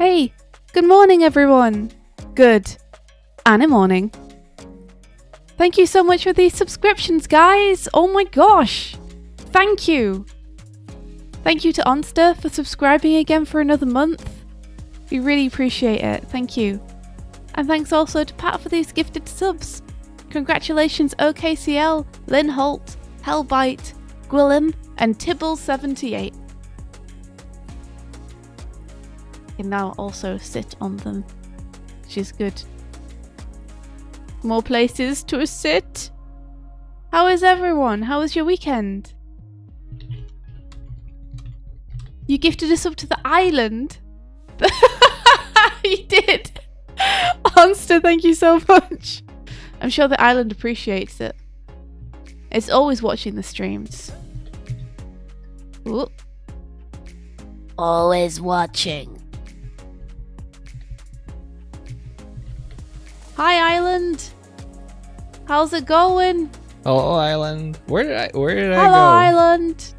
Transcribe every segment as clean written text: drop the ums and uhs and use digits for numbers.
Hey, good morning everyone. Good Anna morning. Thank you so much for these subscriptions, guys. Oh my gosh. Thank you. Thank you to Onster for subscribing again for another month. We really appreciate it. Thank you. And thanks also to Pat for these gifted subs. Congratulations OKCL, Lynn Holt, Hellbite, Gwillem, and Tibble78. You can now also sit on them, which is good. More places to sit. How is everyone? How was your weekend? You gifted us up to the island. You did. Onster, thank you so much. I'm sure the island appreciates it. It's always watching the streams. Ooh. Always watching. Hi island. How's it going? Hello island. Where did I go? Hello island.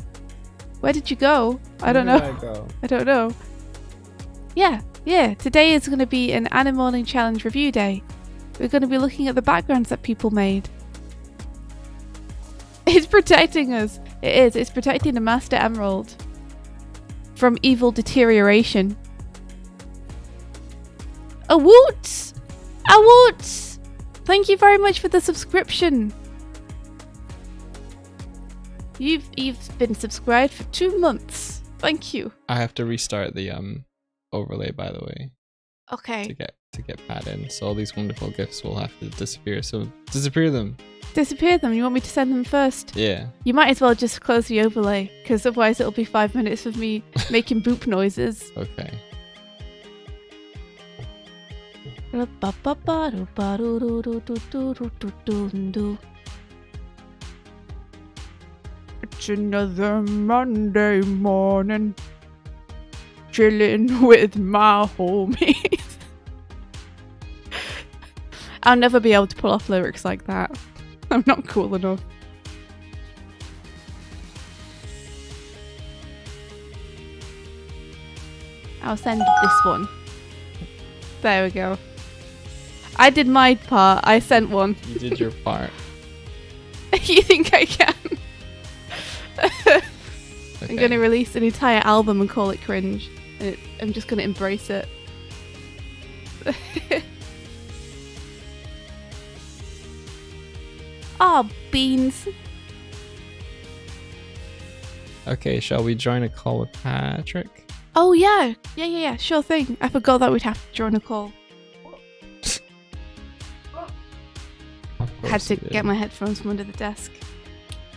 Where did you go? I don't know. Where did I go? I don't know. Yeah. Today is going to be an Anna Morning Challenge review day. We're going to be looking at the backgrounds that people made. It's protecting us. It is. It's protecting the Master Emerald from evil deterioration. A woot! A woot! Thank you very much for the subscription. You've been subscribed for 2 months. Thank you. I have to restart the overlay, by the way, Okay. to get Pat in. So all these wonderful gifts will have to disappear. So disappear them. Disappear them. You want me to send them first? Yeah. You might as well just close the overlay, because otherwise it'll be 5 minutes of me making boop noises. Okay. It's another Monday morning, chilling with my homies. I'll never be able to pull off lyrics like that. I'm not cool enough. I'll send this one. There we go. I did my part. I sent one. You did your part. You think I can? Okay. I'm going to release an entire album and call it cringe. And I'm just going to embrace it. Oh, beans. Okay, shall we join a call with Patrick? Oh, yeah. Yeah. Sure thing. I forgot that we'd have to join a call. Had to get my headphones from under the desk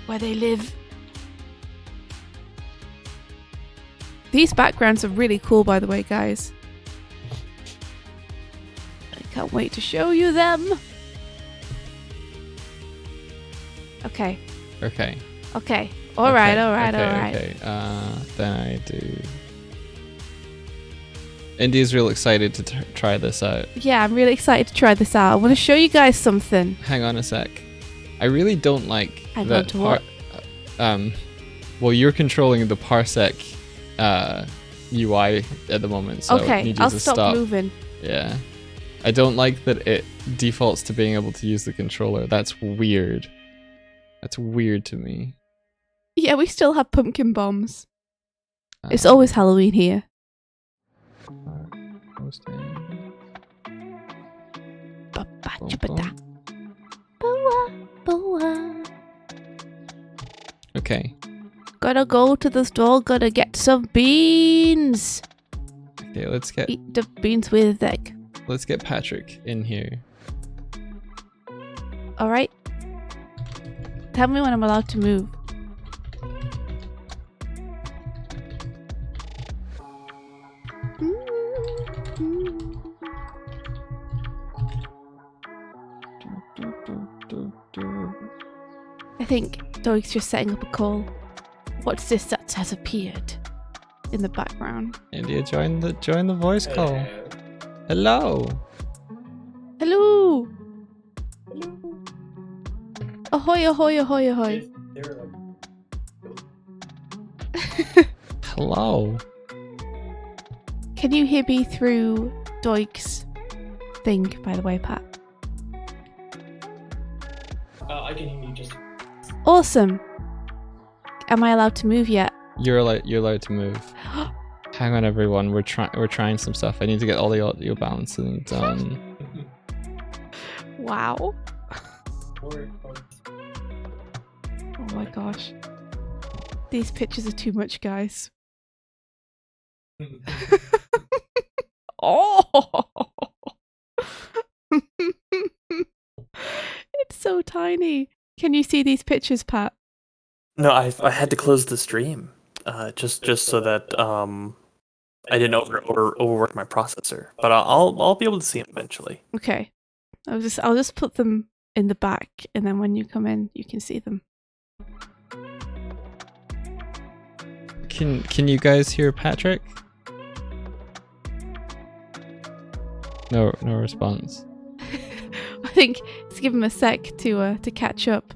where they live. These backgrounds are really cool, by the way, guys. I can't wait to show you them. Okay. All right. Okay. Then I do. Indy's real excited to try this out. Yeah, I'm really excited to try this out. I want to show you guys something. Hang on a sec. I really don't like Hang on to what? Well, you're controlling the parsec UI at the moment, so I need you I'll to stop moving. Yeah. I don't like that it defaults to being able to use the controller. That's weird. That's weird to me. Yeah, we still have pumpkin bombs. It's always Halloween here. Hosting. Okay. Gotta go to the store, gotta get some beans. Okay, let's get Eat the beans with egg. Let's get Patrick in here. Alright. Tell me when I'm allowed to move. I think Doig's just setting up a call. What's this that has appeared in the background? India, join the voice call. Hello. Hello. Ahoy, ahoy, ahoy, ahoy. Hello. Can you hear me through Doig's thing, by the way, Pat? I can hear you just. Awesome. Am I allowed to move yet? You're allowed to move. Hang on, everyone. We're trying some stuff. I need to get all the audio balancing done. Wow. Oh my gosh. These pictures are too much, guys. Oh! It's so tiny. Can you see these pictures, Pat? No, I had to close the stream, just so that I didn't overwork my processor. But I'll be able to see them eventually. Okay. I'll just put them in the back, and then when you come in, you can see them. Can you guys hear Patrick? No response. I think let's give him a sec to catch up.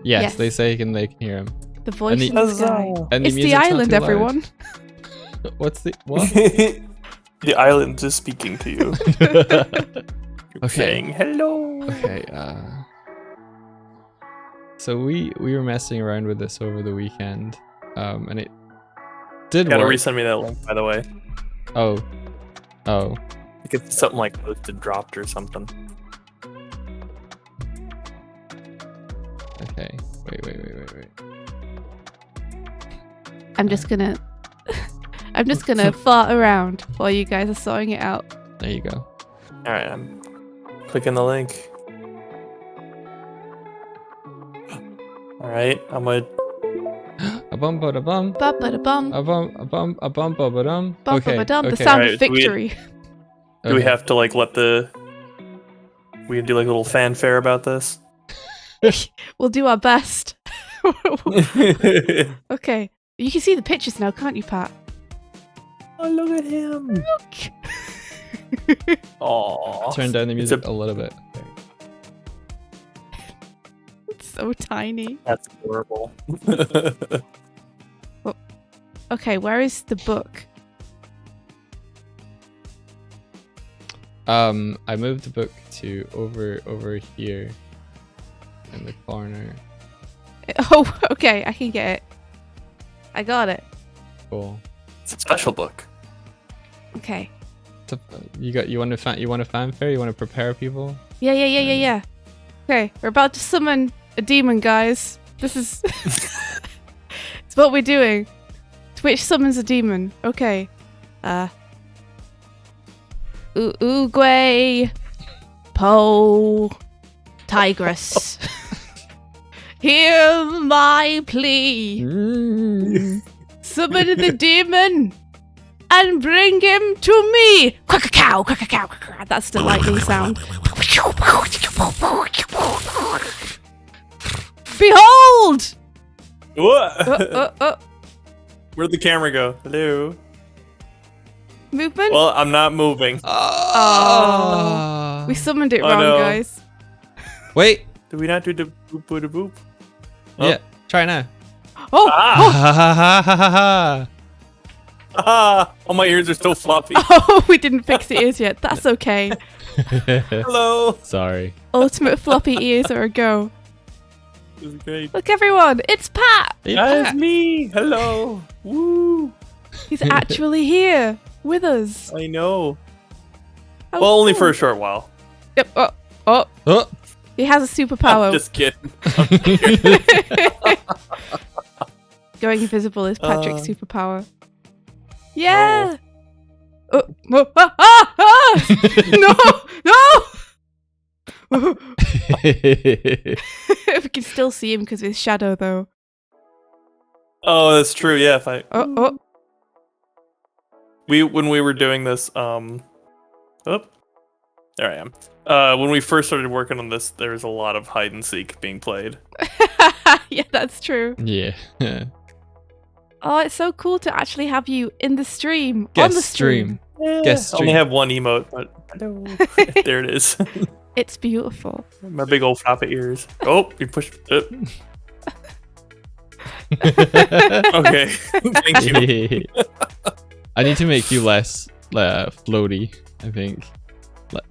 Yes, they say they can hear him. The voice in the sky. And It's the music's not island, too loud. everyone. What's the what? The island is speaking to you. Okay. Saying hello. Okay. So we were messing around with this over the weekend, and it did Gotta work. resend me that link, by the way. Oh. It's something like posted dropped or something. Okay. Wait. I'm just gonna fart around while you guys are sorting it out. There you go. All right, I'm clicking the link. All right, I'm gonna. A bum ba da bum. Ba ba da bum. A bum ba ba dum. Bum Okay. ba dum. The Okay. sound Alright, of victory. Do we Okay. have to like let the? We can do like a little fanfare about this. We'll do our best. Okay. You can see the pictures now, can't you, Pat? Oh, look at him! Look. Aww. Turn down the It's music a little bit. It's so tiny. That's adorable. Okay, where is the book? I moved the book to over here in the corner. Oh, okay, I can get it. I got it. Cool. It's a special book. Okay. You want a fanfare? You want to prepare people? Yeah. Okay, we're about to summon a demon, guys. This is it's what we're doing. Twitch summons a demon. Okay. Oogway, Po, Tigress. Hear my plea. Summon the demon and bring him to me. Quack-a-cow, quack-a-cow, quack-a-cow. That's the lightning sound. Behold! What? Where'd the camera go? Hello. Movement? Well, I'm not moving. Oh. We summoned it Oh, wrong, no. guys. Wait. Did we not do the boop boop boop? Yeah. Try now. Oh! Ah! Oh, my ears are still floppy. Oh, we didn't fix the ears yet. That's okay. Hello. Sorry. Ultimate floppy ears are a go. This is great. Look, everyone, it's Pat. That's me. Hello. Woo. He's actually here with us. I know. How Well, only cool. for a short while. Yep. Oh, Oh. he has a superpower. Just kidding. Going invisible is Patrick's superpower. Yeah. Oh, no! We can still see him because of his shadow, though. Oh, that's true. Yeah, if I Oh. when we were doing this, there I am. When we first started working on this, there was a lot of hide and seek being played. Yeah, that's true. Yeah. Oh, it's so cool to actually have you in the stream. Guest on the stream. Guest I only stream. have one emote, but hello. There it is. It's beautiful. My big old floppy ears. Oh, you pushed. Okay. Thank you. I need to make you less floaty, I think.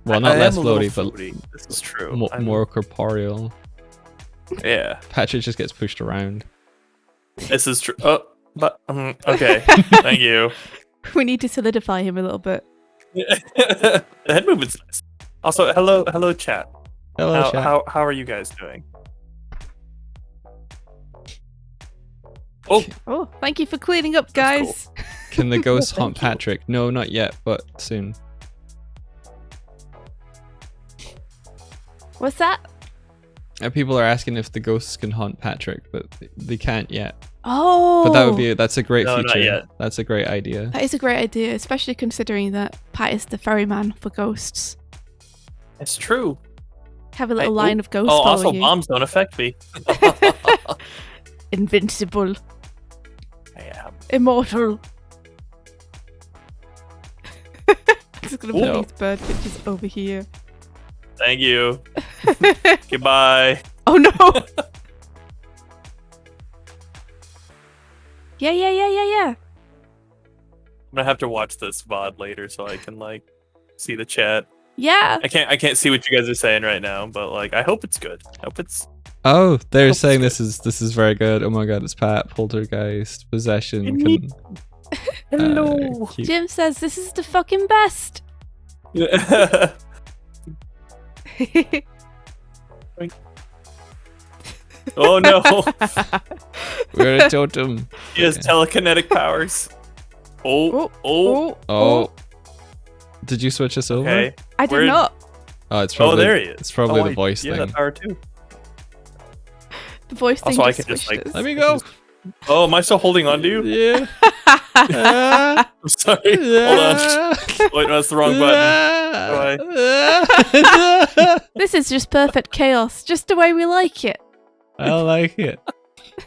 Well, not I less am a little floaty, floaty. This is true. but more corporeal. Yeah, Patrick just gets pushed around. this is true. Oh, but okay. Thank you. We need to solidify him a little bit. The head movement's nice. Also, hello, chat. Hello, chat. How are you guys doing? Oh, Oh, thank you for cleaning up, That's guys. Can the ghost haunt Thank you. Patrick? No, not yet, but soon. What's that? People are asking if the ghosts can haunt Patrick, but they can't yet. Oh, But that's a great No, not feature. yet. That's a great idea. that is a great idea, especially considering that Pat is the ferryman for ghosts. it's true. Have a little Hey, line of ghosts Oh, following also, you. bombs don't affect me. Invincible, I am. immortal. I'm just gonna put Ooh. these bird pictures over here. Thank you. Goodbye. Oh no! Yeah. I'm gonna have to watch this VOD later so I can like see the chat. Yeah. I can't see what you guys are saying right now, but like I hope it's good. I hope it's Oh, they're Hope saying it's this is very good. Oh my god, it's Pat, Poltergeist, Possession. Indeed. hello. Cute. Jim says this is the fucking best. Oh no, We're a totem. he has telekinetic powers. Oh. Oh. Did you switch us over? Okay. I did Where- not. Oh, it's probably there he is. It's probably Oh, the voice yeah, thing. that power too. The voice thing Also, I just can just switched like us. Let me go. Oh, am I still holding on to you? Yeah. Ah, I'm sorry. Hold yeah. on. Wait, no, that's the wrong button. Ah. This is just perfect chaos, just the way we like it. I like it.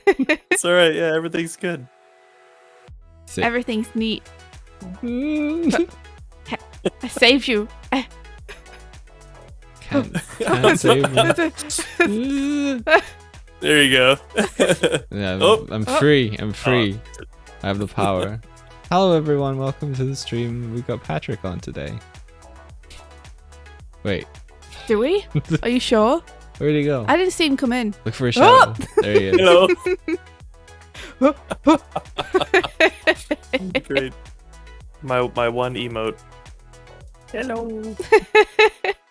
It's alright. Yeah, everything's good. Sick. Everything's neat. Mm. I saved you. Can't save me. There you go. Yeah, Oh. I'm free. I'm free. I have the power. Hello, everyone. Welcome to the stream. We've got Patrick on today. Wait, Do we? Are you sure? where'd he go? I didn't see him come in. Look for a shadow. There he is. Hello. Great. My one emote. Hello.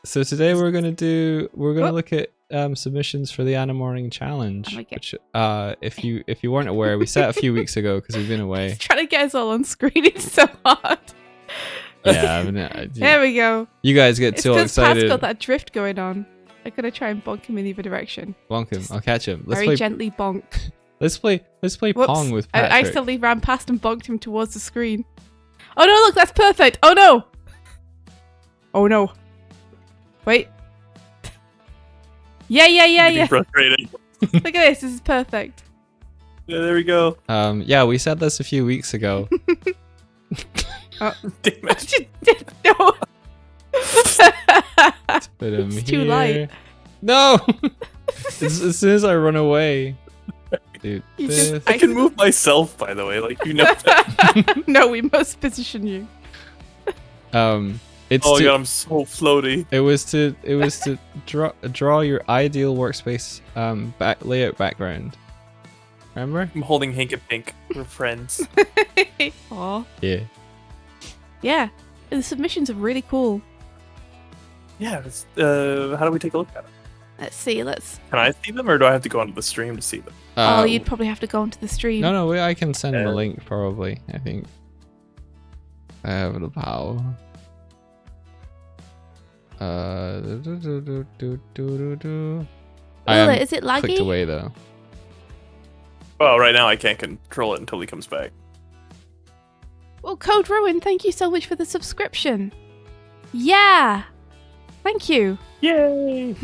So today we're gonna look at submissions for the Anna Morning Challenge. Oh my God. Which, if you weren't aware, we set a few weeks ago because we've been away. He's trying to get us all on screen. It's so hard. Yeah, There we go. you guys get It's so because Pat's excited. got that drift going on. I'm gonna try and bonk him in the other direction. Bonk him. I'll catch him. Very gently bonk. Let's play Whoops. Pong with I Patrick. accidentally ran past and bonked him towards the screen. Oh no, look, that's perfect. Oh no. Oh no. Wait. Yeah. Getting frustrated. Look at this. This is perfect. Yeah, there we go. Yeah, we said this a few weeks ago. Damn it. No. Put him It's too here. light. No! as soon as I run away. Dude, You this- just- I can move myself, by the way. Like, you know that. No, we must position you. it's Oh, to, God, I'm so floaty. it was to draw your ideal workspace layout background. Remember? I'm holding Hank and Pink. We're friends. Aw. Yeah. Yeah. The submissions are really cool. Yeah. How do we take a look at it? Let's see. Let's. Can I see them, or do I have to go onto the stream to see them? Oh, you'd probably have to go onto the stream. No, I can send him a Yeah. link probably. I think. I have the power. I Will am it? Is it clicked laggy? away though. Well, right now I can't control it until he comes back. Well, Code Ruin, thank you so much for the subscription. Yeah. Thank you. Yay!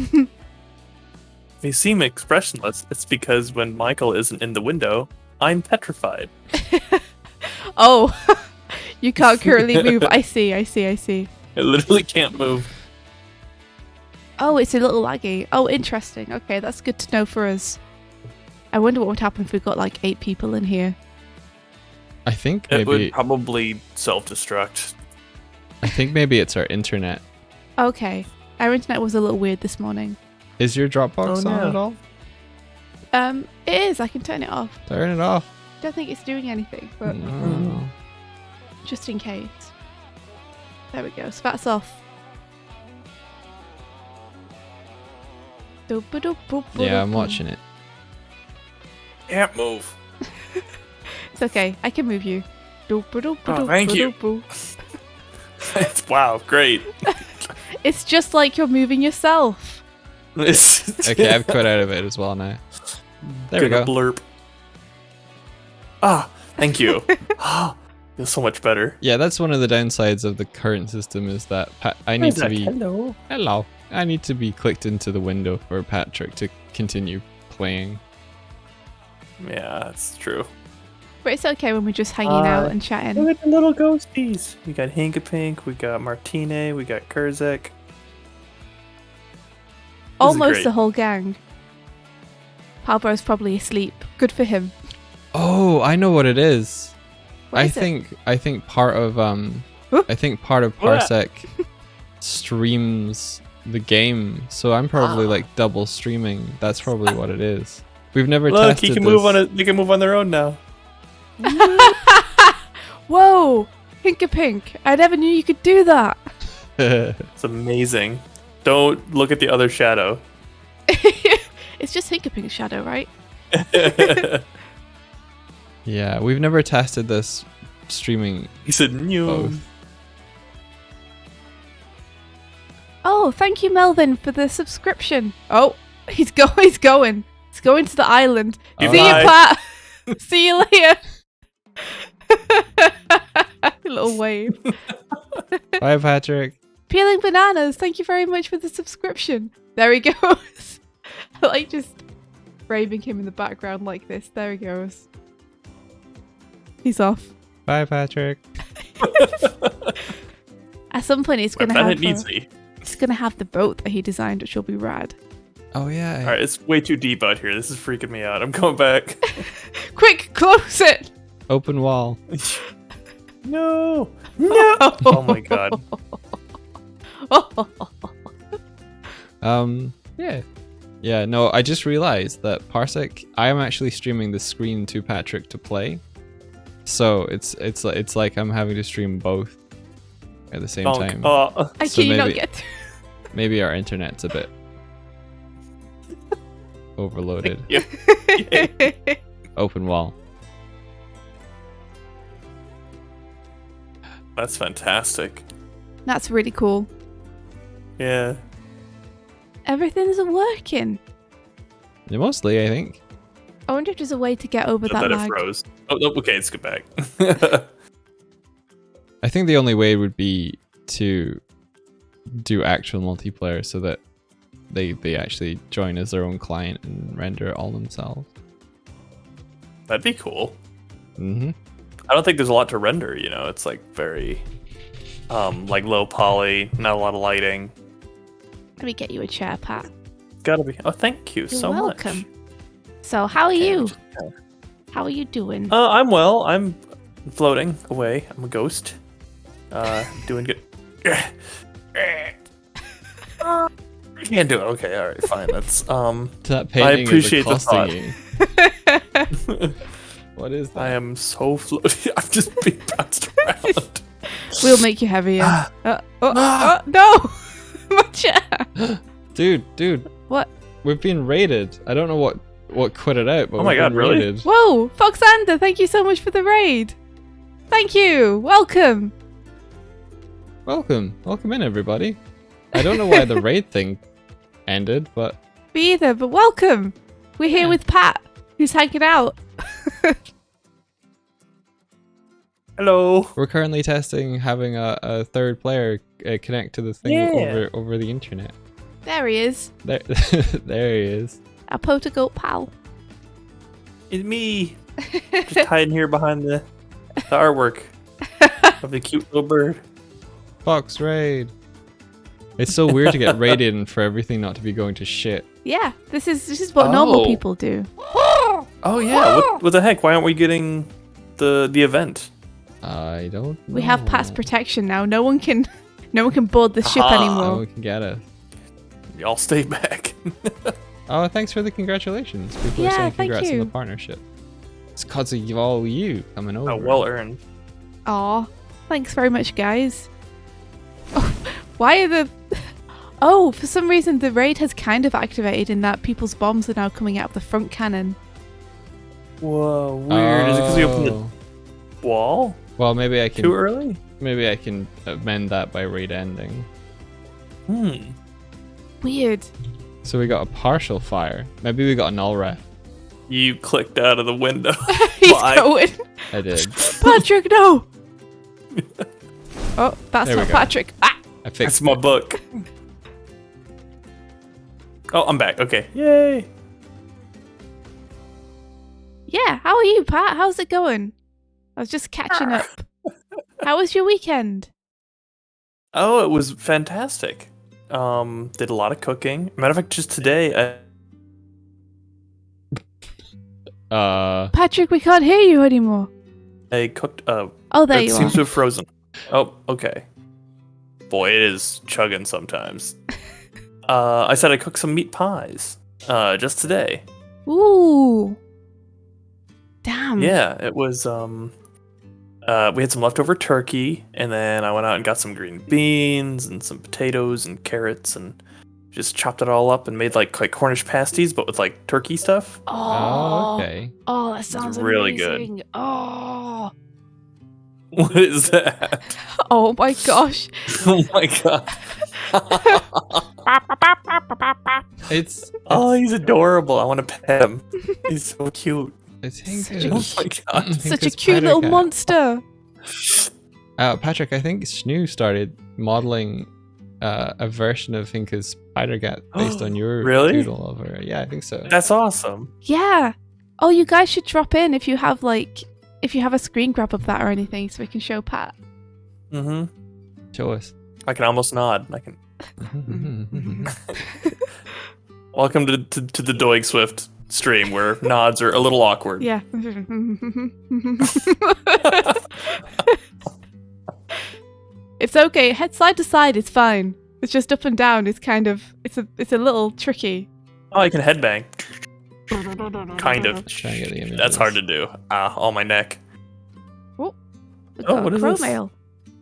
They seem expressionless. It's because when Michael isn't in the window, I'm petrified. Oh, you can't currently move. I see. I literally can't move. Oh, it's a little laggy. Oh, interesting. Okay, that's good to know for us. I wonder what would happen if we got like 8 people in here. I think It maybe would probably self-destruct. it's our internet. Okay. Our internet was a little weird this morning. Is your Dropbox Oh, on no. at all? It is. I can turn it off. Turn it off. Don't think it's doing anything, but No. just in case. There we go. So that's off. Yeah, I'm watching it. Can't move. It's okay. I can move you. Oh, thank you. Wow, great. It's just like you're moving yourself. Okay, I've quit out of it as well now. There we Gonna go. Blurp. Ah, thank you. Feels so much better. Yeah, that's one of the downsides of the current system is that I need to be Hello. hello. I need to be clicked into the window for Patrick to continue playing. Yeah, that's true. But it's okay when we're just hanging out and chatting. Look at the little ghosties. We got Hinkapink, we got Martine, we got Kurzek. Almost great. the whole gang. Palbro's probably asleep. Good for him. Oh, I know what it is. What is it? I think part of Parsec streams the game, so I'm probably like double streaming. That's probably what it is. We've never Look, tested he can this. move on it. They can move on their own now. Whoa! Hinkapink. I never knew you could do that. It's amazing. Don't look at the other shadow. It's just Hinkapink's shadow, right? Yeah, we've never tested this streaming He said, "New." both. Oh, thank you, Melvin, for the subscription. Oh, he's going. He's going. He's going to the island. Oh. See you, Bye. Pat. See you later. Little wave. Bye, Patrick. Peeling bananas. Thank you very much for the subscription. There he goes. I like just framing him in the background like this. There he goes. He's off. Bye, Patrick. At some point, he's My gonna planet have. needs me. He's gonna have the boat that he designed, which will be rad. Oh yeah. All right, it's way too deep out here. This is freaking me out. I'm going back. Quick, close it. Open wall. No. No. Oh my god. Yeah. Yeah, no, I just realized that Parsec, I am actually streaming the screen to Patrick to play. So it's like I'm having to stream both at the same time. I So can you not maybe- get through? Maybe our internet's a bit overloaded. Yeah. Open wall. That's fantastic. That's really cool. Yeah. Everything's working. Yeah, mostly, I think. I wonder if there's a way to get over Just that that it lag. froze. Oh, no, okay, let's get back. I think the only way would be to do actual multiplayer so that they actually join as their own client and render it all themselves. That'd be cool. Mm-hmm. I don't think there's a lot to render, you know. It's like very like low poly, not a lot of lighting. Let me get you a chair, Pat. Gotta be. Oh, thank you You're so welcome. much. So, how are Okay, you? I'm just- How are you doing? I'm well. I'm floating away. I'm a ghost. Doing good. Can't do it. Okay, all right, fine. That's That painting appreciate the is accosting you. What is that? I am so floaty. I'm just being bounced around. We'll make you heavier. No! My chair! Dude. What? We've been raided. I don't know what quit it out, but Oh my we've God, been really? raided. Whoa! Foxander, thank you so much for the raid. Thank you. Welcome. Welcome in, everybody. I don't know why the raid thing ended, but Me either, but welcome. We're here Yeah. with Pat, who's hanging out. Hello. we're currently testing having a third player connect to the thing Yeah. over the internet. There he is. There, there he is. Our Potagoat pal. It's me. Just hiding here behind the artwork of the cute little bird. Fox raid. It's so weird to get raided and for everything not to be going to shit. Yeah, this is what normal Oh. people do. Oh yeah. What the heck? Why aren't we getting the event? I don't know. We have Pat's protection now. No one can board the ship Aha. No anymore. one can get it. Y'all stay back. Oh, thanks for the congratulations. People Yeah, are saying thank congrats on you. the partnership. It's because of all you coming over. Oh, well earned. Aw, thanks very much, guys. Oh, why are the... Oh, for some reason the raid has kind of activated in that people's bombs are now coming out of the front cannon. Whoa, weird. Is it because we opened Oh. the wall Well, maybe I too can. early? Maybe I can amend that by raid ending. Weird. So we got a partial fire. Maybe we got a null ref. You clicked out of the window. He's Why? going. I did. Patrick, no! Oh, that's There we not go. Patrick. Ah! I That's fixed my it. book. Oh, I'm back. Okay. Yay. Yeah, how are you, Pat? How's it going? I was just catching up. How was your weekend? Oh, it was fantastic. Did a lot of cooking. Matter of fact, just today, Patrick, we can't hear you anymore. I cooked. Oh, there It you seems are. to have frozen. Oh, okay. Boy, it is chugging sometimes. I said I cooked some meat pies. Just today. Ooh. Damn. Yeah, it was. We had some leftover turkey, and then I went out and got some green beans and some potatoes and carrots, and just chopped it all up and made like Cornish pasties, but with like turkey stuff. Oh, okay. Oh, that sounds really good. amazing. Oh. What is that? Oh my gosh. Oh my god. It's Oh, he's adorable. I want to pet him. He's so cute. it's Such a Oh Hinkus. my god. Such a Hinkus cute little Patrick. monster. Patrick, I think Snoo started modeling a version of Hinka's Spider-Gat based on your Really? doodle of her. Yeah, I think so. That's awesome. Yeah. Oh, you guys should drop in if you have a screen grab of that or anything so we can show Pat. Mm-hmm. Show us. I can almost nod. I can. Welcome to the Doig Swift stream where nods are a little awkward. Yeah. It's okay. Head side to side is fine. It's just up and down. It's kind of it's a little tricky. Oh, I can headbang. Kind of. Try and get the images. That's hard to do. On my neck. We've Oh, got what a is crow this? mail.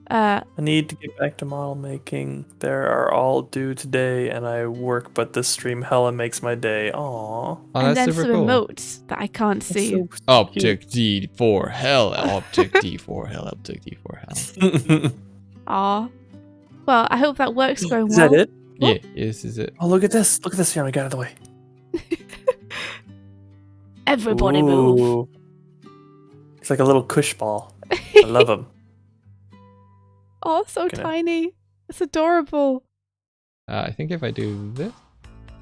I need to get back to model making. There are all due today, and I work, but this stream hella makes my day. Aww. Oh, And that's then super some cool. emotes that I can't That's see. so Object D for hell. Object D for hell. Object D for hell. cute. Aw. Well, I hope that work's going Is well. that it? Yeah, this is it. Oh, look at this. Look at this. Yeah, we got out of the way. Everybody move. Ooh. It's like a little cush ball. I love him. Oh, so Gonna- tiny. It's adorable. I think if I do this,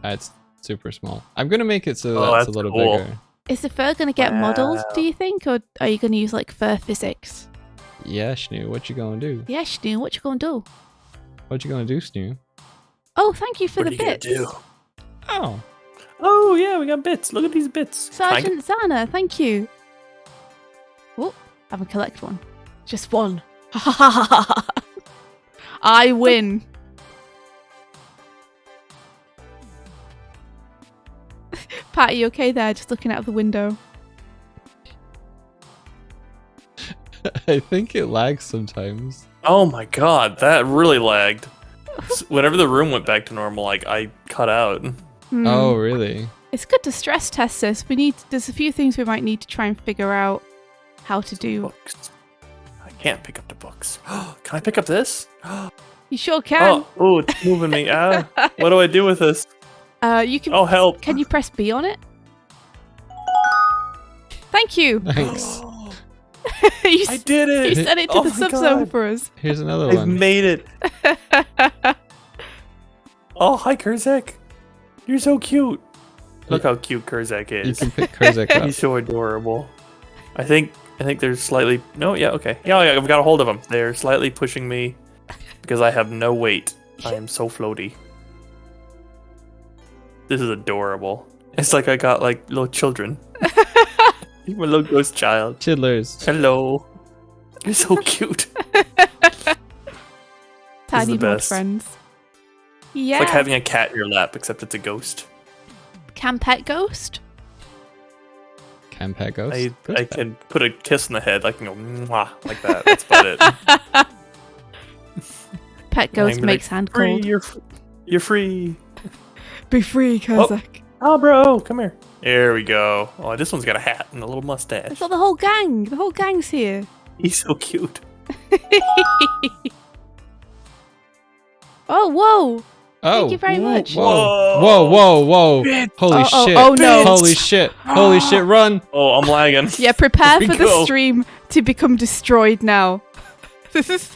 it's super small. I'm gonna make it so Oh, that's a that's little cool. bigger. Is the fur going to get modelled, do you think? Or are you going to use, like, fur physics? Yeah, Snoo, what you gonna do? Yeah, Stu, what you going to do? What you gonna do, Snoo? Oh, thank you for What are the you gonna bits. do? Oh, Oh, yeah, we got bits. Look at these bits. Sergeant Zana, thank you. Oh, have a collect one. Just one. I win. Pat, are you okay there? Just looking out of the window. I think it lags sometimes. Oh my god, that really lagged. Whenever the room went back to normal, like I cut out. Hmm. Oh, really? It's good to stress test this. There's a few things we might need to try and figure out how to do. Books. I can't pick up the books. Can I pick up this? You sure can. Oh, it's moving me. What do I do with this? You can. Oh, help. Can you press B on it? Thank you. Thanks. you, I did it. you sent it to Oh the my subzone God. for us. Here's another I've one. made it. Oh, hi, Kurzak. You're so cute. Look how cute Kurzak You is. can pick Kurzak up. He's so adorable. I think they're slightly. No, yeah, okay. Yeah, I've got a hold of them. They're slightly pushing me because I have no weight. I am so floaty. This is adorable. It's like I got like little children. You're my little ghost child. Chidlers. Hello. You're so cute. Tiny mod best. friends. Yeah. It's like having a cat in your lap, except it's a ghost. Can pet ghost? Campet ghost. I Ghost can put a kiss on the head, like, you know, mwah, like that. That's about it. Pet ghost makes hand free, cold. You're free. Be free, Kazakh. Oh, bro, come here. There we go. Oh, this one's got a hat and a little mustache. I've got the whole gang. The whole gang's here. He's so cute. Oh, whoa. Oh. Thank you very much. Whoa. Bitch. Holy Oh, shit. oh, no. Holy shit. Holy shit, run. Oh, I'm lagging. Yeah, prepare Here for we the go. stream to become destroyed now. This is...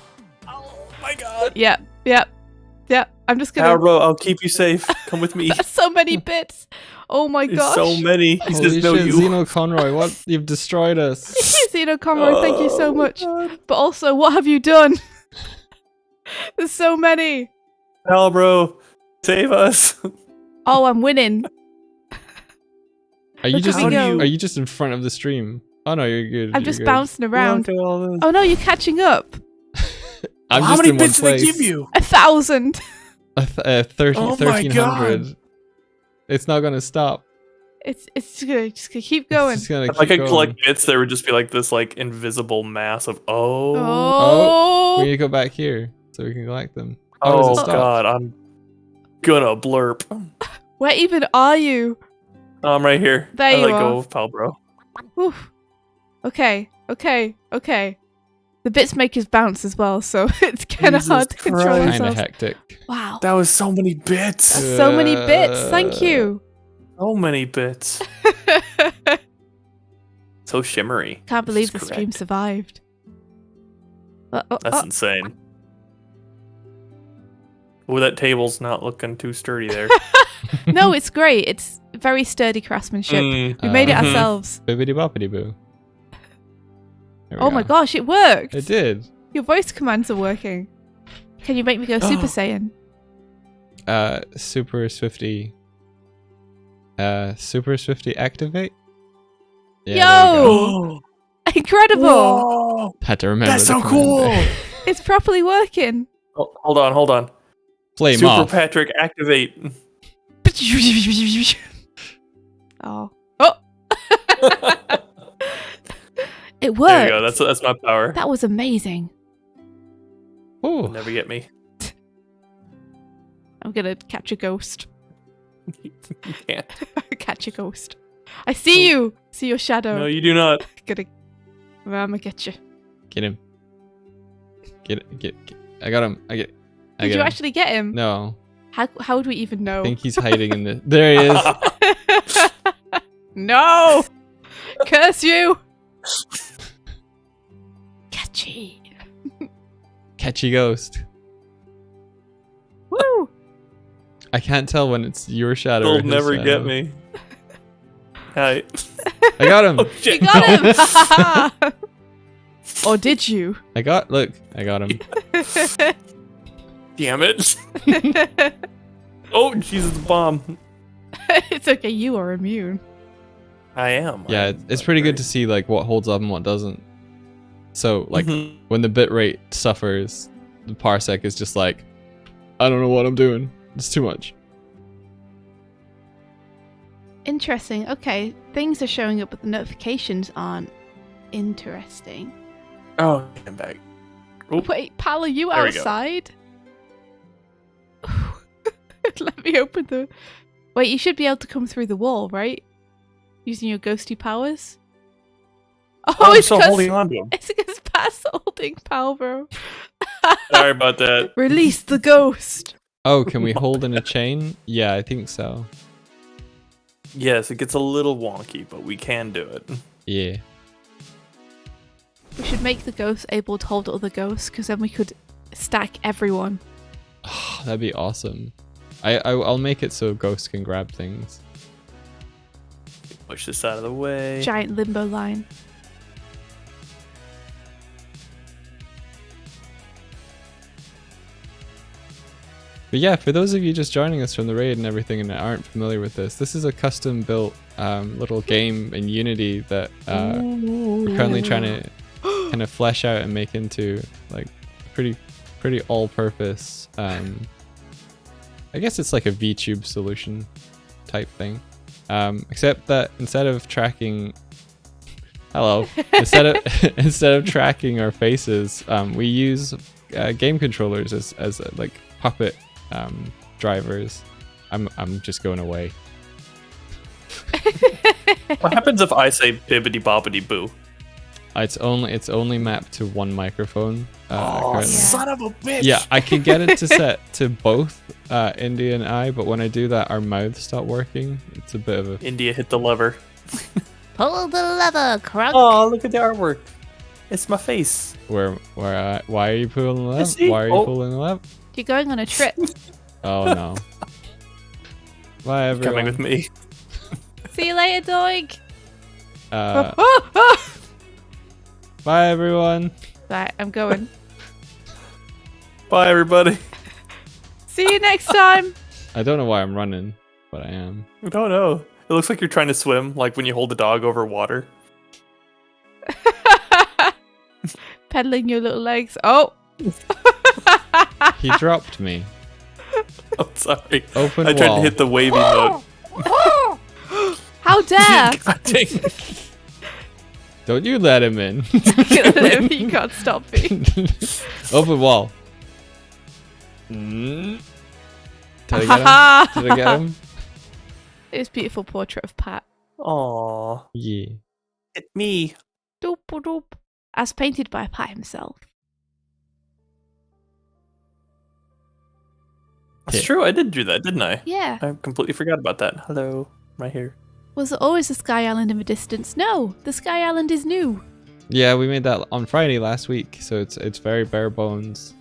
Oh, my God. Yep. I'm just gonna... Bro, I'll keep you safe. Come with me. That's so many bits. Oh my There's gosh. so many. He Holy says no shit, you. Xeno Conroy, what? You've destroyed us. Xeno Conroy, thank you so Oh, much. God. But also, what have you done? There's so many. Bro, save us. Oh, I'm winning. Are you Look just at me go. are you just in front of the stream? Oh no, you're good. I'm you're just good. bouncing around. Look at all this. Oh no, you're catching up. I'm How just many in one bits did they place. give you? 1,000. 30, Oh my 1300. It's not gonna stop. It's just gonna keep going. It's just gonna If I keep could going. collect bits, there would just be like this like invisible mass of Oh. We need to go back here so we can collect them. does Oh it stop? God, I'm gonna blurp. Where even are you? I'm right here. There I you let are. go of pal, bro. Oof. Okay. The bits make us bounce as well, so it's kind of Jesus hard to control Christ. Kind of ourselves. hectic. Wow. That was so many bits. That's so many bits. Thank you. So many bits. So shimmery. Can't believe This the is stream correct. survived. That's insane. Oh, that table's not looking too sturdy there. No, it's great. It's very sturdy craftsmanship. Mm. We made it Mhm. ourselves. Bibbidi boppity boo. There we Oh my go. gosh, it worked. It did. Your voice commands are working. Can you make me go Super Saiyan? Super Swifty. Super Swifty activate. Yeah, there we go. Yo! Incredible! Whoa! Had to remember. That's the so command cool! there. It's properly working. Oh, hold on. Flame Super off. Patrick, activate. Oh. It There worked. you go. That's my power. That was amazing. Ooh. Never get me. I'm gonna catch a ghost. You can't. Catch a ghost. I see you. See your shadow. No, you do not. I'm gonna get you. Get him. Get. I got him. I Did get you him. actually get him? No. How would we even know? I think he's hiding in the. There he is. No! Curse you! Catchy. Catchy ghost. Woo! I can't tell when it's your shadow. or They'll his never shadow. get me. Hi. I got him. Oh You shit. got him! Or did you? Look. I got him. Damn it. Oh, Jesus, the bomb. It's okay, you are immune. I am. Yeah, it's pretty good to see like what holds up and what doesn't. So like Mhm. when the bitrate suffers, the parsec is just like, I don't know what I'm doing. It's too much. Interesting. Okay, things are showing up, but the notifications aren't. Interesting. Oh, I'm back. Oh, Wait, pal, are you There we go. outside? Let me open the... Wait, you should be able to come through the wall, right? Using your ghosty powers? Oh, I'm it's still because holding on to him. it's because Pat's holding pal, bro. Sorry about that. Release the ghost. Oh, can we hold in a chain? Yeah, I think so. Yes, it gets a little wonky, but we can do it. Yeah. We should make the ghost able to hold other ghosts, because then we could stack everyone. Oh, that'd be awesome. I'll make it so ghosts can grab things. Push this out of the way. Giant limbo line. But yeah, for those of you just joining us from the raid and everything and aren't familiar with this is a custom built little game in Unity that we're currently trying to kind of flesh out and make into like pretty all-purpose. I guess it's like a VTube solution type thing, except that instead of tracking, instead of tracking our faces, we use game controllers as like puppet drivers. I'm just going away. What happens if I say bibbity bobbity boo? It's only mapped to one microphone. Currently. Son of a bitch! Yeah, I can get it to set to both India and I, but when I do that, our mouths stop working. It's a bit of a... India hit the lever. Pull the lever, Crunk. Oh, look at the artwork. It's my face. Why are you pulling the lever? see? Why are you pulling the lever? You're going on a trip. Oh no. Bye everyone. Coming with me. See you later, dog. Bye everyone. Right, I'm going. Bye, everybody. See you next time. I don't know why I'm running, but I am. I don't know. It looks like you're trying to swim, like when you hold the dog over water. Pedaling your little legs. Oh. He dropped me. I'm sorry. Open I tried wall. to hit the wavy mode. How dare! God dang it. Don't you let him in. You can't stop me. Open wall. Did I get him? Did I get him? It's a beautiful portrait of Pat. Aw. Yeah. It's me. Doop doop. As painted by Pat himself. That's Yeah. true. I did do that, didn't I? Yeah. I completely forgot about that. Hello. Right here. Was there always a Sky Island in the distance? No, the Sky Island is new. Yeah, we made that on Friday last week, so it's very bare bones.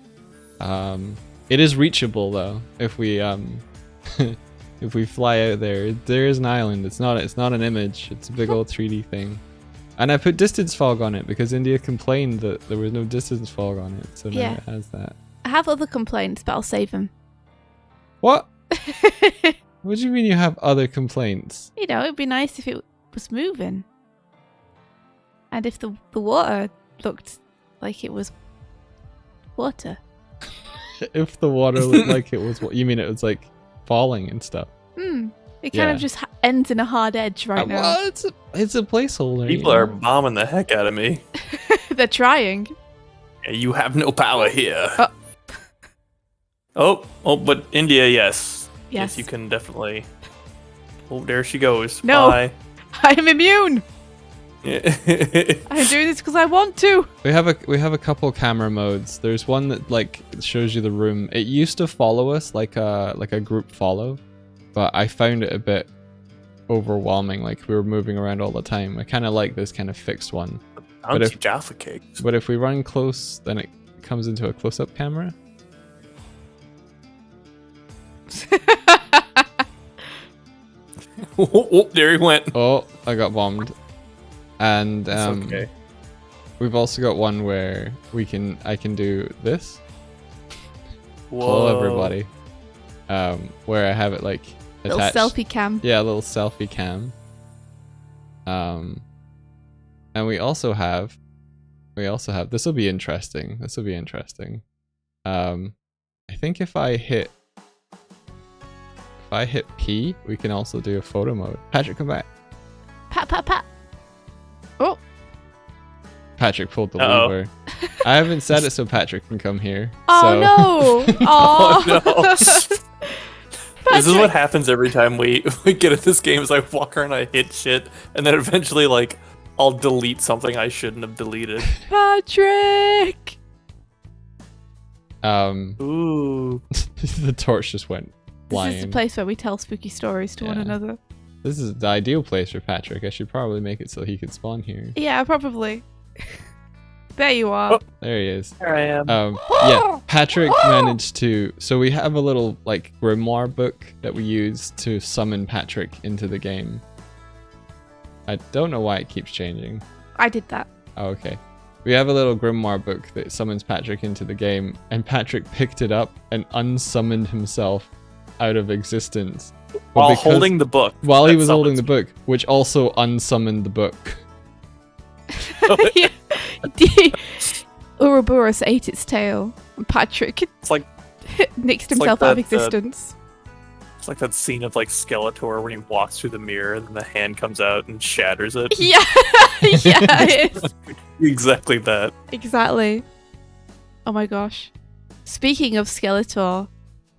It is reachable though if we if we fly out there. There is an island. It's not an image. It's a big old 3D thing. And I put distance fog on it because India complained that there was no distance fog on it, so now Yeah. it has that. I have other complaints, but I'll save them. What? What do you mean you have other complaints? You know, it'd be nice if it was moving. And if the water looked like it was water. If the water looked like it was, what you mean? It was like falling and stuff. It kind Yeah. of just ends in a hard edge right now. Well, it's a placeholder. People you are know? bombing the heck out of me. They're trying. Yeah, you have no power here. Oh. Oh, but India, yes. Yes. You can definitely. Oh, there she goes. No. Bye. I'm immune. Yeah. I'm doing this because I want to. We have a couple camera modes. There's one that like shows you the room. It used to follow us like a group follow, but I found it a bit overwhelming. Like we were moving around all the time. I kind of like this kind of fixed one. But if- Jaffa cakes. But if we run close, then it comes into a close-up camera. Oh, there he went. Oh, I got bombed. And It's okay. we've also got one where I can do this. Whoa. Hello everybody. Where I have it like Little attached. selfie cam. Yeah, a little selfie cam. And we also have this will be interesting. I think if I hit P, we can also do a photo mode. Patrick, come back. Pat. Oh, Patrick pulled the Uh-oh. lever. I haven't said it so Patrick can come here. oh so. no. Oh, no. This is what happens every time we get at this game. Is I walk around, I hit shit, and then eventually like I'll delete something I shouldn't have deleted. Patrick. Ooh. The torch just went flying. This is the place where we tell spooky stories to one Yeah. another. This is the ideal place for Patrick. I should probably make it so he could spawn here. Yeah, probably. There you are. Oh. There he is. There I am. Yeah, Patrick managed to. So we have a little like grimoire book that we use to summon Patrick into the game. I don't know why it keeps changing. I did that. Oh, okay. We have a little grimoire book that summons Patrick into the game, and Patrick picked it up and unsummoned himself out of existence. But While because- holding the book. While he that was holding the summons book, which also unsummoned the book. Yeah. Ouroboros ate its tail, and Patrick It's like nixed it's like himself out of that, existence. it's like that scene of like Skeletor when he walks through the mirror and then the hand comes out and shatters it. Yeah, yeah, it is. Exactly that. Exactly. Oh my gosh. Speaking of Skeletor,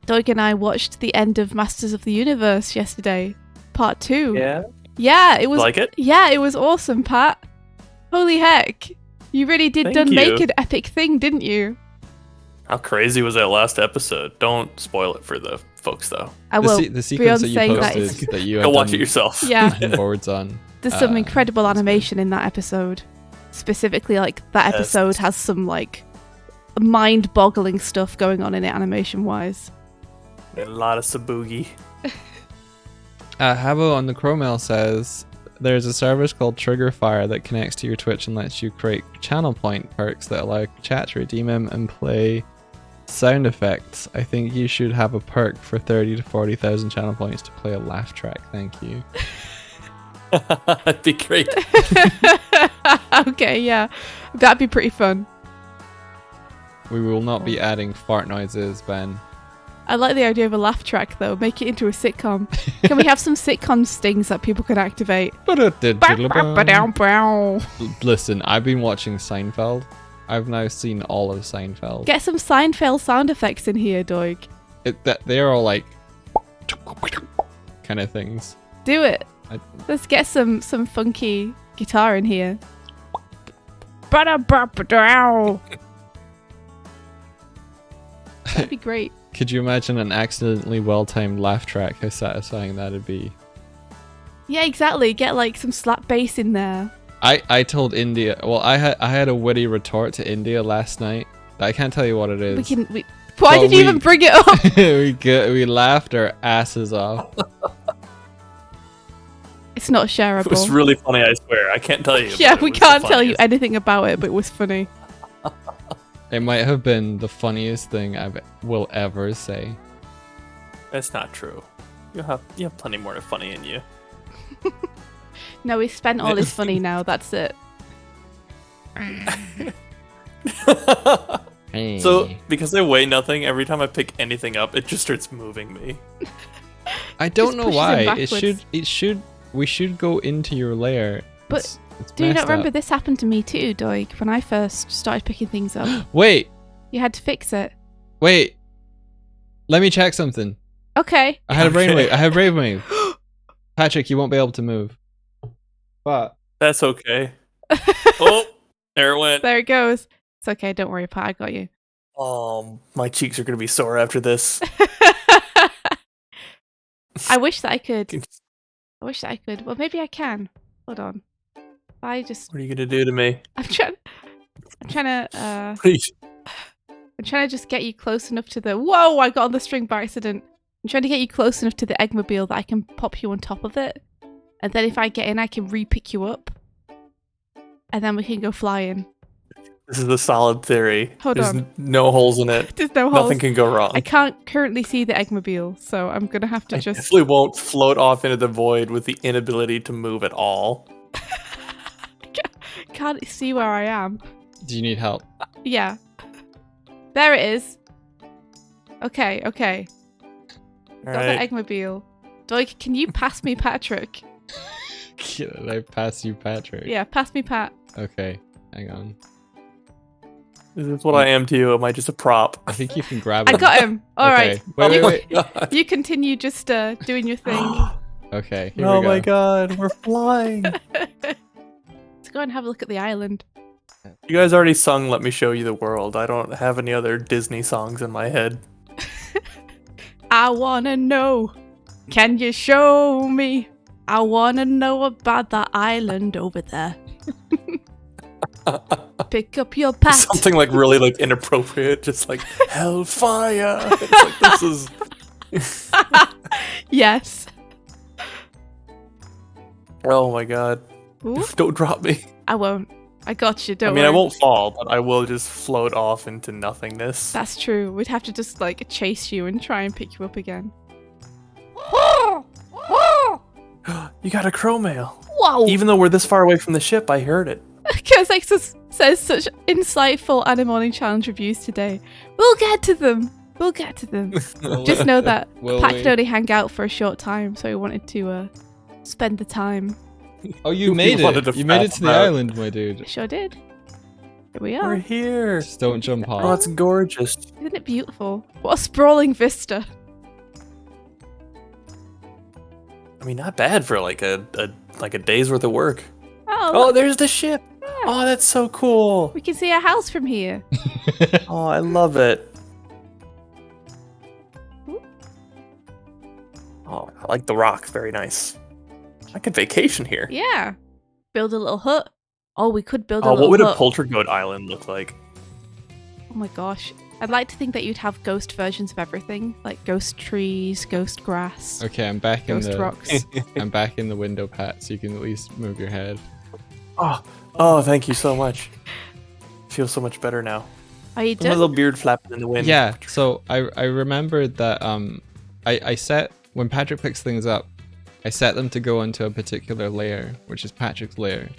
Doig and I watched the end of Masters of the Universe yesterday, part 2. Yeah. Yeah, it was. Like it? Yeah, it was awesome, Pat. Holy heck! You really did Thank done you. make an epic thing, didn't you? How crazy was that last episode? Don't spoil it for the folks though. I The, will. the sequence that you saying that posted is- that you Go had watch done it yourself. Yeah, boards on. there's some incredible that's great. animation in that episode. Specifically, like that Yes. episode has some like mind-boggling stuff going on in it, animation-wise. A lot of Sabugi. Havo on the Chromel says there's a service called Triggerfire that connects to your Twitch and lets you create channel point perks that allow chat to redeem them and play sound effects. I think you should have a perk for 30 to 40,000 channel points to play a laugh track. Thank you. That'd be great. Okay, yeah, that'd be pretty fun. We will not be adding fart noises, Ben. I like the idea of a laugh track though. Make it into a sitcom. Can we have some sitcom stings that people can activate? Listen, I've been watching Seinfeld. I've now seen all of Seinfeld. Get some Seinfeld sound effects in here, Doig. They're all like kind of things. Do it. I- Let's get some funky guitar in here. That'd be great. Could you imagine an accidentally well-timed laugh track? How satisfying that'd be. Yeah, exactly. Get like some slap bass in there. I told India. Well, I had a witty retort to India last night. I can't tell you what it is. Why Well, did you even bring it up? we laughed our asses off. It's not It shareable. was really funny, I swear. I can't tell you. Yeah, but it we was the can't tell you funniest. anything about it, but it was funny. It might have been the funniest thing I will ever say. That's not true. You have plenty more to funny in you. No, we spent all his funny now. That's it. Hey. So, because I weigh nothing, every time I pick anything up, it just starts moving me. I don't Just know pushes him why. backwards. We should go into your lair. But It's Do you not messed remember up. this happened to me too, Doig, when I first started picking things up? Wait. You had to fix it. Wait. Let me check something. Okay. I had a brainwave. Okay. I had a brainwave. Patrick, you won't be able to move. But That's okay. Oh, there it went. There it goes. It's okay. Don't worry, Pat. I got you. My cheeks are gonna be sore after this. I wish that I could. I wish that I could. Well, maybe I can. Hold on. If I just. What are you gonna do to me? I'm trying to Please. I'm trying to just get you close enough to the. Whoa! I got on the string by accident. I'm trying to get you close enough to the eggmobile that I can pop you on top of it, and then if I get in, I can re-pick you up, and then we can go flying. This is a solid theory. Hold There's on. no holes in it. There's no holes. Nothing can go wrong. I can't currently see the eggmobile, so I'm gonna have to I just. definitely won't float off into the void with the inability to move at all. Can't see where I am. do you need help? Yeah. There it is. Okay. All Got right. the eggmobile. Doig, can you pass me Patrick? Can I pass you, Patrick? Yeah, pass me Pat. Okay, hang on. Is this what I am to you? Am I just a prop? I think you can grab I it. got him. All right. Okay. Wait. God. You continue just doing your thing. Okay, here Oh we go. my god, we're flying. Let's go and have a look at the island. You guys already sung Let Me Show You the World. I don't have any other Disney songs in my head. I wanna know. Can you show me? I wanna know about the island over there. Pick up your pat. Something like really like inappropriate, just like Hellfire. It's like this is Yes. Oh my god. Ooh, Don't drop me. I won't. I got you. Don't I mean, worry. I won't fall, but I will just float off into nothingness. That's true. We'd have to just like chase you and try and pick you up again. You got a crow mail. Whoa! Even though we're this far away from the ship, I heard it. Because says such insightful Animorning Challenge reviews today. We'll get to them. We'll get to them. Just know that Will Pat we? could only hang out for a short time, so we wanted to spend the time. Oh, you We made wanted it. to You made it fast to the out. island, my dude. Sure did. Here we We're are. here. Just don't jump Oh, off. it's gorgeous. Isn't it beautiful? What a sprawling vista. I mean, not bad for like a day's worth of work. Oh, Oh, look, there's the ship. Oh, that's so cool. we can see our house from here. Oh, I love it. Oh, I like the rock. Very nice. I could vacation here. Yeah. Build a little hut. Oh, we could build a Oh, little what would a hut. poltergoat island look like? Oh my gosh. I'd like to think that you'd have ghost versions of everything, like ghost trees, ghost grass, Okay, I'm back in ghost the. rocks. I'm back in the window, Pat, so you can at least move your head. Oh, thank you so much. Feels so much better now. Are you My done? little beard flapping in the wind. Yeah. So I remembered that I set when Patrick picks things up, I set them to go onto a particular layer, which is Patrick's layer,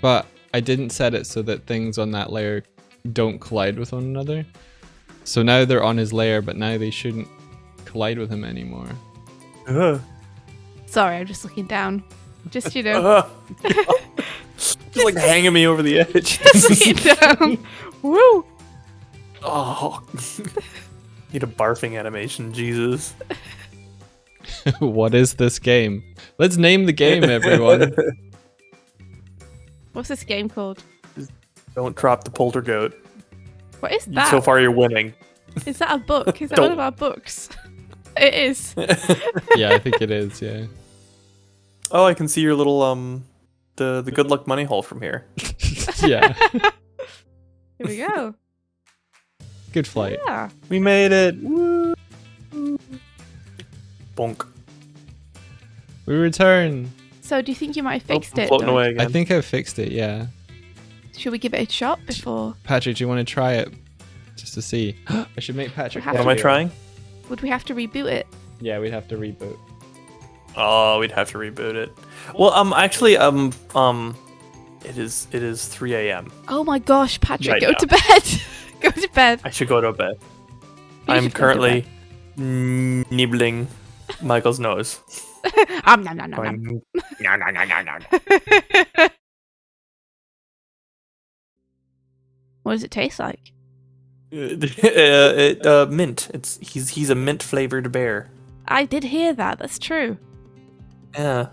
but I didn't set it so that things on that layer don't collide with one another. So now they're on his layer, but now they shouldn't collide with him anymore. Sorry, I'm just looking down. Just, you know, Just like hanging me over the edge. just looking down. Woo! Oh. Need a barfing animation, Jesus. What is this game? Let's name the game, everyone. What's this game called? Don't drop the poltergoat. What is that? So far, you're winning. Is that a book? Is that Don't- one of our books? It is. Yeah, I think it is. Yeah. Oh, I can see your little the good luck money hole from here. Yeah. Here we go. Good flight. Yeah. We made it. Woo. Bonk. We return. So, do you think you might have fixed I'm it? floating Doug? away again. I think I've fixed it. Yeah. Should we give it a shot before? Patrick, do you want to try it just to see? I should make Patrick. What What am I trying? Would we have to reboot it? Yeah, we'd have to reboot. Oh, we'd have to reboot it. Well, actually, it is 3 a.m. Oh my gosh, Patrick, Right go now. to bed. Go to bed. I should go to bed. You I'm should go to currently nibbling Michael's nose. Nom, nom, nom, nom, nom. Going, "Nom, nom, nom, nom, nom." What does it taste like? Mint. He's a mint flavored bear. I did hear that. That's true. Yeah.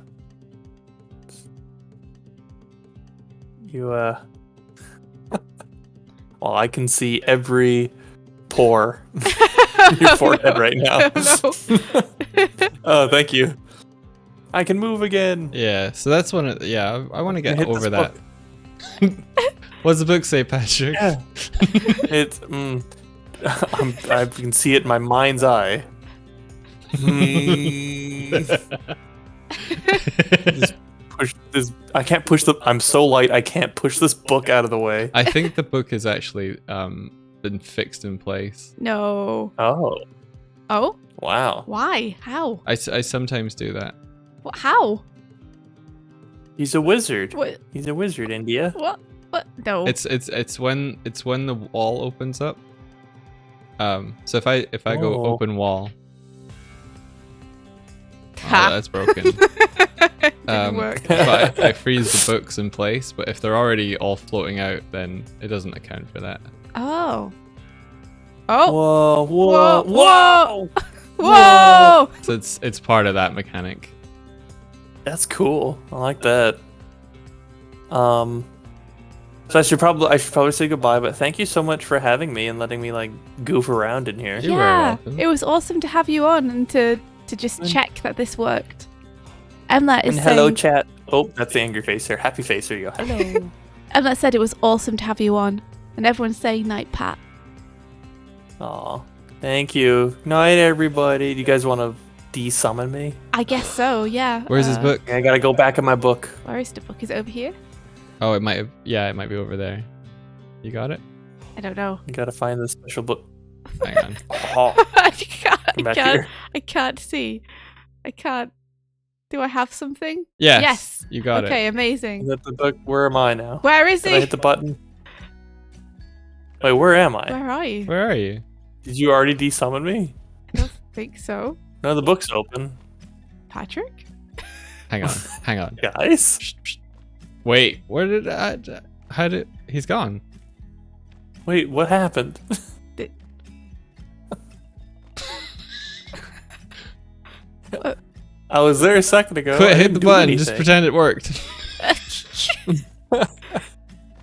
You well, I can see every pore in your forehead right now. Oh, thank you. I can move again. Yeah. So that's one. Yeah, I want to get Hit this over that. book. What's the book say, Patrick? Yeah. It's I can see it in my mind's eye. Just push this. I can't push the. I'm so light. I can't push this book out of the way. I think the book has actually been fixed in place. No. Oh, Oh? wow. Why? How? I sometimes do that. What? How? He's a wizard. What? He's a wizard, India. What? What? No. It's when the wall opens up. So if I go Oh. open wall, Ha. that's broken. Didn't work. But I freeze the books in place. But if they're already all floating out, then it doesn't account for that. Oh. Oh. Whoa, Whoa, whoa, whoa! Whoa! So it's part of that mechanic. That's cool. I like that. So I should probably say goodbye, but thank you so much for having me and letting me like goof around in here. You're very Yeah. welcome. It was awesome to have you on and to just check that this worked. Emlet is And hello, saying, chat. Oh, that's the angry face here. Happy face. There you go. hello. Emlet said it was awesome to have you on, and everyone's saying night, Pat. Aw, thank you. Night, everybody. Do you guys want to de-summon me? I guess so. Yeah. Where's his book? I gotta go back in my book. Where is the book? Is it over here? Oh, it might have. Yeah, it might be over there. You got it? I don't know. You gotta find the special book. Hang on. Oh, I come back here. can't see. I can't. Do I have something? Yes. Yes. You got Okay, it. amazing. Is that the book? Where am I now? Where is Did I he? hit the button? Wait, where am I? Where are you? Where are you? Did you already desummon me? I don't think so. No, the book's open. Patrick? Hang on. Hang on. Guys? Psst, psst. Wait. Where did I? How did? He's gone. Wait, what happened? I was there a second ago. Quit. I Hit didn't the do button. Just anything. pretend it worked.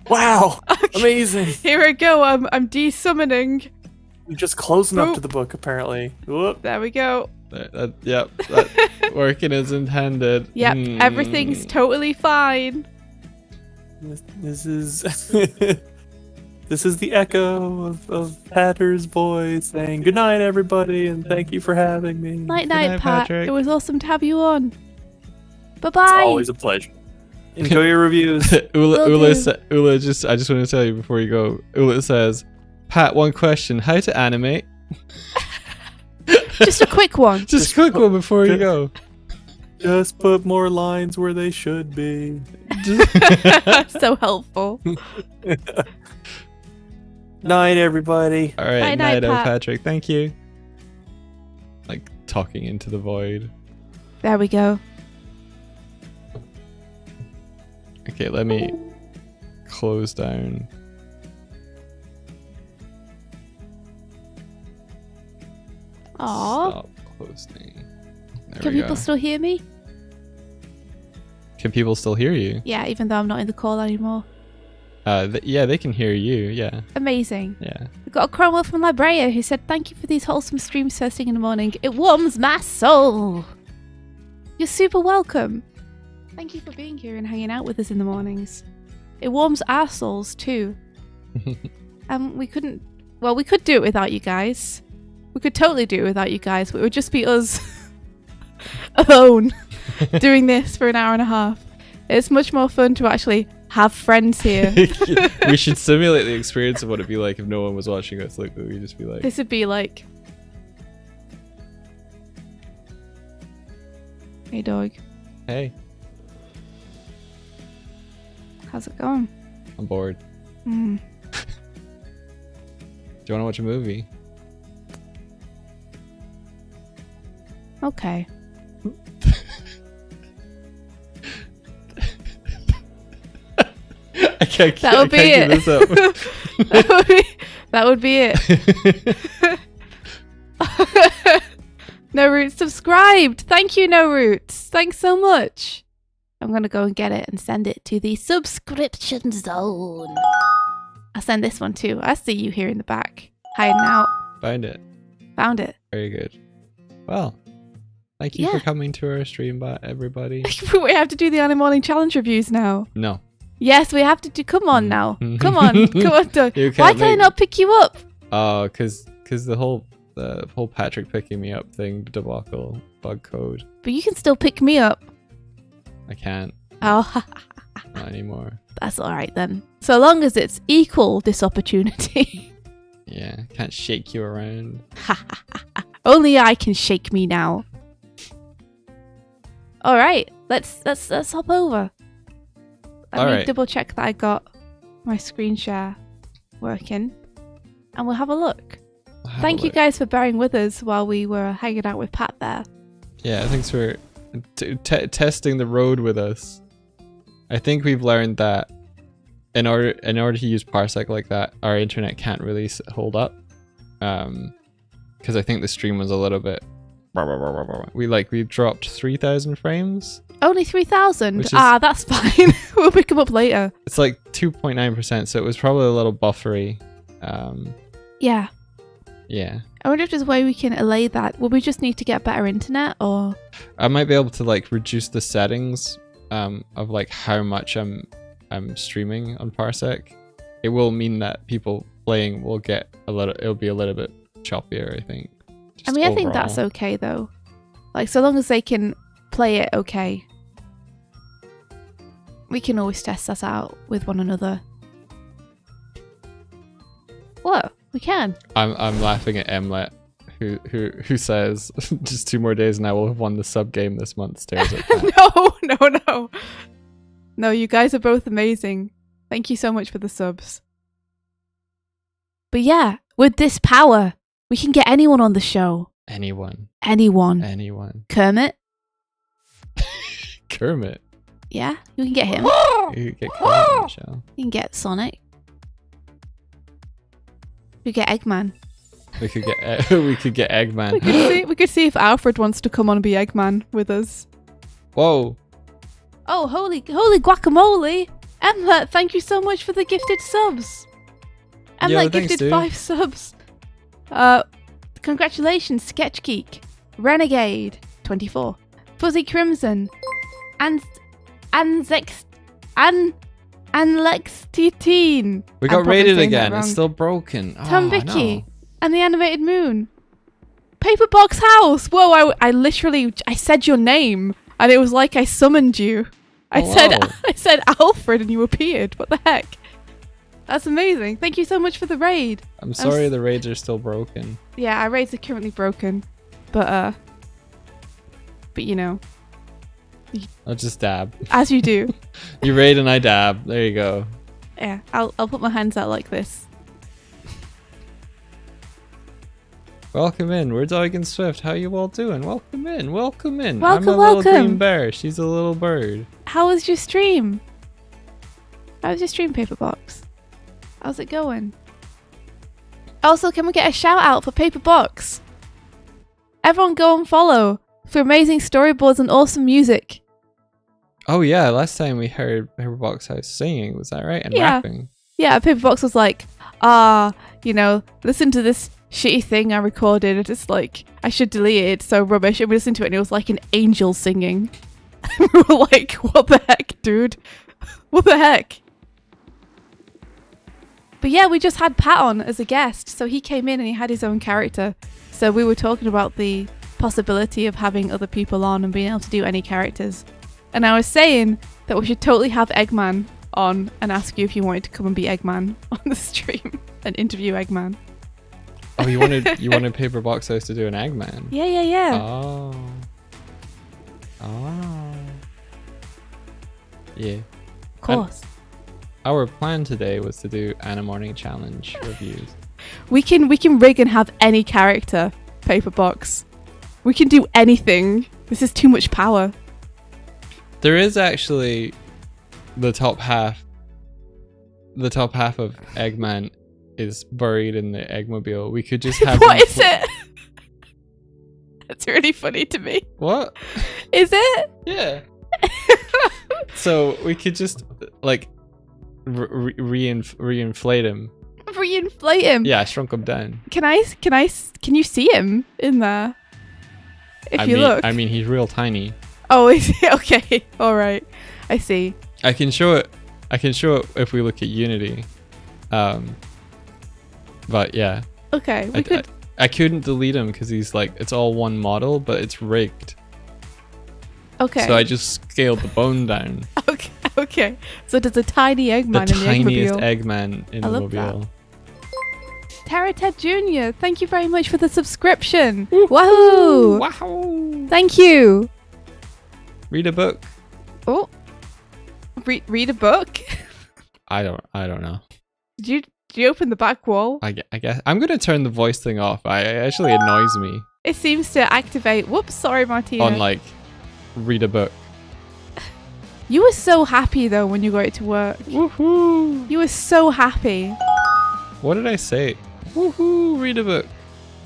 Wow! Amazing! Here I go. I'm desummoning. You're just closing up Boop. to the book, apparently. Whoop. There we go. Yep. That working as intended. Yep, everything's totally fine. This is this is the echo of Patter's voice saying good night, everybody, and thank you for having me. Night, night, night, Pat. Patrick. It was awesome to have you on. Bye It's bye. always a pleasure. Enjoy your reviews. Will Ula, do. Ula, I just want to tell you before you go. Ula says, Pat, one question: how to animate? Just a quick one. Just a quick one before you go. Just put more lines where they should be. So helpful. Night, everybody. All right, Night, night, night, Pat. Patrick. Thank you. Like talking into the void. There we go. Okay, let me close down. Aww. Stop closing. There Can we people go. still hear me? Can people still hear you? Yeah, even though I'm not in the call anymore. Yeah, they can hear you. Yeah, Amazing. yeah. We've got a Cromwell from Librea who said, "Thank you for these wholesome streams first thing in the morning. It warms my soul." You're super welcome. Thank you for being here and hanging out with us in the mornings. It warms our souls too. We couldn't. Well, we could do it without you guys. We could totally do it without you guys, but it would just be us alone doing this for an hour and a half. It's much more fun to actually have friends here. We should simulate the experience of what it'd be like if no one was watching us. Like, we'd just be like, This would be like, hey dog, "Hey, how's it going? I'm bored. Mm. Do you want to watch a movie?" Okay. I can't. That would be I can't it. keep this up. that would be it. No Roots subscribed. Thank you, No Roots. Thanks so much. I'm gonna go and get it and send it to the subscription zone. I'll send this one too. I see you here in the back, hiding out. Find it. Found it. Very good. Well, thank you Yeah. for coming to our stream, everybody. We have to do the Anime Morning Challenge reviews now. No. Yes, we have to do. Come on now. Come on. Come on, Doug. You Why can't can I make- not pick you up? Oh, cause the whole Patrick picking me up thing debacle bug code. But you can still pick me up. I can't Oh, not anymore. that's all right then. So long as it's equal this opportunity. Yeah, can't shake you around. Only I can shake me now. All right, let's hop over. Let All me right. double check that I got my screen share working, and we'll have a look. Have a Thank you look. guys for bearing with us while we were hanging out with Pat there. Yeah, thanks for testing the road with us. I think we've learned that in order to use Parsec like that, our internet can't really hold up. Because I think the stream was a little bit. We dropped 3,000 frames. Only 3,000. Which is- That's fine. We'll pick them up later. It's like 2.9%, so it was probably a little buffery. Yeah. Yeah. I wonder if there's a way we can allay that. Will we just need to get better internet, or? I might be able to like reduce the settings of like how much I'm streaming on Parsec. It will mean that people playing will get it'll be a little bit choppier, I think. I mean, I think that's overall. okay though. Like, so long as they can play it okay. We can always test that out with one another. What? We can. I'm laughing at Emlet, who says just 2 more days and I will have won the sub game this month. Stares at that. No. No, you guys are both amazing. Thank you so much for the subs. But yeah, with this power, we can get anyone on the show. Anyone. Kermit. Kermit. Yeah, you can get him. You could get Kermit on the show. You can get Sonic. You get Eggman. We could get Eggman. We could see if Alfred wants to come on and be Eggman with us. Whoa. Oh, holy guacamole! Emlet, thank you so much for the gifted subs. Emlet gifted dude. 5 subs. Congratulations, Sketch Geek, Renegade 24, Fuzzy Crimson, and Lextitine. We got raided again. It's still broken. Tambiki No. and the Animated Moon. Paperbox House. Whoa! I said your name, and it was like I summoned you. I said Alfred, and you appeared. What the heck? That's amazing. Thank you so much for the raid. I'm sorry the raids are still broken. Yeah, our raids are currently broken, but you know, I'll just dab. as you do. You raid and I dab. There you go. Yeah, I'll put my hands out like this. Welcome in. We're Dog and Swift. How you all doing? Welcome in. Welcome, I'm a little welcome. green bear. She's a little bird. How was your stream? How was your stream, Paperbox? How's it going? Also, can we get a shout out for Paperbox? Everyone go and follow for amazing storyboards and awesome music. Oh yeah, last time we heard Paperbox House singing, was that right? And Yeah. rapping. Yeah, Paperbox was like, listen to this shitty thing I recorded. It's like, I should delete it. It's so rubbish. And we listened to it and it was like an angel singing. We were like, what the heck, dude? What the heck? But yeah, we just had Pat on as a guest. So he came in and he had his own character. So we were talking about the possibility of having other people on and being able to do any characters. And I was saying that we should totally have Eggman on and ask you if you wanted to come and be Eggman on the stream and interview Eggman. Oh, you wanted Paperbox House to do an Eggman? Yeah. Oh. Yeah. Of course. Our plan today was to do Anna Morning Challenge reviews. We can rig and have any character, Paperbox. We can do anything. This is too much power. There is actually the top half of Eggman is buried in the Eggmobile. We could just have What is it? That's really funny to me. What? Is it? Yeah. So we could just like reinflate him. Reinflate him. Yeah, shrunk him down. Can you see him in there? If you look. I mean, he's real tiny. Oh, is he? Okay. All right. I see. I can show it if we look at Unity. But yeah. Okay. I couldn't delete him because he's like, it's all one model, but it's rigged. Okay. So I just scaled the bone down. Okay. So there's a tiny Eggman The in the tiniest Eggmobile. Eggman in I the love that. mobile. Tara Ted Jr., thank you very much for the subscription. Wahoo! Wow! Thank you. Read a book. Oh. Read a book? I don't know. Did you open the back wall? I guess I'm gonna turn the voice thing off. It actually annoys me. It seems to activate. Whoops, sorry, Martina. On like, read a book. You were so happy though when you got it to work. Woohoo! You were so happy. What did I say? Woohoo! Read a book.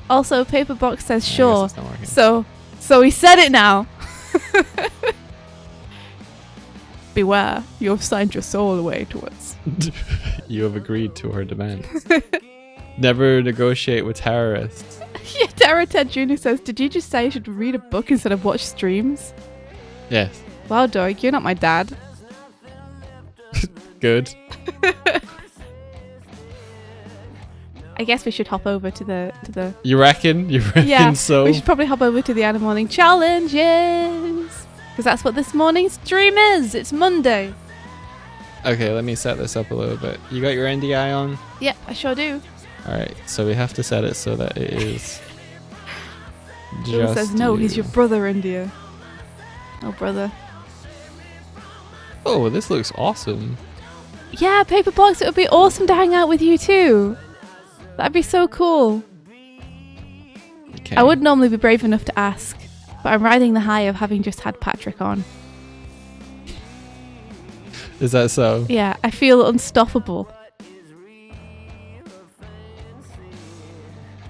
Also, Paperbox says I sure. guess it's not working. So he said it now. Beware, you have signed your soul away to us. You have agreed to her demands. Never negotiate with terrorists. Yeah, Tara Ted Jr. says, did you just say you should read a book instead of watch streams? Yes. Wow, dog, you're not my dad. Good. I guess we should hop over to the You reckon? yeah, so? we should probably hop over to the Anna Morning Challenges. Because that's what this morning's stream is. It's Monday. Okay, let me set this up a little bit. You got your NDI on? Yep, I sure do. Alright, so we have to set it so that it is Will just says no, you. he's your brother, India. Oh, brother. Oh, this looks awesome. Yeah, Paperbox, it would be awesome to hang out with you too. That'd be so cool. Okay. I would normally be brave enough to ask, but I'm riding the high of having just had Patrick on. Is that so? Yeah, I feel unstoppable.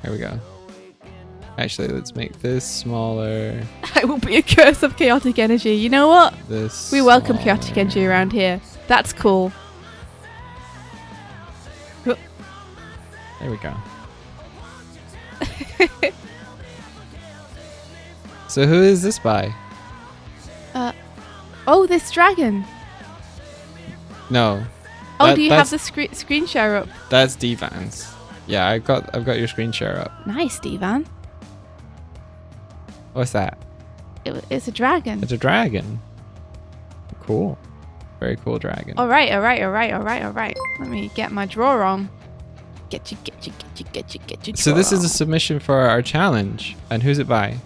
Here we go. Actually, let's make this smaller. I will be a curse of chaotic energy. You know what? This. We welcome smaller. chaotic energy around here. That's cool. There we go. So who is this by? Oh, this dragon. No. Oh, do you have that's- the screen share up? That's Divan's. Yeah, I've got your screen share up. Nice, Divan. What's that? It's a dragon. It's a dragon. Cool. Very cool dragon. All right. Let me get my drawer on. Get you. So this is drawer a submission for our challenge. And who's it by?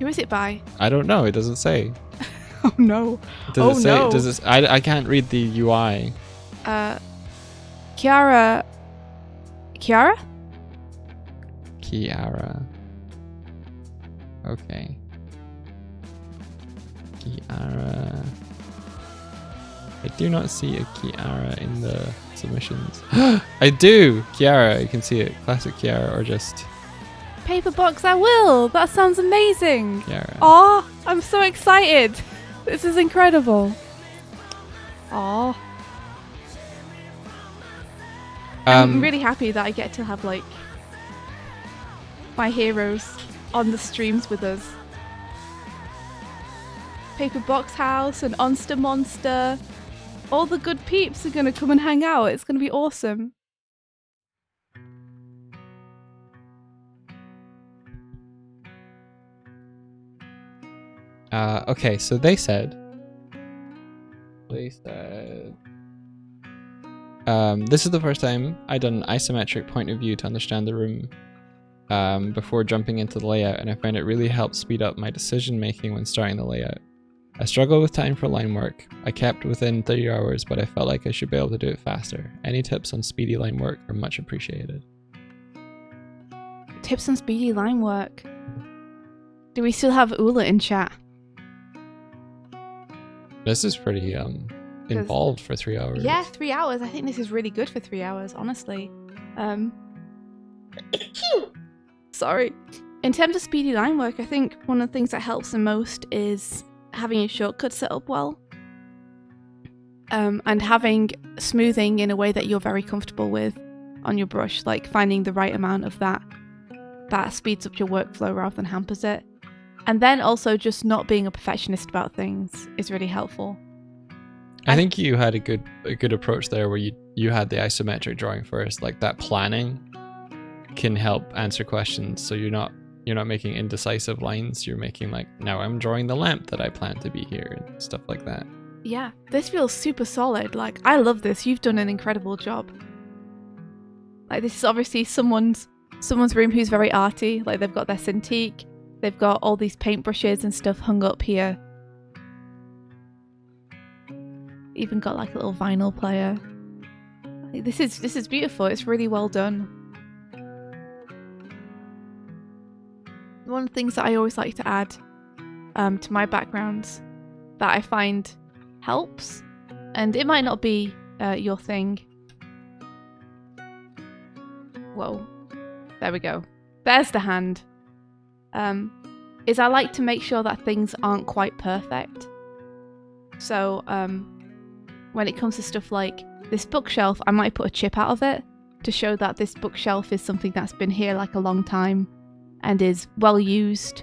on. Who is it by? I don't know. It doesn't say. Oh no. Does it say? no. Does it? I can't read the UI. Kiara. Kiara. Okay. Kiara. I do not see a Kiara in the submissions. I do! Kiara, you can see it. Classic Kiara or just Paperbox, I will. That sounds amazing. Kiara. Aw, I'm so excited. This is incredible. Aw. I'm really happy that I get to have like my heroes on the streams with us. Paperbox House and Onster Monster. All the good peeps are gonna come and hang out. It's gonna be awesome. Okay, so they said this is the first time I've done an isometric point of view to understand the room before jumping into the layout, and I found it really helped speed up my decision making when starting the layout. I struggle with time for line work. I kept within 30 hours, but I felt like I should be able to do it faster. Any tips on speedy line work are much appreciated. Tips on speedy line work. Do we still have Ula in chat? This is pretty involved for 3 hours. Yeah, 3 hours. I think this is really good for 3 hours, honestly. Sorry. In terms of speedy line work, I think one of the things that helps the most is having your shortcut set up well. And having smoothing in a way that you're very comfortable with on your brush, like finding the right amount of that speeds up your workflow rather than hampers it. And then also just not being a perfectionist about things is really helpful. I think you had a good approach there where you had the isometric drawing first. Like that planning can help answer questions, so you're not making indecisive lines. You're making like, now I'm drawing the lamp that I plan to be here and stuff like that. Yeah, this feels super solid. Like, I love this. You've done an incredible job. Like, this is obviously someone's room who's very arty. Like, they've got their Cintiq. They've got all these paintbrushes and stuff hung up here. Even got like a little vinyl player. Like, this is beautiful. It's really well done. One of the things that I always like to add to my backgrounds that I find helps, and it might not be your thing. Whoa, there we go. There's the hand. Is I like to make sure that things aren't quite perfect. So when it comes to stuff like this bookshelf, I might put a chip out of it to show that this bookshelf is something that's been here like a long time and is well used.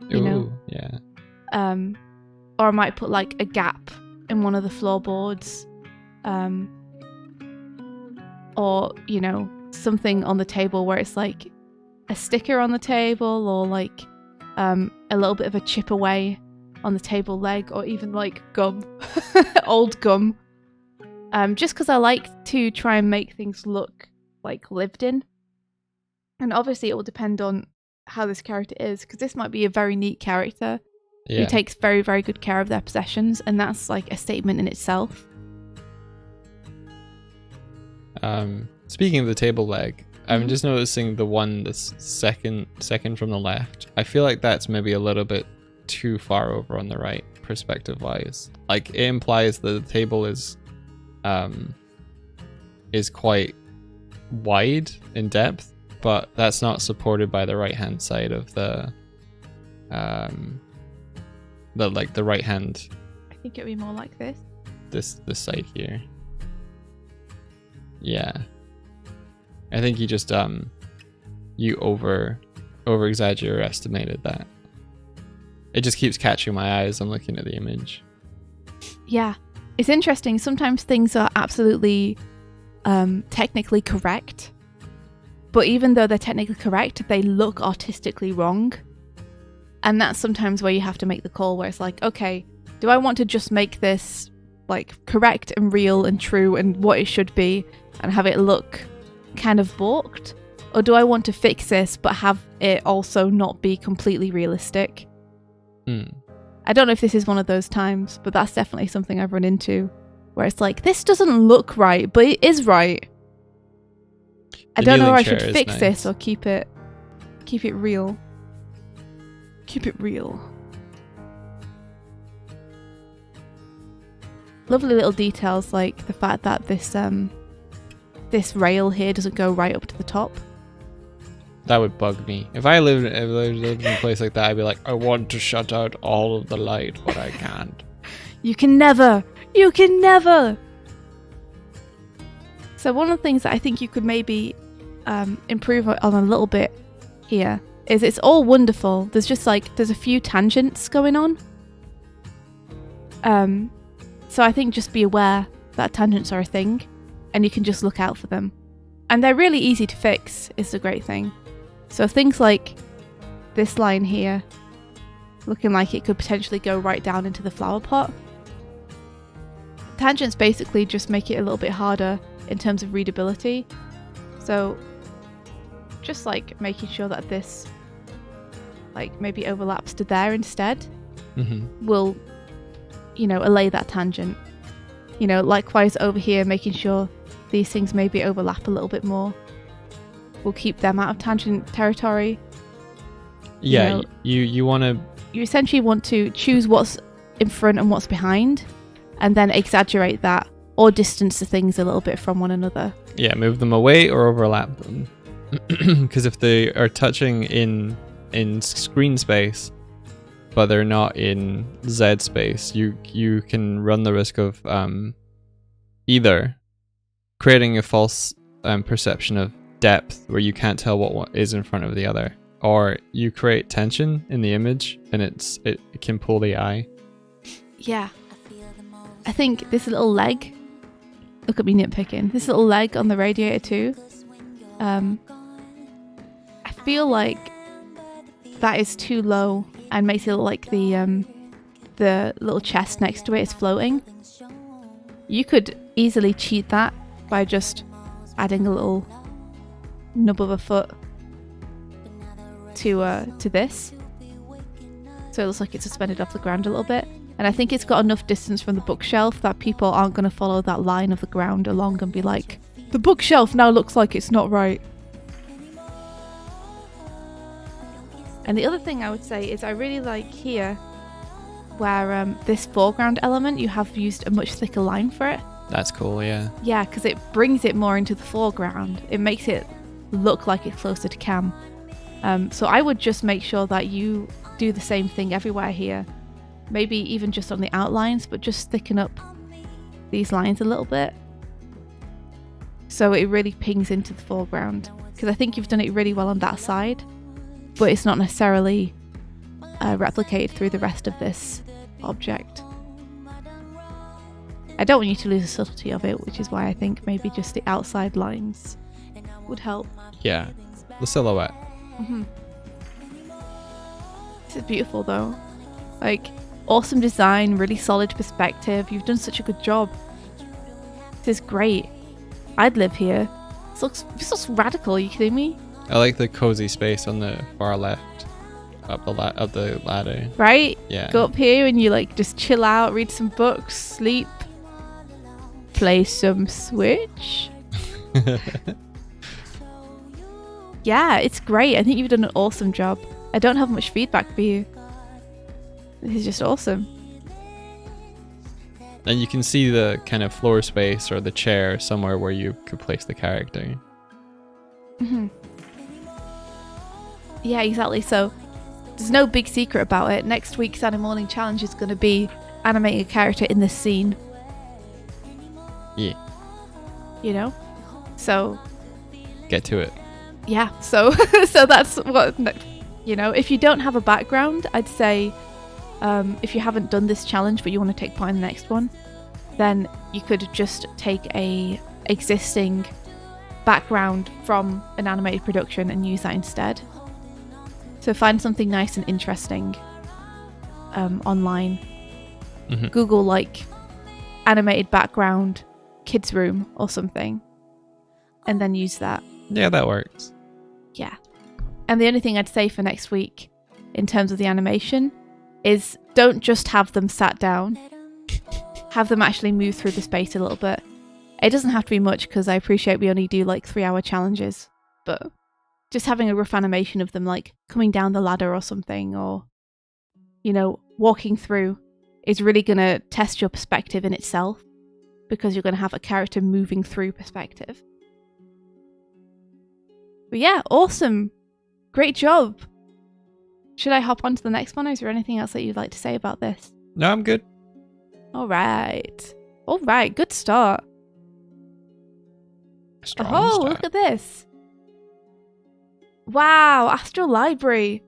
You know? Yeah. Or I might put like a gap in one of the floorboards. Or, you know, something on the table where it's like a sticker on the table, or like a little bit of a chip away on the table leg, or even like gum. Old gum. just because I like to try and make things look like lived in. And obviously it will depend on how this character is, because this might be a very neat character who takes very, very good care of their possessions, and that's like a statement in itself. Speaking of the table leg, I'm just noticing the one that's second from the left. I feel like that's maybe a little bit too far over on the right, perspective wise. Like, it implies that the table is quite wide in depth, but that's not supported by the right hand side of the right hand. I think it'd be more like this. This side here. Yeah. I think you just you over exaggerated that. It just keeps catching my eye as I'm looking at the image. Yeah. It's interesting. Sometimes things are absolutely technically correct, but even though they're technically correct, they look artistically wrong. And that's sometimes where you have to make the call, where it's like, okay, do I want to just make this like correct and real and true and what it should be and have it look kind of balked? Or do I want to fix this but have it also not be completely realistic? I don't know if this is one of those times, but that's definitely something I've run into, where it's like, this doesn't look right, but it is right. I don't know if I should fix this or keep it real. Keep it real. Lovely little details like the fact that this rail here doesn't go right up to the top. That would bug me. If I lived in a place like that, I'd be like, I want to shut out all of the light, but I can't. You can never! You can never! So one of the things that I think you could maybe improve on a little bit here is it's all wonderful. There's just like, there's a few tangents going on. So I think just be aware that tangents are a thing and you can just look out for them. And they're really easy to fix, is the great thing. So things like this line here, looking like it could potentially go right down into the flower pot. Tangents basically just make it a little bit harder in terms of readability. So just like making sure that this like maybe overlaps to there instead will, you know, allay that tangent. You know, likewise over here, making sure these things maybe overlap a little bit more. We'll keep them out of tangent territory. Yeah, you want to... You essentially want to choose what's in front and what's behind, and then exaggerate that or distance the things a little bit from one another. Yeah, move them away or overlap them. Because if they are touching in screen space, but they're not in Z space, you can run the risk of either creating a false perception of depth where you can't tell what is in front of the other, or you create tension in the image and it can pull the eye. Yeah. I think this little leg, look at me nitpicking, this little leg on the radiator too, I feel like that is too low and makes it look like the little chest next to it is floating. You could easily cheat that by just adding a little nub of a foot to this, so it looks like it's suspended off the ground a little bit. And I think it's got enough distance from the bookshelf that people aren't going to follow that line of the ground along and be like, the bookshelf now looks like it's not right. And the other thing I would say is I really like here where this foreground element, you have used a much thicker line for it. That's cool, yeah. Yeah, because it brings it more into the foreground. It makes it look like it's closer to cam. So I would just make sure that you do the same thing everywhere here. Maybe even just on the outlines, but just thicken up these lines a little bit so it really pings into the foreground. Because I think you've done it really well on that side, but it's not necessarily replicated through the rest of this object. I don't want you to lose the subtlety of it, which is why I think maybe just the outside lines would help. Yeah, the silhouette. This is beautiful though. Like, awesome design, really solid perspective. You've done such a good job. This is great. I'd live here. This looks radical. Are you kidding me? I like the cozy space on the far left, up the ladder. Right? Yeah. Go up here and you like just chill out, read some books, sleep, play some Switch. Yeah, it's great. I think you've done an awesome job. I don't have much feedback for you. This is just awesome. And you can see the kind of floor space or the chair somewhere where you could place the character. Yeah, exactly. So there's no big secret about it. Next week's Anime Morning Challenge is going to be animating a character in this scene. Yeah. You know? So Get to it. yeah, so so that's what, you know, if you don't have a background, I'd say if you haven't done this challenge but you want to take part in the next one, then you could just take a existing background from an animated production and use that instead. So find something nice and interesting online. Google like animated background kids room or something, and then use that. Yeah, that works. Yeah. And the only thing I'd say for next week in terms of the animation is don't just have them sat down. Have them actually move through the space a little bit. It doesn't have to be much because I appreciate we only do like 3-hour challenges, but just having a rough animation of them like coming down the ladder or something, or, you know, walking through is really going to test your perspective in itself, because you're going to have a character moving through perspective. But yeah, awesome. Great job. Should I hop on to the next one, or is there anything else that you'd like to say about this? No, I'm good. All right. Good start. Strong start. Look at this. Wow, Astral Library.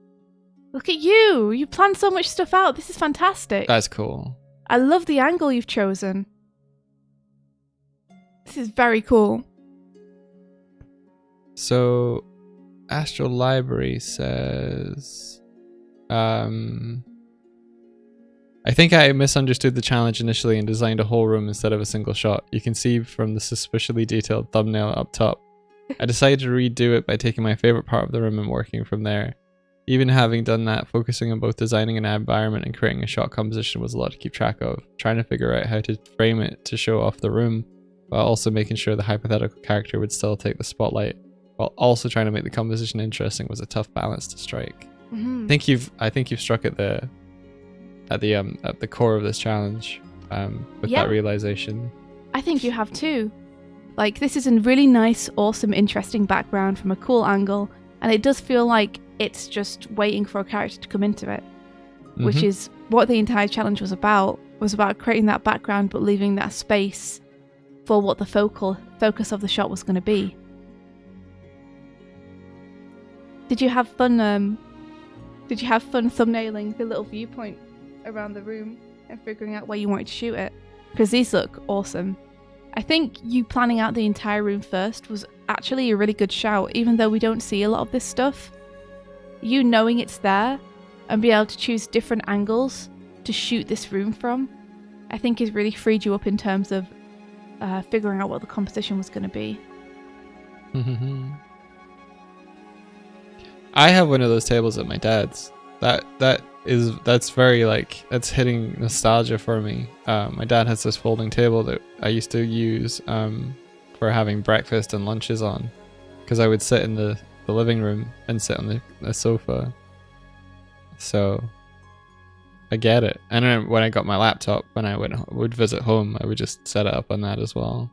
Look at you. You planned so much stuff out. This is fantastic. That's cool. I love the angle you've chosen. This is very cool. So, Astral Library says, I think I misunderstood the challenge initially and designed a whole room instead of a single shot. You can see from the suspiciously detailed thumbnail up top. I decided to redo it by taking my favorite part of the room and working from there. Even having done that, focusing on both designing an environment and creating a shot composition was a lot to keep track of. Trying to figure out how to frame it to show off the room, while also making sure the hypothetical character would still take the spotlight, while also trying to make the composition interesting, was a tough balance to strike. I think you've struck at the core of this challenge with that realization. I think you have too. Like, this is a really nice, awesome, interesting background from a cool angle, and it does feel like it's just waiting for a character to come into it, which is what the entire challenge was about creating that background but leaving that space for what the focus of the shot was going to be. Did you have fun thumbnailing the little viewpoint around the room and figuring out where you wanted to shoot it? Because these look awesome. I think you planning out the entire room first was actually a really good shout, even though we don't see a lot of this stuff. You knowing it's there and being able to choose different angles to shoot this room from, I think has really freed you up in terms of figuring out what the composition was going to be. I have one of those tables at my dad's. That's very like, that's hitting nostalgia for me. My dad has this folding table that I used to use for having breakfast and lunches on, because I would sit in the living room and sit on the sofa. So I get it. And then when I got my laptop, when I would visit home, I would just set it up on that as well.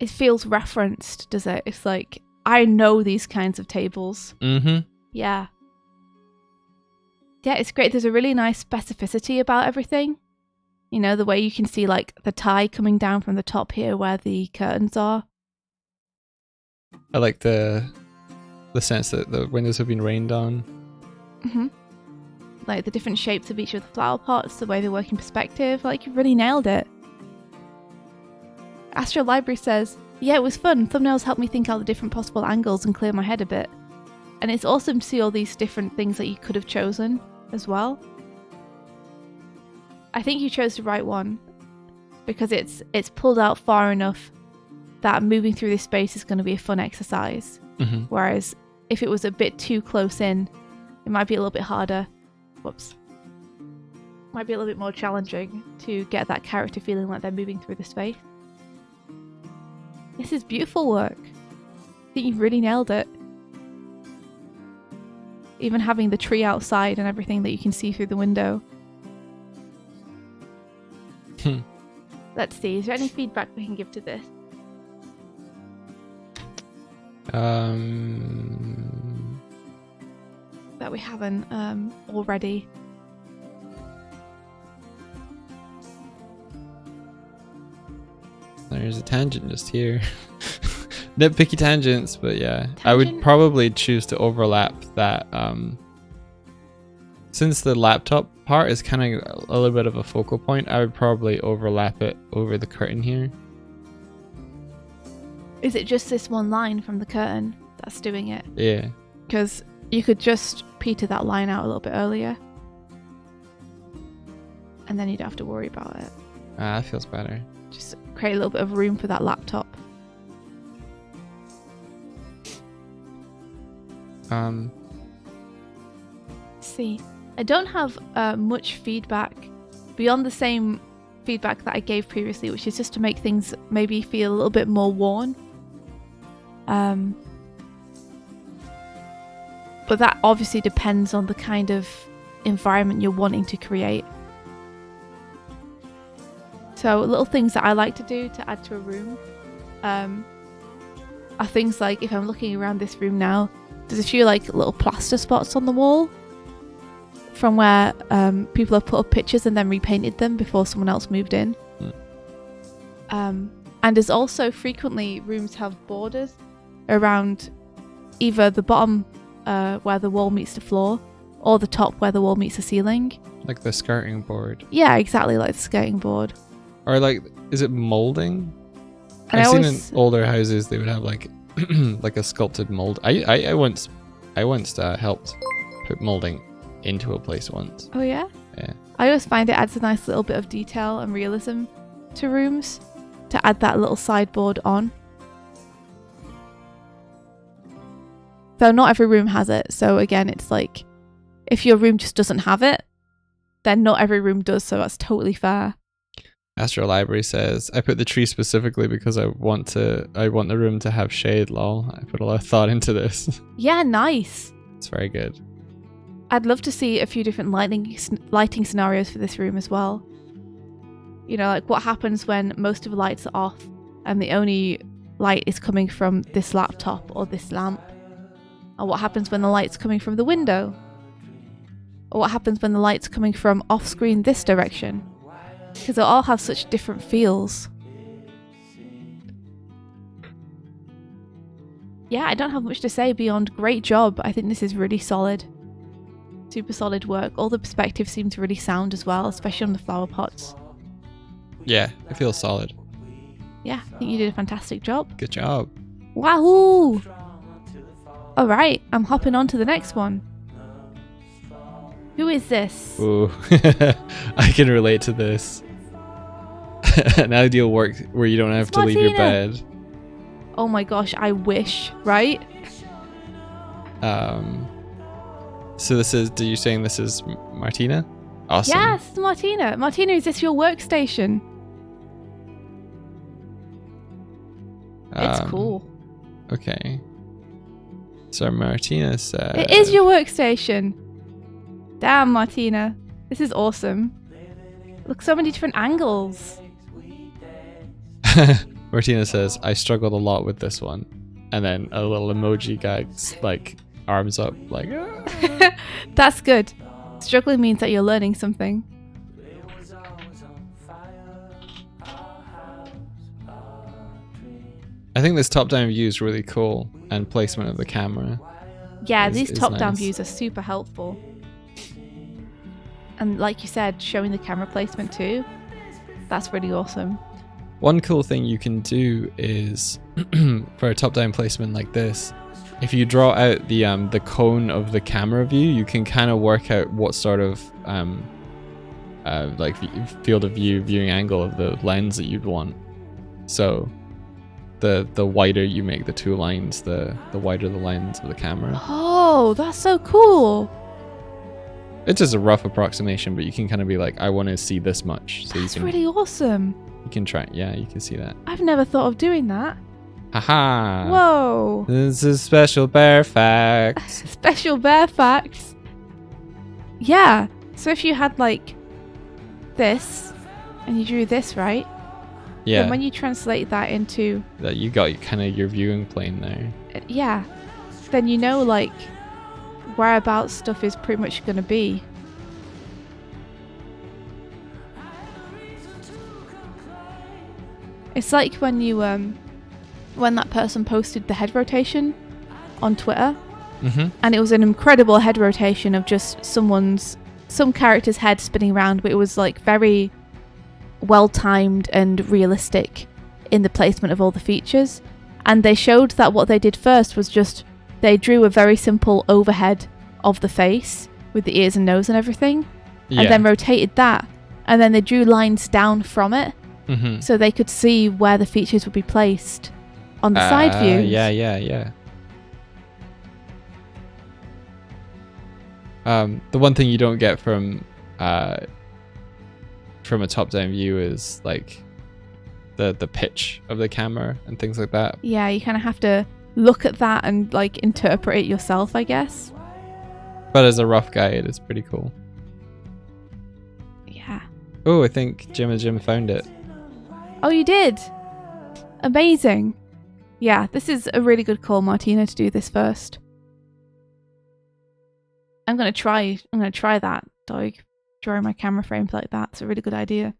It feels referenced, does it? It's like, I know these kinds of tables. Yeah. Yeah, it's great. There's a really nice specificity about everything. You know, the way you can see like the tie coming down from the top here where the curtains are. I like the sense that the windows have been rained on. Like the different shapes of each of the flower pots, the way they work in perspective. Like, you really nailed it. Astral Library says, yeah, it was fun. Thumbnails helped me think out the different possible angles and clear my head a bit. And it's awesome to see all these different things that you could have chosen as well. I think you chose the right one. because it's pulled out far enough that moving through this space is going to be a fun exercise. Mhm. Whereas if it was a bit too close in, it might be a little bit harder. Whoops. Might be a little bit more challenging to get that character feeling like they're moving through the space. This is beautiful work. I think you've really nailed it. Even having the tree outside and everything that you can see through the window. Let's see, is there any feedback we can give to this? That we haven't already. There's a tangent just here. Nitpicky tangents, but yeah. I would Tangent? probably choose to overlap that. Since the laptop part is kind of a little bit of a focal point, I would probably overlap it over the curtain here. Is it just this one line from the curtain that's doing it? Yeah. Because you could just peter that line out a little bit earlier. And then you don't have to worry about it. That feels better. Just create a little bit of room for that laptop. See, I don't have much feedback beyond the same feedback that I gave previously, which is just to make things maybe feel a little bit more worn. But that obviously depends on the kind of environment you're wanting to create. So little things that I like to do to add to a room are things like, if I'm looking around this room now, there's a few like little plaster spots on the wall from where people have put up pictures and then repainted them before someone else moved in. And there's also frequently rooms have borders around either the bottom where the wall meets the floor or the top where the wall meets the ceiling. Like the skirting board. Yeah, exactly like the skirting board. Or like, is it molding? And I've I seen always- in older houses they would have like like a sculpted mold. I once helped put molding into a place once. Oh yeah? Yeah. I always find it adds a nice little bit of detail and realism to rooms to add that little sideboard on. Though not every room has it, so again it's like if your room just doesn't have it, then not every room does, so that's totally fair. Astro Library says, I put the tree specifically because I want the room to have shade, lol. I put a lot of thought into this. Yeah, nice. It's very good. I'd love to see a few different lighting scenarios for this room as well. You know, like what happens when most of the lights are off and the only light is coming from this laptop or this lamp? Or what happens when the light's coming from the window? Or what happens when the light's coming from off-screen this direction? Because they'll all have such different feels. Yeah, I don't have much to say beyond great job. I think this is really solid. Super solid work. All the perspectives seem to really sound as well, especially on the flower pots. Yeah, it feels solid. Yeah, I think you did a fantastic job. Good job. Wahoo! Alright, I'm hopping on to the next one. Who is this? Ooh, I can relate to this. An ideal work where you don't have to leave your Martina. bed. Oh my gosh, I wish, right? So this is, are you saying this is Martina? Awesome. Yes, it's Martina. Martina, is this your workstation? It's cool. Okay. So Martina said... It is your workstation. Damn, Martina. This is awesome. Look, so many different angles. Martina says, I struggled a lot with this one. And then a little emoji guy's like arms up like... "Ah." That's good. Struggling means that you're learning something. I think this top-down view is really cool. And placement of the camera. Yeah, is these top-down nice. views are super helpful. And like you said, showing the camera placement too. That's really awesome. One cool thing you can do is, for a top-down placement like this, if you draw out the cone of the camera view, you can kind of work out what sort of like field of view, viewing angle of the lens that you'd want. So the wider you make the two lines, the wider the lens of the camera. Oh, that's so cool. It's just a rough approximation, but you can kind of be like, I want to see this much. So That's you can really awesome. you can try. Yeah, you can see that. I've never thought of doing that. Haha. Whoa. This is special bear facts. Special bear facts. Yeah. So if you had like this and you drew this, right? Yeah. Then when you translate that into That you got kind of your viewing plane there. yeah, then you know like whereabouts stuff is pretty much going to be. It's like when you when that person posted the head rotation on Twitter, and it was an incredible head rotation of just some character's head spinning around, but it was like very well timed and realistic in the placement of all the features. And they showed that what they did first was just they drew a very simple overhead of the face with the ears and nose and everything, and then rotated that, and then they drew lines down from it, so they could see where the features would be placed on the side views. Yeah. The one thing you don't get from a top-down view is like the pitch of the camera and things like that. Yeah, you kind of have to look at that and like interpret it yourself, I guess. But as a rough guide, it's pretty cool. Yeah. Oh, I think Jim found it. Oh, you did? Amazing. Yeah, this is a really good call, Martina, to do this first. I'm gonna try that, dog. Drawing my camera frames like that. It's a really good idea.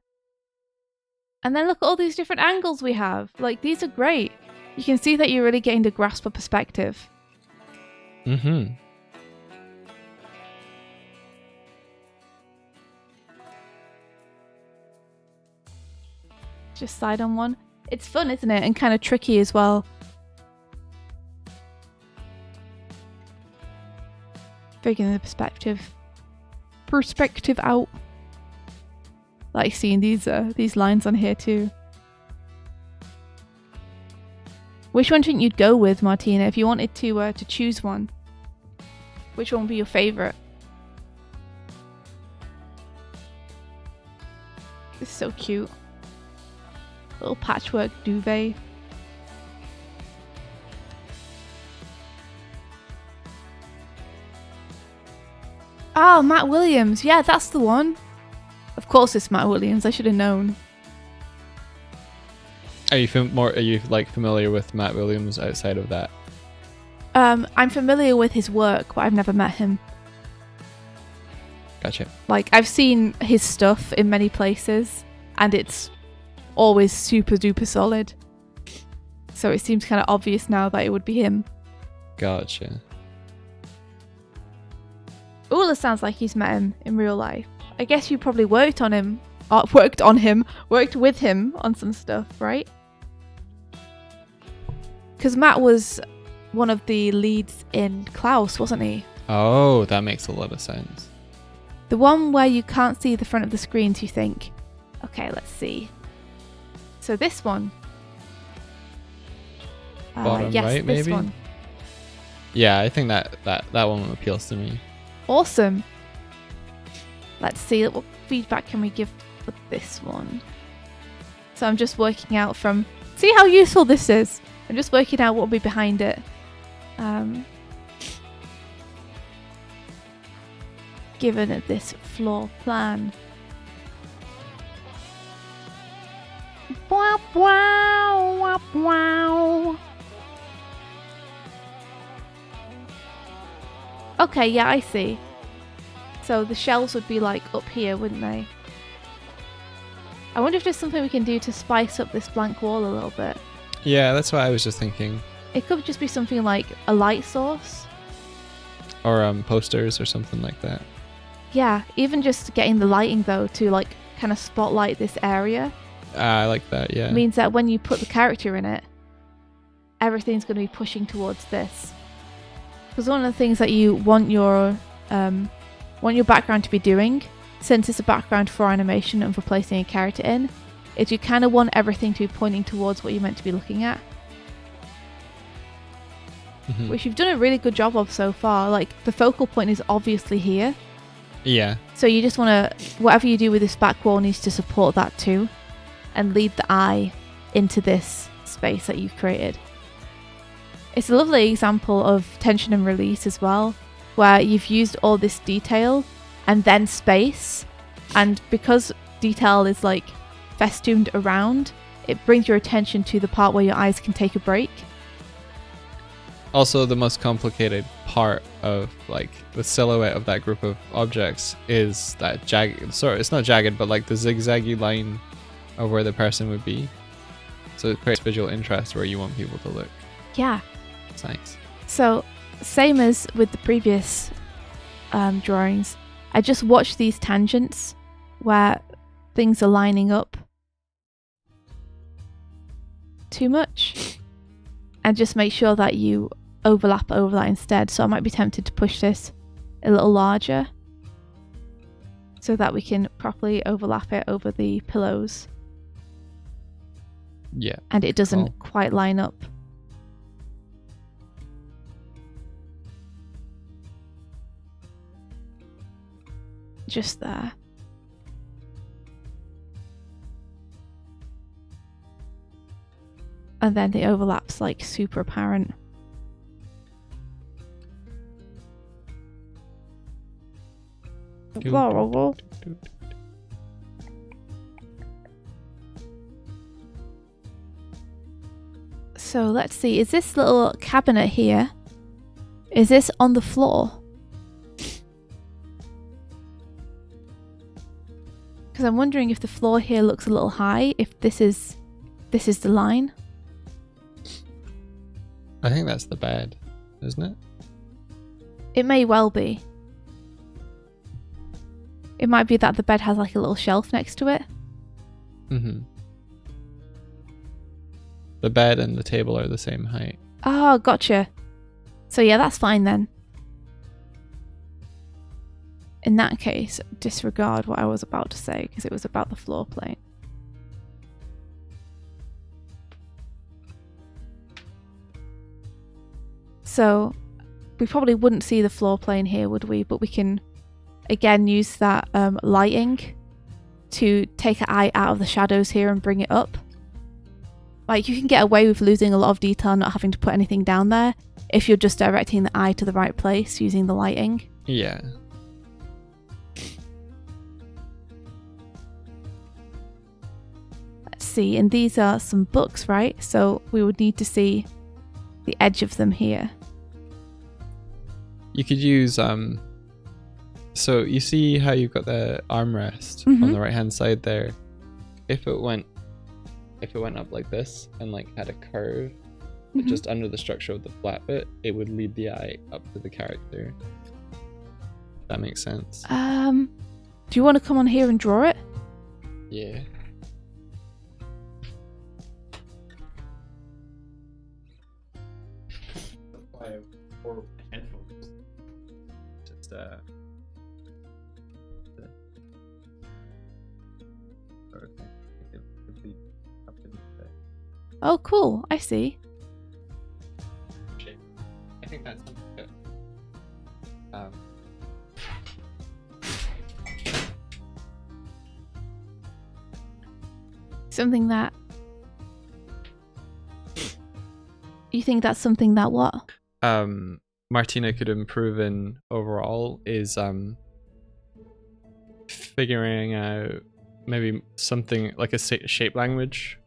And then look at all these different angles we have. Like, these are great. You can see that you're really getting to grasp a perspective. Just slide on one. It's fun, isn't it? And kind of tricky as well. Figuring the perspective out. Like seeing these lines on here too. Which one do you think you'd go with, Martina, if you wanted to choose one? Which one would be your favourite? This is so cute. Little patchwork duvet. Oh, Matt Williams. Yeah, that's the one. Of course it's Matt Williams. I should have known. Are you familiar with Matt Williams outside of that? I'm familiar with his work, but I've never met him. Gotcha. Like, I've seen his stuff in many places, and it's always super duper solid. So it seems kind of obvious now that it would be him. Gotcha. Ula sounds like he's met him in real life. I guess you probably worked with him on some stuff, right? Because Matt was one of the leads in Klaus, wasn't he? Oh, that makes a lot of sense. The one where you can't see the front of the screens, you think. Okay, let's see. So this one. Bottom yes, right, this maybe? one. Yeah, I think that one appeals to me. Awesome. Let's see, what feedback can we give for this one? So I'm just working out from... See how useful this is? I'm just working out what will be behind it. Given it this floor plan. Wow, wow, wow, wow. Okay, yeah, I see. So the shelves would be like up here, wouldn't they? I wonder if there's something we can do to spice up this blank wall a little bit. Yeah, that's what I was just thinking. It could just be something like a light source. Or posters or something like that. Yeah, even just getting the lighting though to like kind of spotlight this area. I like that, yeah. Means that when you put the character in it, everything's going to be pushing towards this. Because one of the things that you want your background to be doing since it's a background for animation and for placing a character in, is you kind of want everything to be pointing towards what you're meant to be looking at. Which you've done a really good job of so far. Like, the focal point is obviously here. Yeah. So you just want to, whatever you do with this back wall needs to support that too, and lead the eye into this space that you've created. It's a lovely example of tension and release as well, where you've used all this detail and then space, and because detail is like festooned around, it brings your attention to the part where your eyes can take a break. Also, the most complicated part of like the silhouette of that group of objects is that jagged, sorry, it's not jagged, but like the zigzaggy line of where the person would be. So it creates visual interest where you want people to look. Yeah. It's nice. So, same as with the previous drawings, I just watch these tangents where things are lining up too much, and just make sure that you overlap over that instead. So I might be tempted to push this a little larger so that we can properly overlap it over the pillows. Yeah. And it doesn't quite line up. Just there. And then the overlap's like super apparent. So let's see, is this little cabinet here, is this on the floor? Because I'm wondering if the floor here looks a little high, if this is the line. I think that's the bed, isn't it? It may well be. It might be that the bed has like a little shelf next to it. The bed and the table are the same height. Oh, gotcha. So yeah, that's fine then. In that case, disregard what I was about to say because it was about the floor plane. So we probably wouldn't see the floor plane here, would we? But we can again use that lighting to take an eye out of the shadows here and bring it up. Like, you can get away with losing a lot of detail, not having to put anything down there, if you're just directing the eye to the right place using the lighting. Yeah. Let's see, and these are some books, right? So we would need to see the edge of them here. You could use so you see how you've got the armrest on the right hand side there. If it went up like this and like had a curve just under the structure of the flat bit, it would lead the eye up to the character. That makes sense. Do you want to come on here and draw it? Yeah. Oh, cool. I see. I think that's something that, something that... You think that's something that what? Martina could improve in overall is figuring out maybe something like a shape language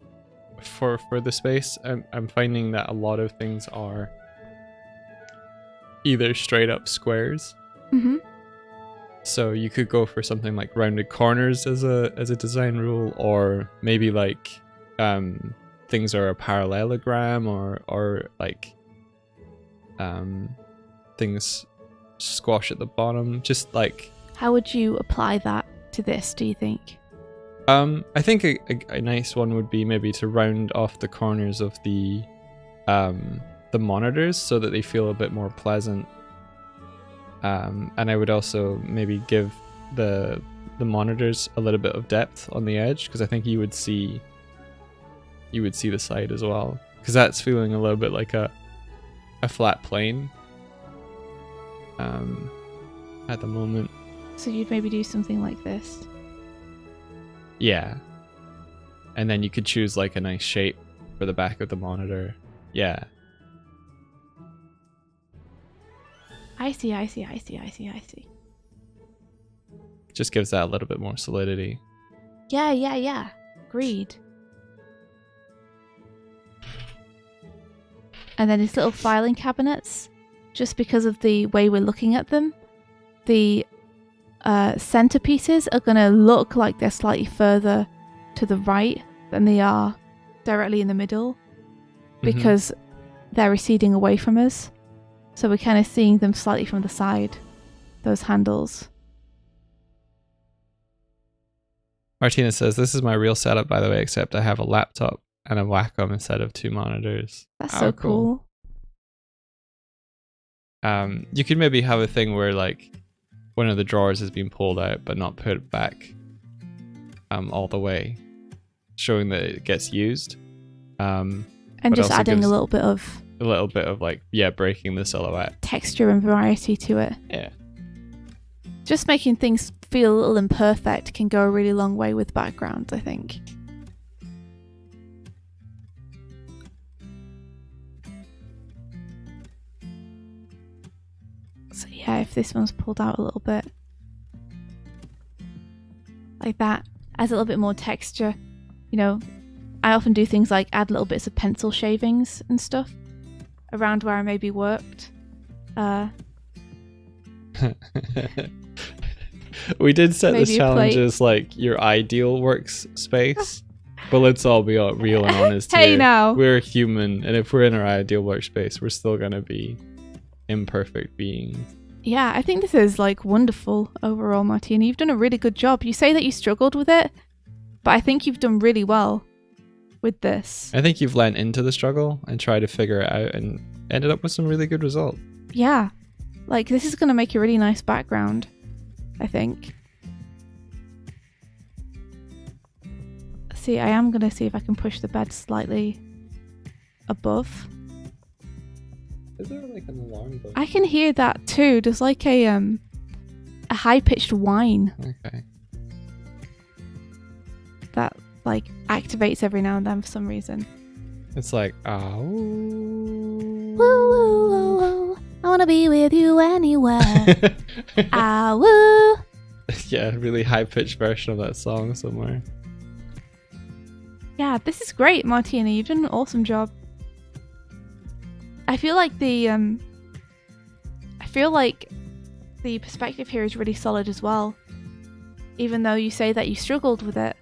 for the space. I'm finding that a lot of things are either straight up squares. So you could go for something like rounded corners as a design rule, or maybe like things are a parallelogram, or like things squash at the bottom. Just like, how would you apply that to this, do you think? I think a nice one would be maybe to round off the corners of the monitors so that they feel a bit more pleasant. And I would also maybe give the the monitors a little bit of depth on the edge, because I think you would see the side as well, because that's feeling a little bit like a flat plane at the moment. So you'd maybe do something like this. Yeah. And then you could choose like a nice shape for the back of the monitor. Yeah. I see. Just gives that a little bit more solidity. Yeah. Agreed. And then these little filing cabinets, just because of the way we're looking at them, the centerpieces are going to look like they're slightly further to the right than they are directly in the middle, because they're receding away from us. So we're kind of seeing them slightly from the side, those handles. Martina says, this is my real setup, by the way, except I have a laptop and a Wacom instead of 2 monitors. That's so cool. You could maybe have a thing where like one of the drawers has been pulled out but not put back all the way, showing that it gets used. And just adding a little bit of like, breaking the silhouette. Texture and variety to it. Yeah. Just making things feel a little imperfect can go a really long way with backgrounds, I think. So yeah, if this one's pulled out a little bit like that, adds a little bit more texture. You know, I often do things like add little bits of pencil shavings and stuff around where I maybe worked. We did set this challenge as like your ideal workspace, but let's all be real and honest Hey here. now. We're human, and if we're in our ideal workspace, we're still gonna be imperfect beings. Yeah, I think this is like wonderful overall, Martina. You've done a really good job. You say that you struggled with it, but I think you've done really well with this. I think you've lent into the struggle and tried to figure it out and ended up with some really good results. Yeah, like this is going to make a really nice background, I think. See, I am going to see if I can push the bed slightly above. Is there like an alarm button? I can hear that too. There's like a high-pitched whine. Okay. That like activates every now and then for some reason. It's like, oh. Woo, woo, woo, woo. I wanna be with you anywhere. Ah, woo. Yeah, really high-pitched version of that song somewhere. Yeah, this is great, Martina. You've done an awesome job. I feel like the perspective here is really solid as well. Even though you say that you struggled with it.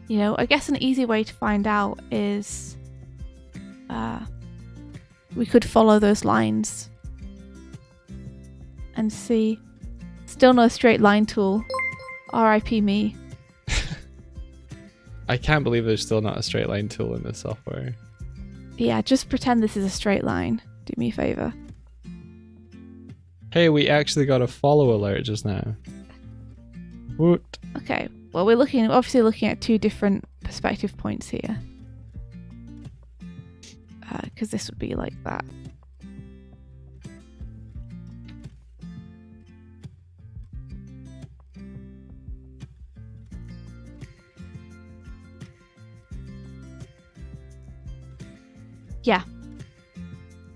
You know, I guess an easy way to find out is we could follow those lines and see. Still no straight line tool. R.I.P. me. I can't believe there's still not a straight line tool in this software. Yeah, just pretend this is a straight line. Do me a favor. Hey, we actually got a follow alert just now. What? Okay, well we're obviously looking at 2 different perspective points here. Because this would be like that. Yeah.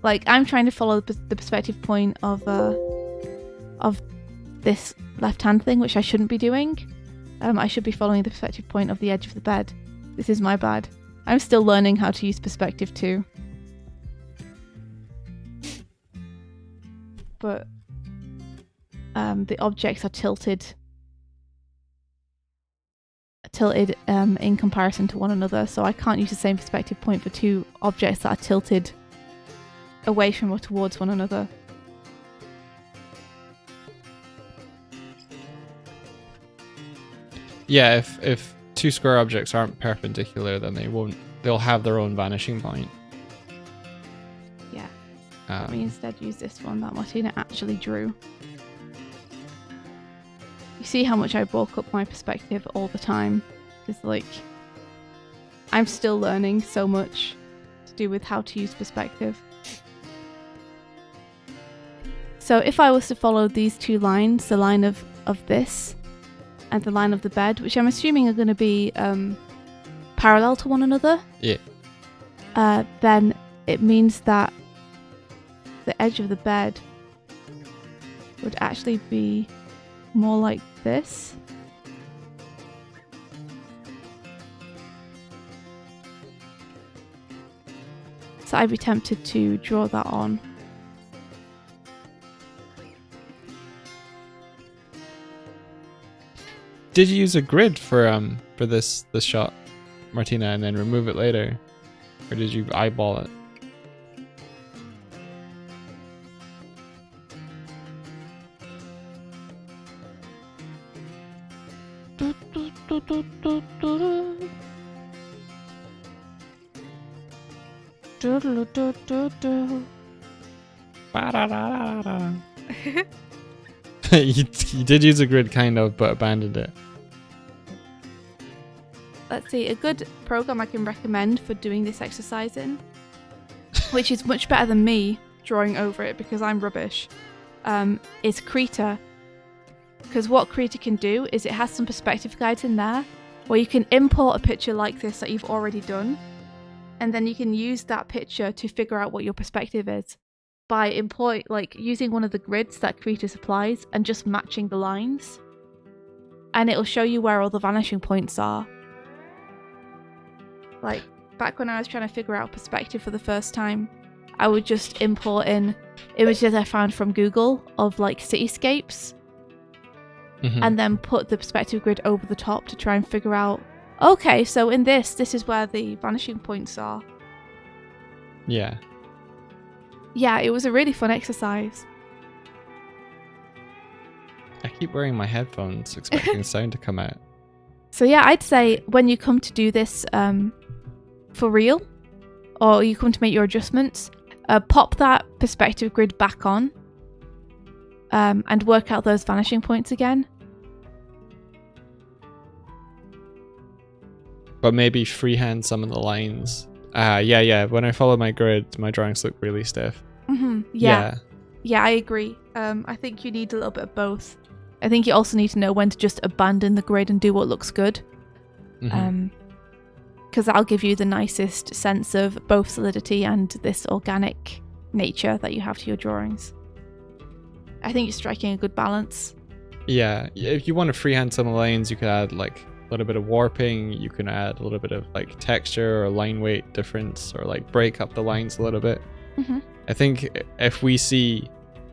Like, I'm trying to follow the perspective point of this left-hand thing, which I shouldn't be doing. I should be following the perspective point of the edge of the bed. This is my bad. I'm still learning how to use perspective too. But the objects are tilted in comparison to one another, so I can't use the same perspective point for 2 objects that are tilted away from or towards one another. Yeah, if 2 square objects aren't perpendicular, then they'll have their own vanishing point. Yeah. Let me instead use this one that Martina actually drew. You see how much I bulk up my perspective all the time? Because, like, I'm still learning so much to do with how to use perspective. So if I was to follow these two lines, the line of this and the line of the bed, which I'm assuming are going to be parallel to one another, then it means that the edge of the bed would actually be more like this. So I'd be tempted to draw that on. Did you use a grid for this shot, Martina, and then remove it later, or did you eyeball it? You did use a grid, kind of, but abandoned it. Let's see, a good program I can recommend for doing this exercise in, which is much better than me drawing over it because I'm rubbish, is Krita. Because what Krita can do is it has some perspective guides in there where you can import a picture like this that you've already done, and then you can use that picture to figure out what your perspective is by using one of the grids that Krita supplies and just matching the lines, and it'll show you where all the vanishing points are. Like, back when I was trying to figure out perspective for the first time, I would just import in images I found from Google of like cityscapes, and then put the perspective grid over the top to try and figure out, okay, so in this is where the vanishing points are. Yeah. Yeah, it was a really fun exercise. I keep wearing my headphones expecting sound to come out. So yeah, I'd say when you come to do this for real, or you come to make your adjustments, pop that perspective grid back on and work out those vanishing points again. But maybe freehand some of the lines. Yeah. When I follow my grid, my drawings look really stiff. Yeah, I agree. I think you need a little bit of both. I think you also need to know when to just abandon the grid and do what looks good. Because that'll give you the nicest sense of both solidity and this organic nature that you have to your drawings. I think you're striking a good balance. Yeah, if you want to freehand some of the lines, you could add like a little bit of warping. You can add a little bit of like texture or line weight difference, or like break up the lines a little bit. I think if we see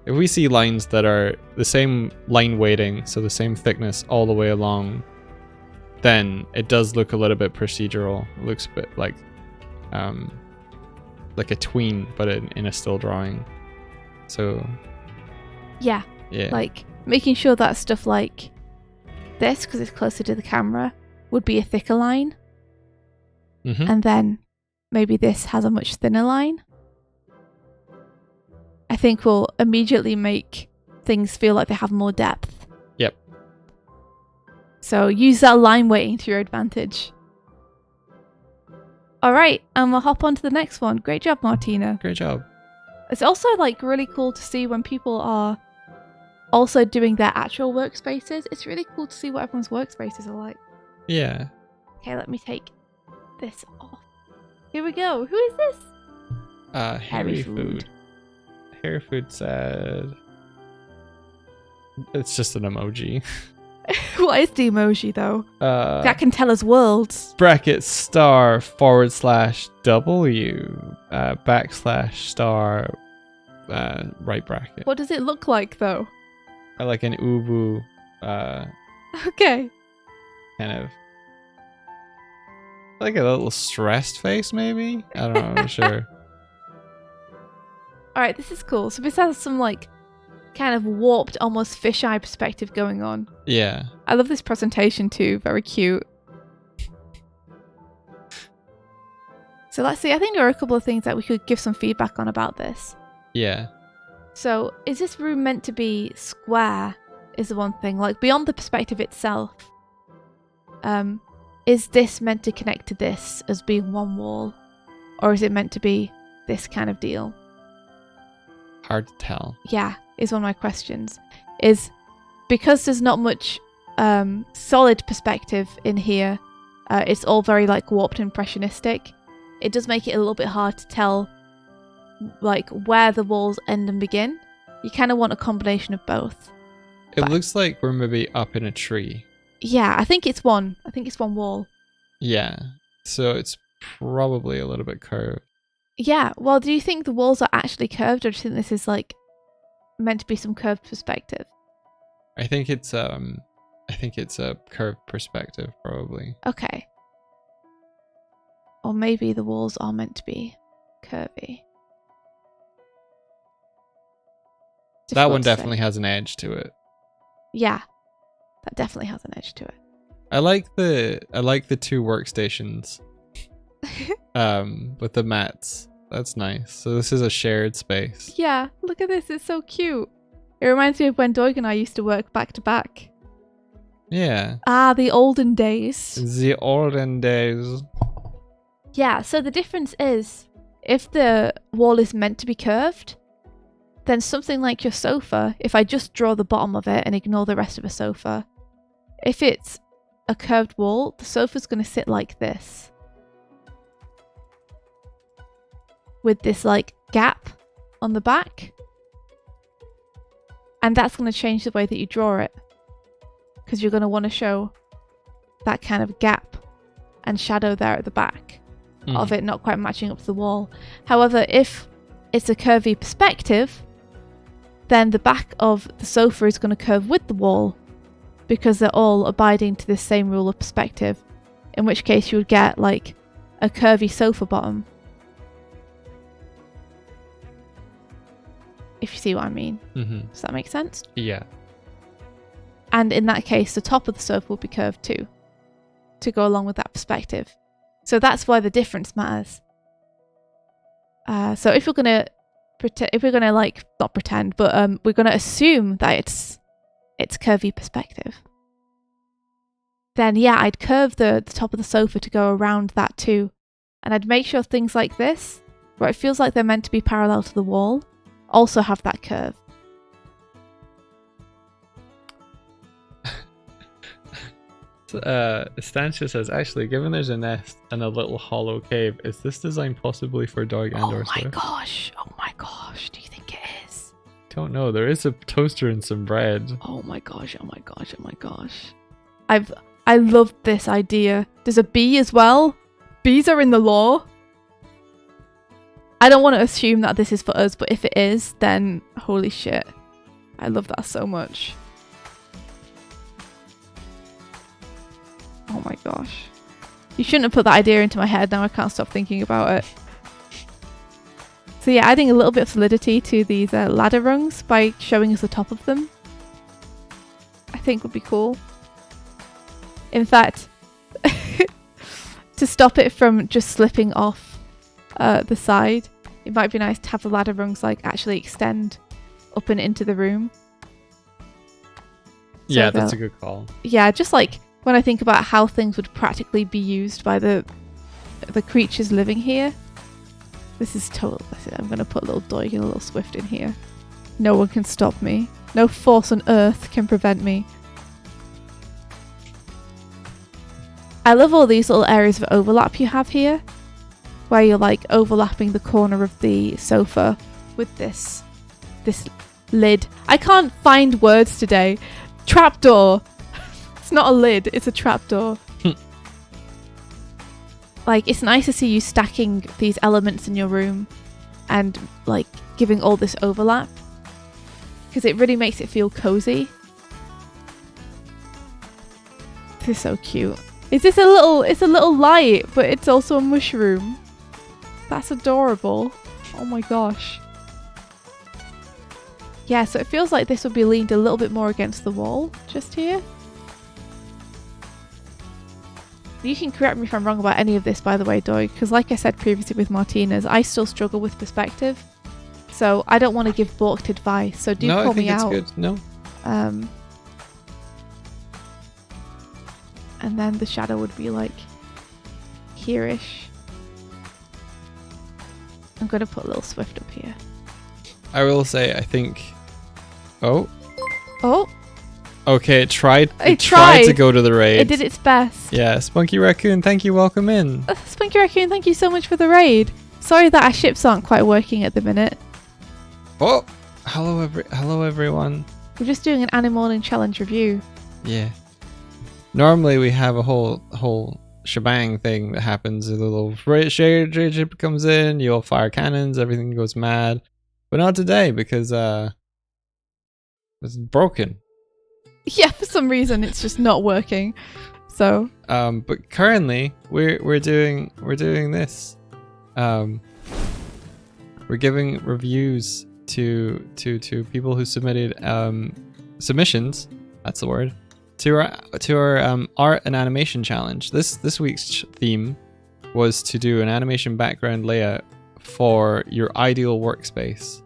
lines that are the same line weighting, so the same thickness all the way along, then it does look a little bit procedural. It looks a bit like a tween, but in a still drawing. So yeah, like making sure that stuff like this, because it's closer to the camera, would be a thicker line, and then maybe this has a much thinner line. I think will immediately make things feel like they have more depth. Yep. So use that line weighting to your advantage. All right, and we'll hop on to the next one. Great job, Martina. Great job. It's also like really cool to see when people are also doing their actual workspaces. It's really cool to see what everyone's workspaces are like. Yeah. Okay, let me take this off. Here we go. Who is this? Harry Food. Harry Food said... It's just an emoji. What is the emoji, though? That can tell us worlds. Bracket star / W /* right bracket. What does it look like, though? I like an ubu, Okay. kind of like a little stressed face, maybe? I don't know, I'm not sure. Alright, this is cool. So this has some, like, kind of warped, almost fisheye perspective going on. Yeah. I love this presentation, too. Very cute. So let's see. I think there are a couple of things that we could give some feedback on about this. Yeah. So, is this room meant to be square is the one thing. Like, beyond the perspective itself, is this meant to connect to this as being one wall? Or is it meant to be this kind of deal? Hard to tell. Yeah, is one of my questions. Is because there's not much solid perspective in here, it's all very like warped and impressionistic. It does make it a little bit hard to tell like where the walls end and begin. You kind of want a combination of both. It looks like we're maybe up in a tree. Yeah, I think it's one wall. Yeah, so it's probably a little bit curved. Yeah, well, do you think the walls are actually curved, or do you think this is like meant to be some curved perspective? I think it's a curved perspective, probably. Okay. Or maybe the walls are meant to be curvy. That one Difficult to say. definitely has an edge to it. Yeah, that definitely has an edge to it. I like the 2 workstations. With the mats. That's nice. So this is a shared space. Yeah, look at this. It's so cute. It reminds me of when Doig and I used to work back to back. Yeah. Ah, the olden days. The olden days. Yeah, so the difference is, if the wall is meant to be curved, then something like your sofa, if I just draw the bottom of it and ignore the rest of a sofa, if it's a curved wall, the sofa's going to sit like this. With this like gap on the back. And that's going to change the way that you draw it. Because you're going to want to show that kind of gap and shadow there at the back of it not quite matching up to the wall. However, if it's a curvy perspective, then the back of the sofa is going to curve with the wall because they're all abiding to this same rule of perspective. In which case you would get like a curvy sofa bottom. If you see what I mean. Does that make sense? Yeah. And in that case, the top of the sofa will be curved too, to go along with that perspective. So that's why the difference matters. So if we're gonna like not pretend, but we're gonna assume that it's curvy perspective, then yeah, I'd curve the top of the sofa to go around that too, and I'd make sure things like this, where it feels like they're meant to be parallel to the wall, also have that curve. Stantia says, actually, given there's a nest and a little hollow cave, is this design possibly for dog and or Swift? Oh my gosh, do you think it is? Don't know, there is a toaster and some bread. Oh my gosh. I love this idea. There's a bee as well. Bees are in the lore. I don't want to assume that this is for us, but if it is, then holy shit. I love that so much. Oh my gosh. You shouldn't have put that idea into my head. Now I can't stop thinking about it. So yeah, adding a little bit of solidity to these ladder rungs by showing us the top of them, I think would be cool. In fact, to stop it from just slipping off the side, it might be nice to have the ladder rungs like actually extend up and into the room. Yeah, that's a good call. Yeah, just like when I think about how things would practically be used by the creatures living here. This is total. I'm going to put a little Doig and a little Swift in here. No one can stop me. No force on earth can prevent me. I love all these little areas of overlap you have here, where you're like overlapping the corner of the sofa with this lid. I can't find words today. Trapdoor. It's not a lid, it's a trapdoor. Like, it's nice to see you stacking these elements in your room and like giving all this overlap, because it really makes it feel cozy. This is so cute. It's a little light, but it's also a mushroom. That's adorable. Oh my gosh. Yeah, so it feels like this would be leaned a little bit more against the wall, just here. You can correct me if I'm wrong about any of this, by the way, Doig, because like I said previously with Martinez, I still struggle with perspective. So I don't want to give balked advice, so do call me out. No, I think it's good. No. and then the shadow would be like here-ish. I'm gonna put a little Swift up here. I will say, I think. Oh. Okay, it tried to go to the raid. It did its best. Yeah, Spunky Raccoon, thank you, welcome in. Spunky Raccoon, thank you so much for the raid. Sorry that our ships aren't quite working at the minute. Oh, hello everyone. We're just doing an Animorning challenge review. Yeah. Normally we have a whole shebang thing that happens. A little ship comes in, you all fire cannons, everything goes mad. But not today because it's broken. Yeah, for some reason it's just not working. So. But currently we're doing this. We're giving reviews to people who submitted submissions. That's the word. To our art and animation challenge. This week's theme was to do an animation background layout for your ideal workspace.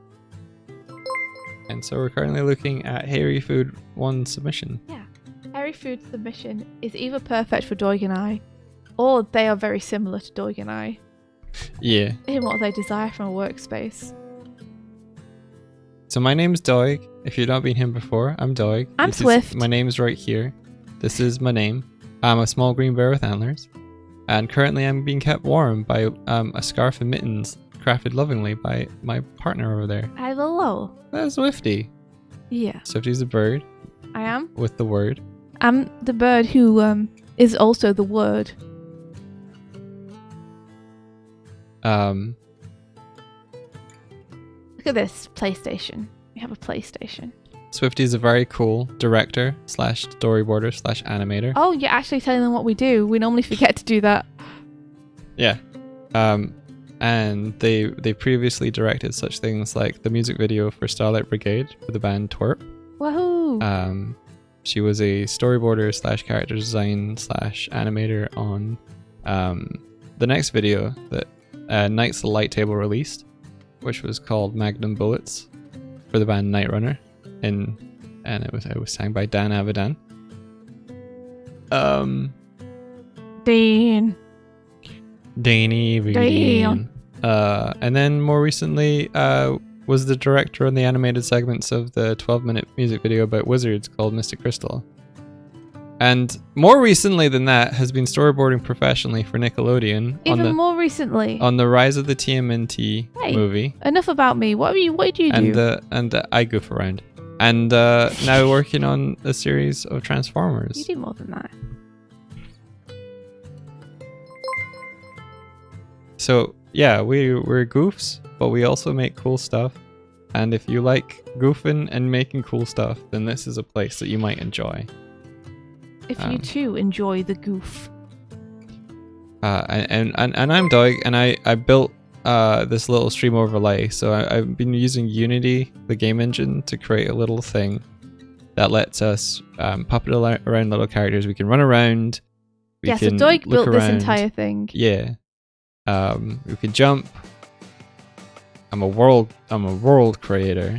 And so we're currently looking at Hairy Food 1 submission. Yeah. Hairy Food submission is either perfect for Doig and I, or they are very similar to Doig and I. Yeah. In what they desire from a workspace. So my name's Doig. If you've not been here before, I'm Doig. I'm Swift. My name's right here. This is my name. I'm a small green bear with antlers. And currently I'm being kept warm by a scarf and mittens crafted lovingly by my partner over there. Hello. That's Swifty. Yeah. Swifty's a bird. I am. With the word. I'm the bird who is also the word. Look at this PlayStation. We have a PlayStation. Swifty is a very cool director / storyboarder / animator. Oh, you're actually telling them what we do. We normally forget to do that. Yeah. And they previously directed such things like the music video for Starlight Brigade for the band Twerp. Woohoo! She was a storyboarder / character design / animator on the next video that Knights of the Light Table released, which was called Magnum Bullets for the band Night Runner, and it was sang by Dan Avidan. Dean. And then more recently was the director on the animated segments of the 12-minute music video about wizards called Mystic Crystal. And more recently than that has been storyboarding professionally for Nickelodeon. More recently. On the Rise of the TMNT movie. Enough about me. What do you do? And I goof around. And now working on a series of Transformers. You do more than that. So yeah, we're goofs, but we also make cool stuff. And if you like goofing and making cool stuff, then this is a place that you might enjoy. If you too enjoy the goof. And I'm Doig, and I built this little stream overlay. So I've been using Unity, the game engine, to create a little thing that lets us puppet around little characters. We can run around. So Doig built this entire thing. Yeah. We can jump. I'm a world creator.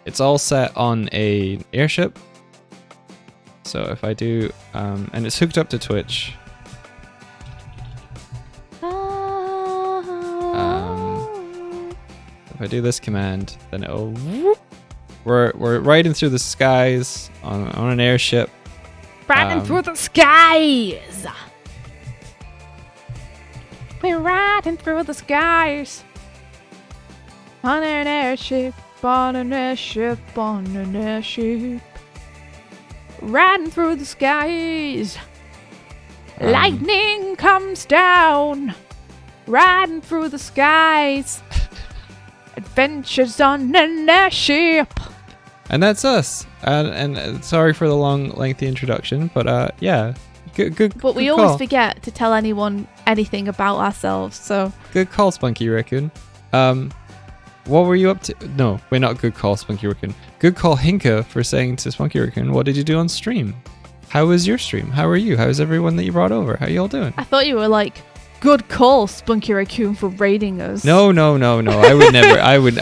It's all set on a airship. So if I do, and it's hooked up to Twitch. If I do this command, then it'll. We're riding through the skies on an airship. Riding through the skies. We're riding through the skies. On an airship, on an airship, on an airship. Riding through the skies. Lightning comes down. Riding through the skies. Adventures on an airship. And that's us. And sorry for the long, lengthy introduction, but yeah. Good. But we always forget to tell anyone anything about ourselves, so. Good call, Spunky Raccoon. What were you up to? No, wait, not good call, Spunky Raccoon. Good call, Hinka, for saying to Spunky Raccoon, what did you do on stream? How was your stream? How are you? How's everyone that you brought over? How you all doing? I thought you were like, good call, Spunky Raccoon, for raiding us. No. I would never. I would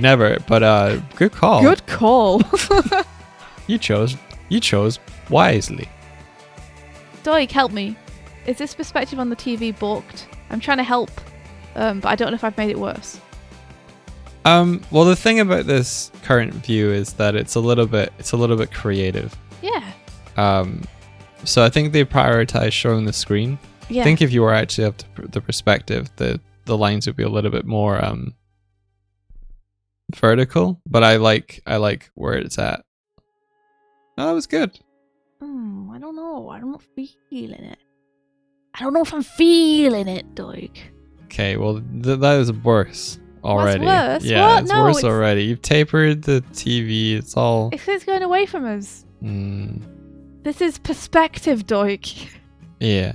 never. But good call. Good call. You chose wisely. Doig, help me. Is this perspective on the TV balked? I'm trying to help, but I don't know if I've made it worse. Well, the thing about this current view is that it's a little bit creative. Yeah. So I think they prioritize showing the screen. Yeah. I think if you were actually up to the perspective, the lines would be a little bit more vertical. But I like where it's at. Oh, that was good. I don't know. I'm not feeling it. I don't know if I'm feeling it, Doig. Okay, well that is worse already. What's worse? Yeah, What? it's No, worse it's- already. You've tapered the TV. It's all. It's going away from us. Mm, This is perspective, Doig. yeah,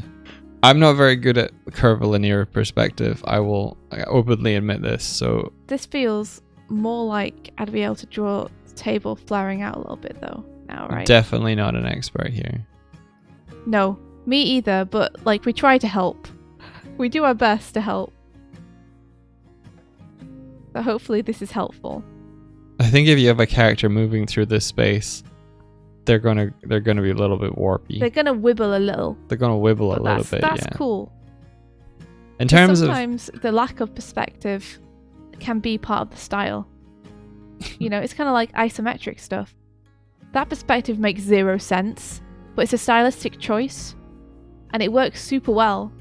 I'm not very good at curvilinear perspective. I will openly admit this. So This feels more like I'd be able to draw the table flaring out a little bit, though. Now, I'm right? definitely not an expert here. No, me either. But like, we try to help. We do our best to help. So hopefully, this is helpful. I think if you have a character moving through this space, they're gonna be a little bit warpy. They're gonna wibble a little. They're gonna wibble a But little bit. that's Yeah. cool. In terms of Sometimes the lack of perspective can be part of the style. You know, it's kind of like isometric stuff. That perspective makes 0 sense, but it's a stylistic choice, and it works super well.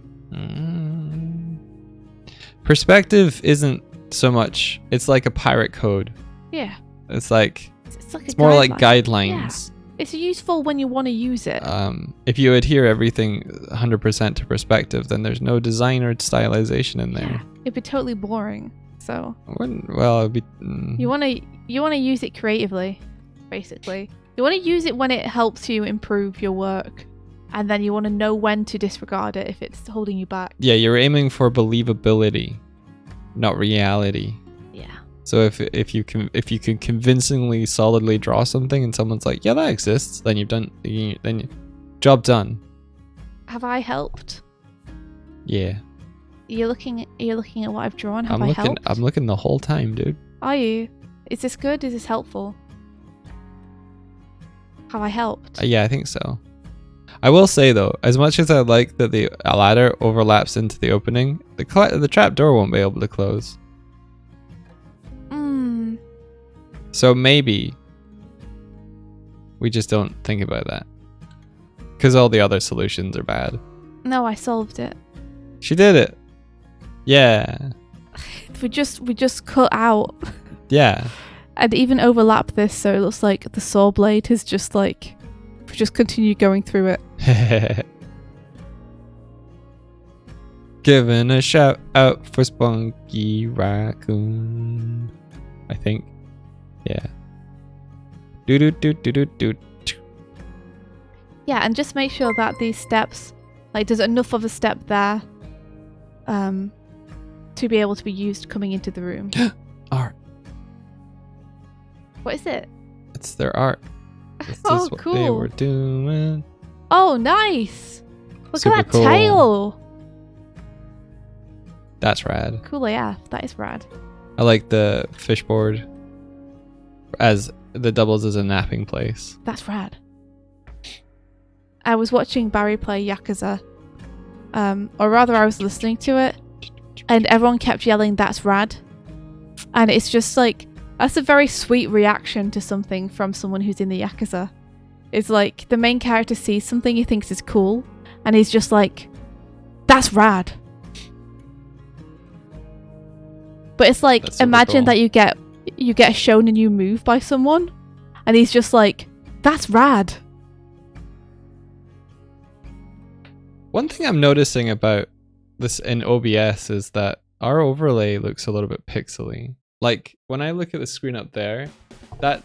Perspective isn't so much. It's like a pirate code. Yeah, It's like it's like it's a more like guideline. guidelines. It's useful when you want to use it. If you adhere everything 100% to perspective, then there's no design or stylization in there. Yeah, it'd be totally boring. So Well, it'd be. you want to use it creatively, basically. You want to use it when it helps you improve your work, and then you want to know when to disregard it if it's holding you back. Yeah, you're aiming for believability, not reality. Yeah. So if you can convincingly solidly draw something and someone's like, yeah, that exists, then job done. Have I helped? Yeah. You're looking at what I've drawn. Have I helped? I'm looking the whole time, dude. Are you? Is this good? Is this helpful? Have I helped? Yeah, I think so. I will say though, as much as I like that the ladder overlaps into the opening, the trap door won't be able to close. So maybe we just don't think about that, because all the other solutions are bad. No, I solved it. She did it. Yeah. We just cut out Yeah. and even overlap this, so it looks like the saw blade is just like we just continue going through it. Giving a shout out for Spunky Raccoon. I think. Yeah. Do. Yeah, and just make sure that these steps, like, there's enough of a step there, to be able to be used coming into the room. Art. What is it? It's their art. This Oh, is what cool. they were doing. Oh, nice! Look Super at that cool. tail! That's rad. Cool AF. That is rad. I like the fishboard as the doubles as a napping place. That's rad. I was watching Barry play Yakuza, or rather I was listening to it, and everyone kept yelling, "That's rad." And it's just like, that's a very sweet reaction to something from someone who's in the Yakuza. It's like, the main character sees something he thinks is cool, and he's just like, "That's rad." But it's like, That's super imagine cool. that you get shown a new move by someone, and he's just like, "That's rad." One thing I'm noticing about this in OBS is that our overlay looks a little bit pixely. Like when I look at the screen up there,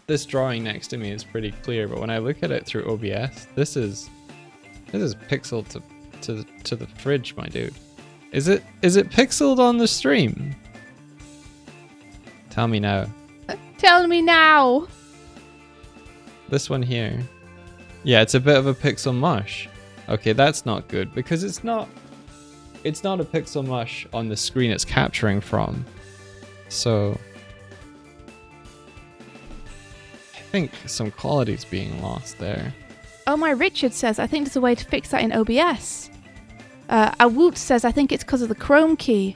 this drawing next to me is pretty clear, but when I look at it through OBS, this is pixel to the fridge, my dude. Is it pixeled on the stream? Tell me now. Tell me now. This one here. Yeah, it's a bit of a pixel mush. Okay, that's not good because it's not a pixel mush on the screen it's capturing from. So I think some quality's being lost there. Oh, my Richard says, I think there's a way to fix that in OBS. Awoot says, I think it's because of the chroma key.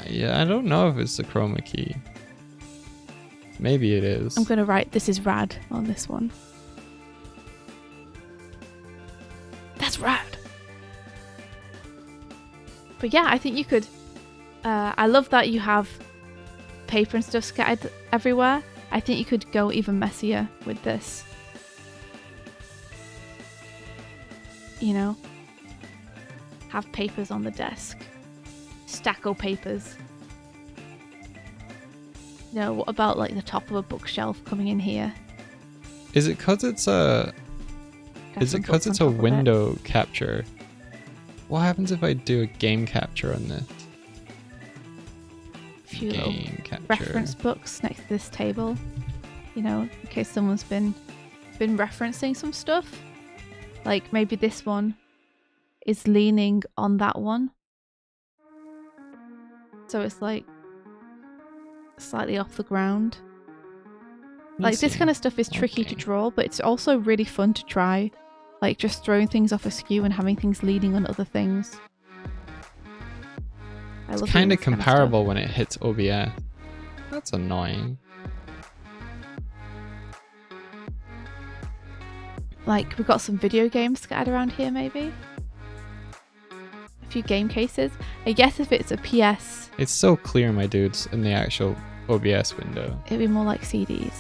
Yeah, I don't know if it's the chroma key. Maybe it is. I'm going to write this is rad on this one. That's rad. But yeah, I think you could... I love that you have paper and stuff scattered everywhere. I think you could go even messier with this. You know? Have papers on the desk. Stacko papers. You know, what about like the top of a bookshelf coming in here? Is it because it's a... Is it because it's a window capture? What happens if I do a game capture on this? A few Game capture. reference books next to this table. You know, in case someone's been referencing some stuff. Like maybe this one is leaning on that one. So it's like slightly off the ground. Like this kind of stuff is tricky to draw, but it's also really fun to try. Like just throwing things off askew and having things leaning on other things. It's kind of comparable when it hits OBS. That's annoying. Like we've got some video games scattered around here maybe. A few game cases. I guess if it's a PS... It's so clear, my dudes, in the actual OBS window. It'd be more like CDs.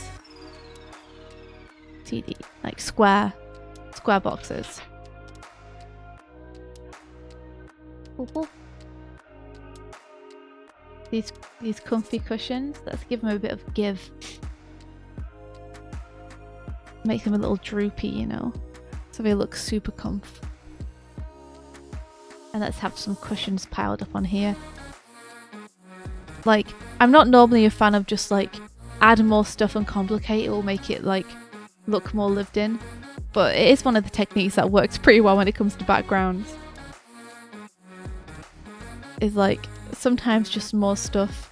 CD, like square boxes. Ooh. These comfy cushions, let's give them a bit of give. Make them a little droopy, you know, so they look super comf. And let's have some cushions piled up on here. Like, I'm not normally a fan of just like add more stuff and complicate it will make it like look more lived in, but it is one of the techniques that works pretty well when it comes to backgrounds. Is like sometimes just more stuff.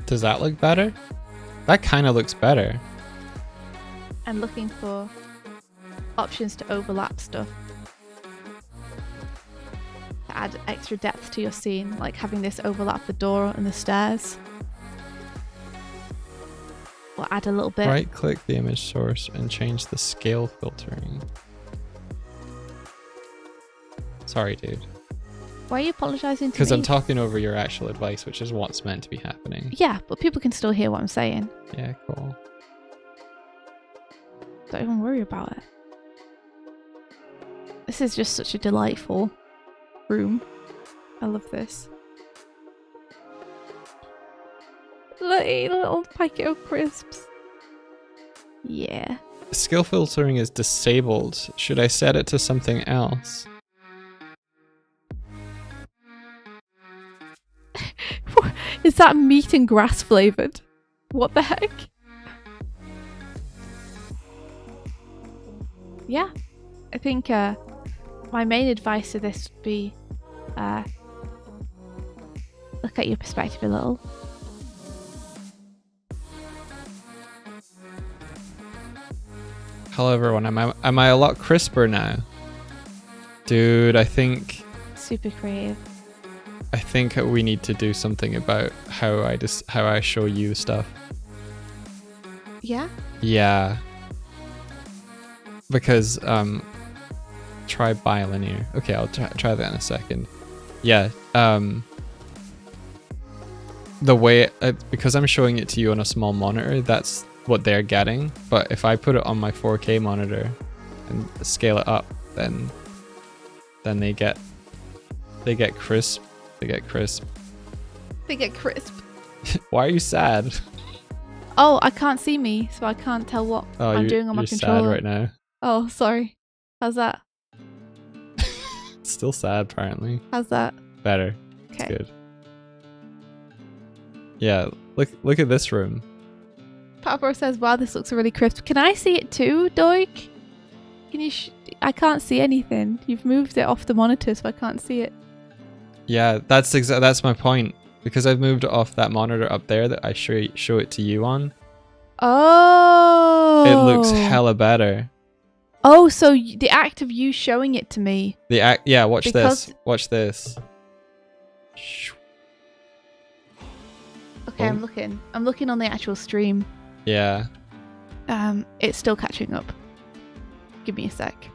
Does that look better? That kind of looks better. And looking for options to overlap stuff. To add extra depth to your scene, like having this overlap the door and the stairs. Or add a little bit. Right click the image source and change the scale filtering. Sorry, dude. Why are you apologizing to me? Because I'm talking over your actual advice, which is what's meant to be happening. Yeah, but people can still hear what I'm saying. Yeah, cool. Don't even worry about it. This is just such a delightful room. I love this. Look, a little packet of crisps. Yeah. Scale filtering is disabled. Should I set it to something else? Is that meat and grass flavored? What the heck? Yeah, I think my main advice to this would be look at your perspective a little. Hello everyone, am I a lot crisper now? Dude, I think Super creative. I think we need to do something about how I show you stuff. Yeah? Yeah. Because try bilinear. Okay, I'll try that in a second. Yeah, the way because I'm showing it to you on a small monitor, that's what they're getting, but if I put it on my 4K monitor and scale it up, then they get crisp. They get crisp. Why are you sad? Oh, I can't see me, so I can't tell what I'm doing on my controller. You're sad right now. Oh, sorry. How's that? It's still sad, apparently. How's that? Better. Okay. It's good. Yeah, look at this room. Papa says, wow, this looks really crisp. Can I see it too, Doik? Can you I can't see anything. You've moved it off the monitor, so I can't see it. Yeah, that's my point. Because I've moved it off that monitor up there that I show it to you on. Oh. It looks hella better. Oh, so the act of you showing it to me. Yeah, watch Because- this. Watch this. Okay, Oh. I'm looking. I'm looking on the actual stream. Yeah. It's still catching up. Give me a sec.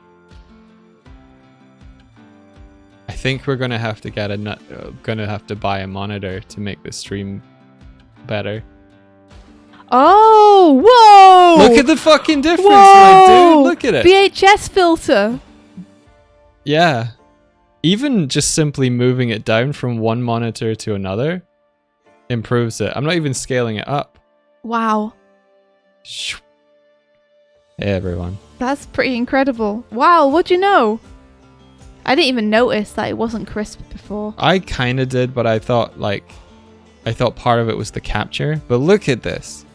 I think we're gonna have to buy a monitor to make the stream better. Oh, whoa! Look at the fucking difference, Whoa! my dude. Look at it. VHS filter. Yeah. Even just simply moving it down from one monitor to another improves it. I'm not even scaling it up. Wow. Hey everyone. That's pretty incredible. Wow, what'd you know? I didn't even notice that it wasn't crisp before. I kind of did, but I thought part of it was the capture. But look at this.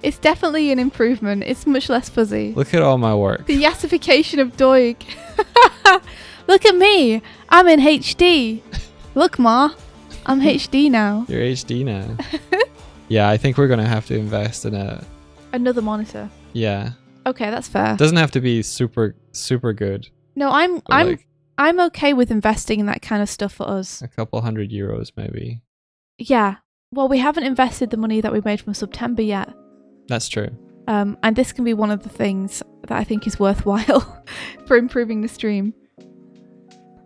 It's definitely an improvement. It's much less fuzzy. Look at all my work. The yassification of Doig. Look at me. I'm in HD. Look, Ma. I'm HD now. You're HD now. Yeah, I think we're going to have to invest in Another monitor. Yeah. Okay, that's fair. Doesn't have to be super good. No, I'm Like I'm okay with investing in that kind of stuff for us. a couple €100 maybe. Yeah. Well, we haven't invested the money that we made from September yet. That's true. And this can be one of the things that I think is worthwhile for improving the stream.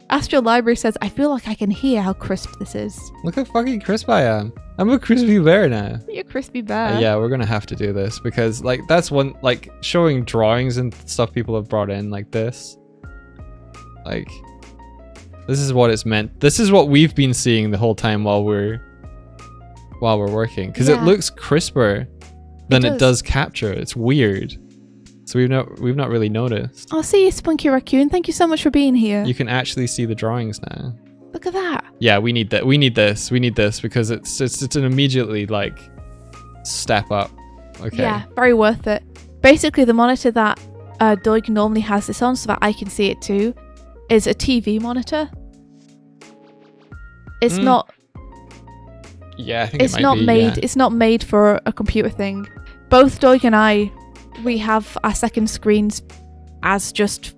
Astro Library says, I feel like I can hear how crisp this is. Look how fucking crisp I am. I'm a crispy bear now. You're a crispy bear. Yeah, we're gonna have to do this because like that's one like showing drawings and stuff people have brought in like this. Like this is what it's meant. This is what we've been seeing the whole time while we're working because it Yeah. looks crisper than it does. does capture. It's weird. So we've not really noticed. I'll see you, Spunky Raccoon. Thank you so much for being here. You can actually see the drawings now. Look at that. Yeah, we need that. We need this. We need this because it's an immediately like step up. Okay. Yeah, very worth it. Basically, the monitor that Doig normally has this on so that I can see it too is a TV monitor. It's not Yeah, I think it's it might not be, made yeah. it's not made for a computer thing. Both Doig and I, we have our second screens as just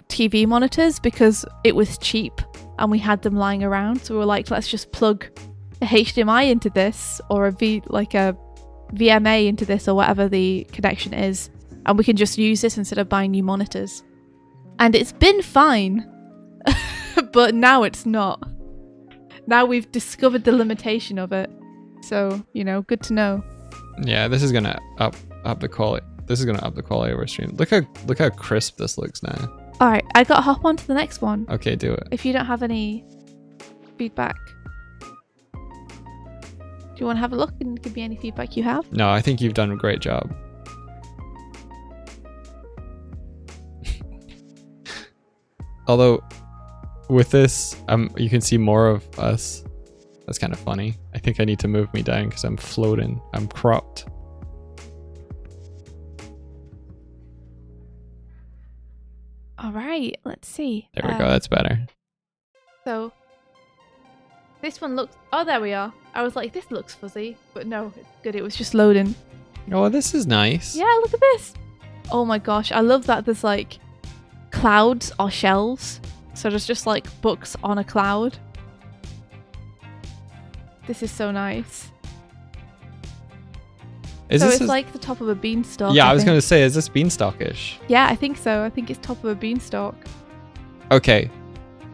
TV monitors because it was cheap and we had them lying around, so we were like, let's just plug a HDMI into this or a VMA into this or whatever the connection is, and we can just use this instead of buying new monitors. And it's been fine. But now it's not. Now we've discovered the limitation of it. So, good to know. Yeah, this is gonna up the quality. This is gonna up the quality of our stream. Look how crisp this looks now. Alright, I gotta hop on to the next one. Okay, do it. If you don't have any feedback. Do you want to have a look and give me any feedback you have? No, I think you've done a great job. Although, with this, you can see more of us. That's kind of funny. I think I need to move me down because I'm floating. I'm cropped. Alright, let's see. There we go. That's better. So, this one looks... Oh, there we are. I was like, this looks fuzzy. But no, it's good. It was just loading. Oh, this is nice. Yeah, look at this. Oh my gosh, I love that there's like clouds or shelves. So there's just like books on a cloud. This is so nice. So it's like the top of a beanstalk. Yeah, I was think. going to say, is this beanstalkish? Yeah, I think so. I think it's top of a beanstalk. Okay.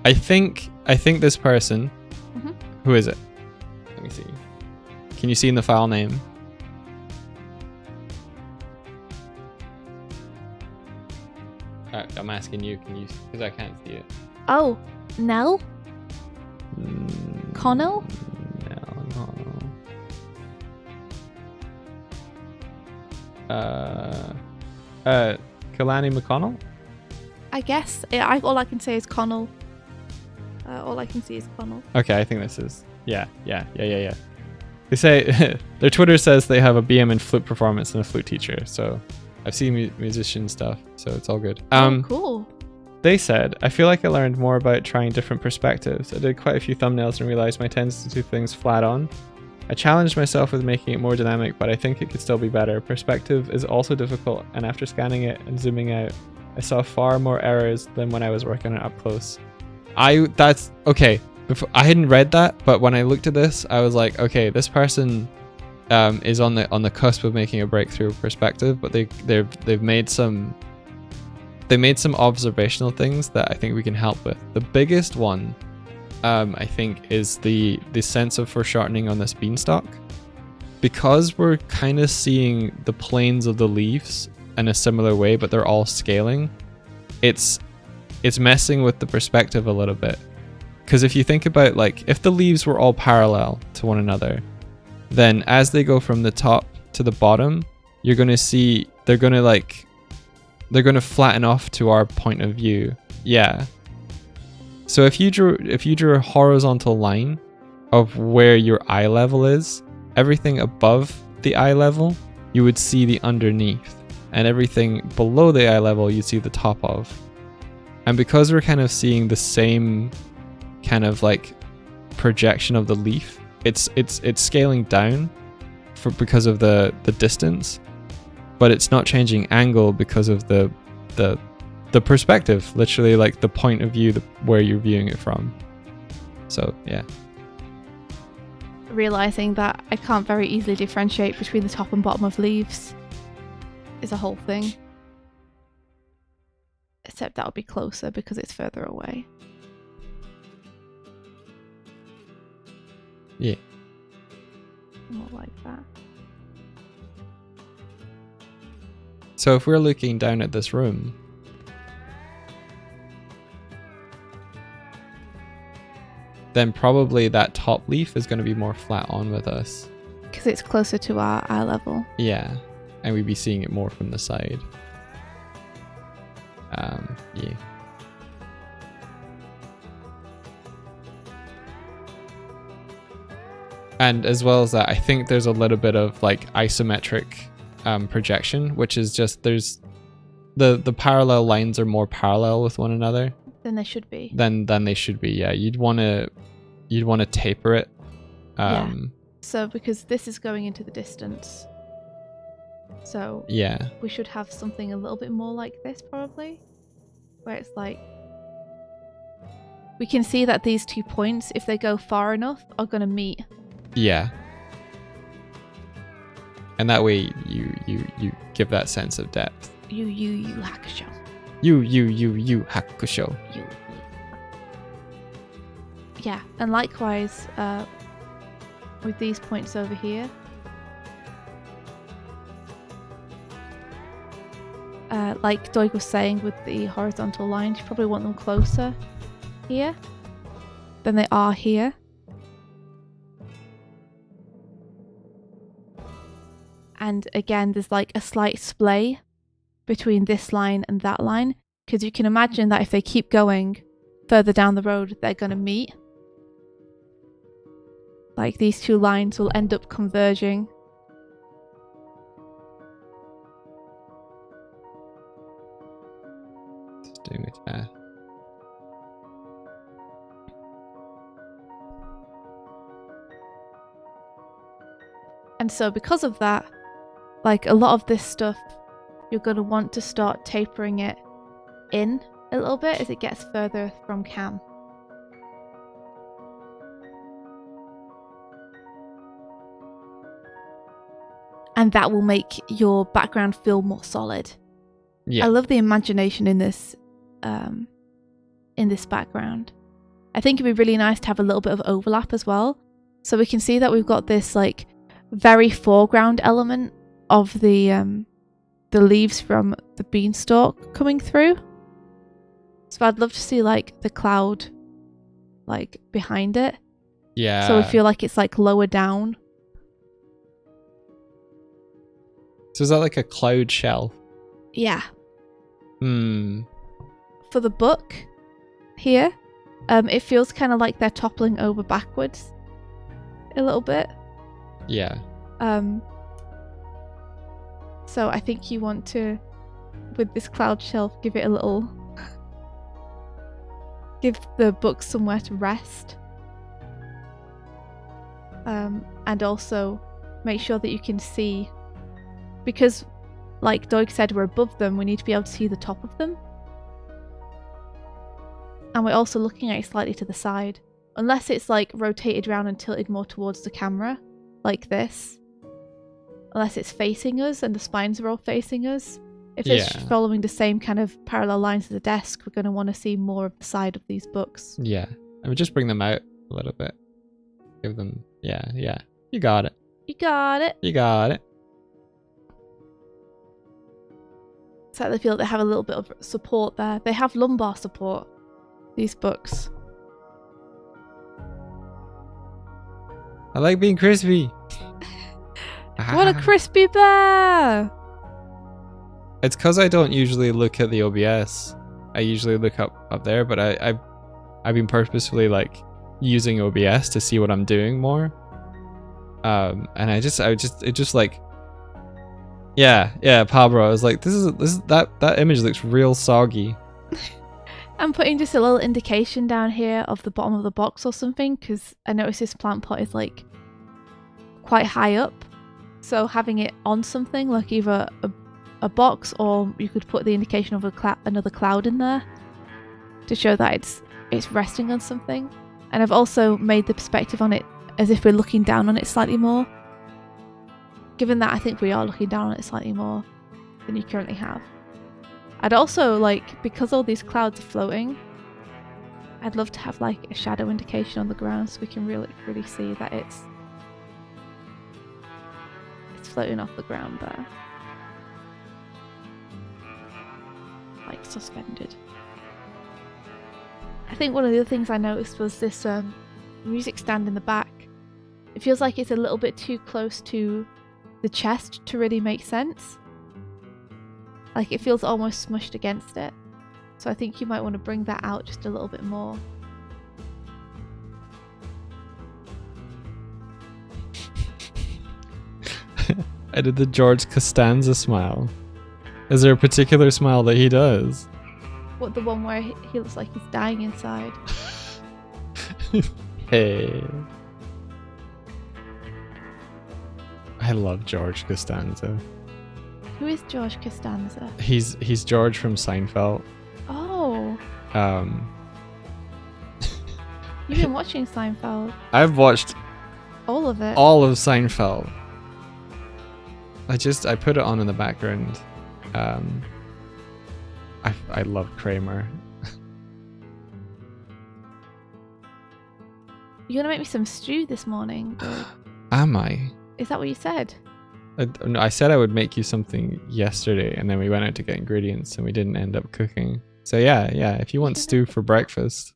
I think this person... Mhm. Who is it? Let me see. Can you see in the file name? I'm asking you, can you... Because I can't see it. Oh, Nell? Connell? No. Kalani McConnell? I guess. All I can say is Connell. All I can see is Connell. Okay, I think this is... Yeah. They say... Their Twitter says they have a BM in flute performance and a flute teacher, so... I've seen musician stuff, so it's all good. Oh, cool. They said, I feel like I learned more about trying different perspectives. I did quite a few thumbnails and realized my tendency to do things flat on I challenged myself with making it more dynamic, but I think it could still be better. Perspective is also difficult, and after scanning it and zooming out, I saw far more errors than when I was working it up close. That's okay. I hadn't read that, but when I looked at this, I was like, okay, this person is on the cusp of making a breakthrough perspective, but they've made some observational things that I think we can help with. The biggest one, I think, is the sense of foreshortening on this beanstalk, because we're kind of seeing the planes of the leaves in a similar way, but they're all scaling. It's messing with the perspective a little bit, because if you think about, like, if the leaves were all parallel to one another, then as they go from the top to the bottom, you're going to see they're going to flatten off to our point of view. Yeah. So if you drew a horizontal line of where your eye level is, everything above the eye level, you would see the underneath, and everything below the eye level, you'd see the top of. And because we're kind of seeing the same kind of like projection of the leaf, it's scaling down because of the distance, but it's not changing angle because of the perspective, literally, like the point of view, where you're viewing it from. So yeah. Realizing that I can't very easily differentiate between the top and bottom of leaves is a whole thing. Except that'll be closer because it's further away. Yeah. More like that. So if we're looking down at this room, then probably that top leaf is going to be more flat on with us. Because it's closer to our eye level. Yeah. And we'd be seeing it more from the side. Yeah. And as well as that, I think there's a little bit of like isometric projection, which is just there's the parallel lines are more parallel with one another than they should be. Than they should be. Yeah, you'd want to taper it. Yeah. So because this is going into the distance, so yeah, we should have something a little bit more like this probably, where it's like we can see that these 2 points, if they go far enough, are going to meet. Yeah. And that way you give that sense of depth. You Hakusho. You Hakusho. You. Yeah, and likewise with these points over here. Like Doig was saying with the horizontal lines, you probably want them closer here than they are here. And again, there's like a slight splay between this line and that line, because you can imagine that if they keep going further down the road, they're going to meet. Like these two lines will end up converging. Just doing it there. And so because of that, like a lot of this stuff, you're going to want to start tapering it in a little bit as it gets further from cam. And that will make your background feel more solid. Yeah. I love the imagination in this background. I think it'd be really nice to have a little bit of overlap as well. So we can see that we've got this like very foreground element of the leaves from the beanstalk coming through. So I'd love to see like the cloud like behind it. Yeah. So we feel like it's like lower down. So is that like a cloud shell? Yeah. Hmm. For the book here, it feels kind of like they're toppling over backwards a little bit. Yeah. So I think you want to, with this cloud shelf, give it a little, give the book somewhere to rest. and also make sure that you can see, because like Doig said, we're above them, we need to be able to see the top of them. And we're also looking at it slightly to the side. Unless it's like rotated around and tilted more towards the camera, like this. Unless it's facing us and the spines are all facing us. If it's following the same kind of parallel lines to the desk, we're going to want to see more of the side of these books. Yeah. I would just bring them out a little bit. Give them... Yeah. You got it. You got it. You got it. So they feel they have a little bit of support there. They have lumbar support, these books. I like being crispy. What a crispy bear! It's because I don't usually look at the OBS. I usually look up there, but I've been purposefully like using OBS to see what I'm doing more. And it just like, yeah, Pablo. I was like, that image looks real soggy. I'm putting just a little indication down here of the bottom of the box or something, because I noticed this plant pot is like quite high up. So having it on something, like either a box, or you could put the indication of another cloud in there to show that it's resting on something. And I've also made the perspective on it as if we're looking down on it slightly more. Given that I think we are looking down on it slightly more than you currently have. I'd also like, because all these clouds are floating, I'd love to have like a shadow indication on the ground so we can really see that it's floating off the ground there. Like suspended. I think one of the other things I noticed was this music stand in the back. It feels like it's a little bit too close to the chest to really make sense. Like it feels almost smushed against it. So I think you might want to bring that out just a little bit more. I did the George Costanza smile. Is there a particular smile that he does? What, the one where he looks like he's dying inside? Hey. I love George Costanza. Who is George Costanza? He's George from Seinfeld. Oh. You've been watching Seinfeld. I've watched all of it. All of Seinfeld. I put it on in the background. I love Kramer. You're gonna make me some stew this morning. Am I? Is that what you said? No, I said I would make you something yesterday, and then we went out to get ingredients, and we didn't end up cooking. So yeah. If you want stew for breakfast,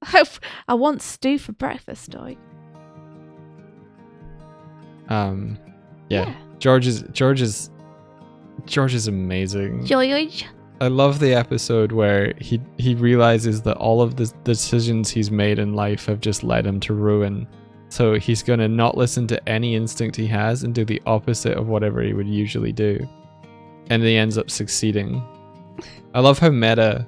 I want stew for breakfast, dog. Yeah. George is amazing. George. I love the episode where he realizes that all of the decisions he's made in life have just led him to ruin. So he's going to not listen to any instinct he has and do the opposite of whatever he would usually do. And he ends up succeeding. I love how meta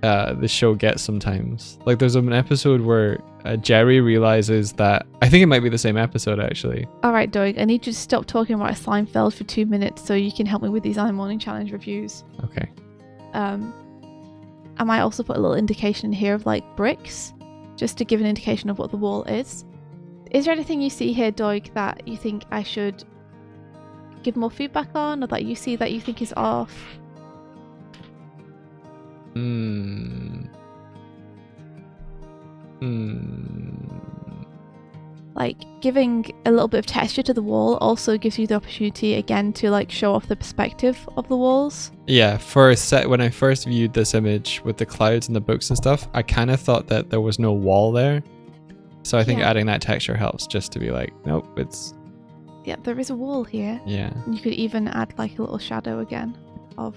the show gets sometimes. Like there's an episode where Jerry realizes that... I think it might be the same episode actually. Alright Doig, I need you to stop talking about Seinfeld for 2 minutes so you can help me with these Iron Morning Challenge reviews. Okay. I might also put a little indication here of like bricks, just to give an indication of what the wall is. Is there anything you see here, Doig, that you think I should give more feedback on, or that you see that you think is off? Like giving a little bit of texture to the wall also gives you the opportunity again to like show off the perspective of the walls. Yeah, for a set, when I first viewed this image with the clouds and the books and stuff, I kind of thought that there was no wall there. So I think adding that texture helps, just to be like, nope, it's... Yeah, there is a wall here. Yeah. And you could even add like a little shadow again of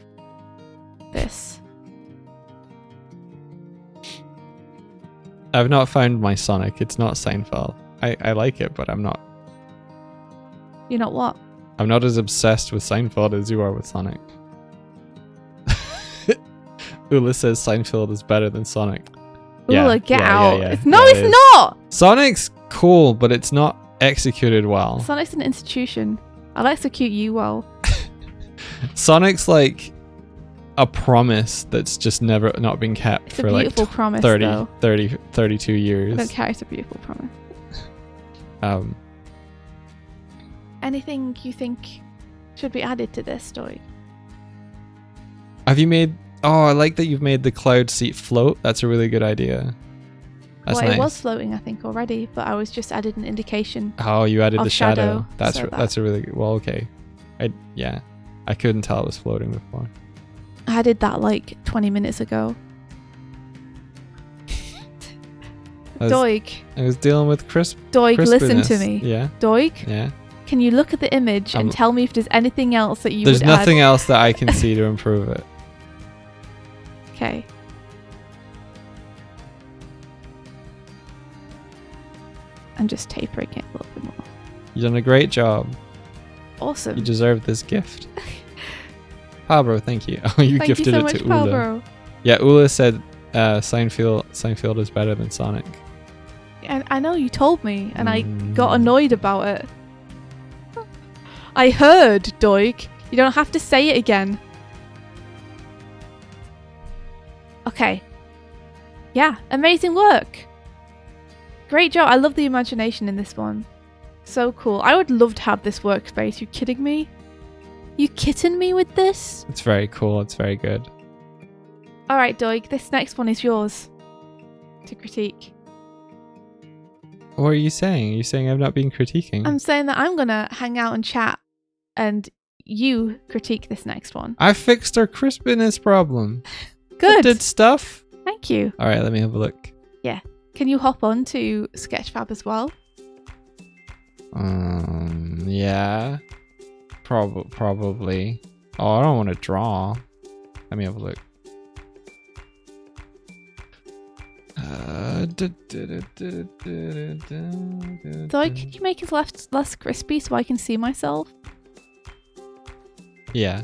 this. I've not found my Sonic. It's not Seinfeld. I like it, but I'm not... You're not what? I'm not as obsessed with Seinfeld as you are with Sonic. Ula says Seinfeld is better than Sonic. Ula, get out. Yeah. It's not! Sonic's cool, but it's not executed well. Sonic's an institution. I'll execute you well. Sonic's like a promise that's just never not been kept It's for a like beautiful promise, 30, though. 32 I years. don't care. It's a beautiful promise. Anything you think should be added to this story? Have you made... Oh, I like that you've made the cloud seat float. That's a really good idea. That's Well, nice. it was floating, I think, already, but I was just added an indication. Oh, you added of the shadow. shadow, That's a really... Well, okay. I couldn't tell it was floating before. I did that like 20 minutes ago. Doig, I was dealing with Doig, listen to crispiness. me. Yeah, Doig, yeah. can you look at the image and tell me if there's anything else that you There's would nothing else that I can see to improve it. Okay. I'm just tapering it a little bit more. You've done a great job. Awesome. You deserve this gift. Pablo, thank you. Oh, you Thank gifted you so it much, to Ula. Pablo. Yeah, Ula said Seinfeld is better than Sonic. And I know you told me, and I got annoyed about it. I heard, Doig. You don't have to say it again. Okay. Yeah, amazing work. Great job. I love the imagination in this one. So cool. I would love to have this workspace. You kidding me? You kidding me with this? It's very cool. It's very good. All right, Doig. This next one is yours to critique. What are you saying? Are you saying I've not been critiquing? I'm saying that I'm gonna hang out and chat, and you critique this next one. I fixed our crispiness problem. Good. I did stuff. Thank you. All right, let me have a look. Yeah. Can you hop on to Sketchfab as well? Yeah. Probably. Oh, I don't want to draw. Let me have a look. Doig, can you make it less crispy so I can see myself? Yeah.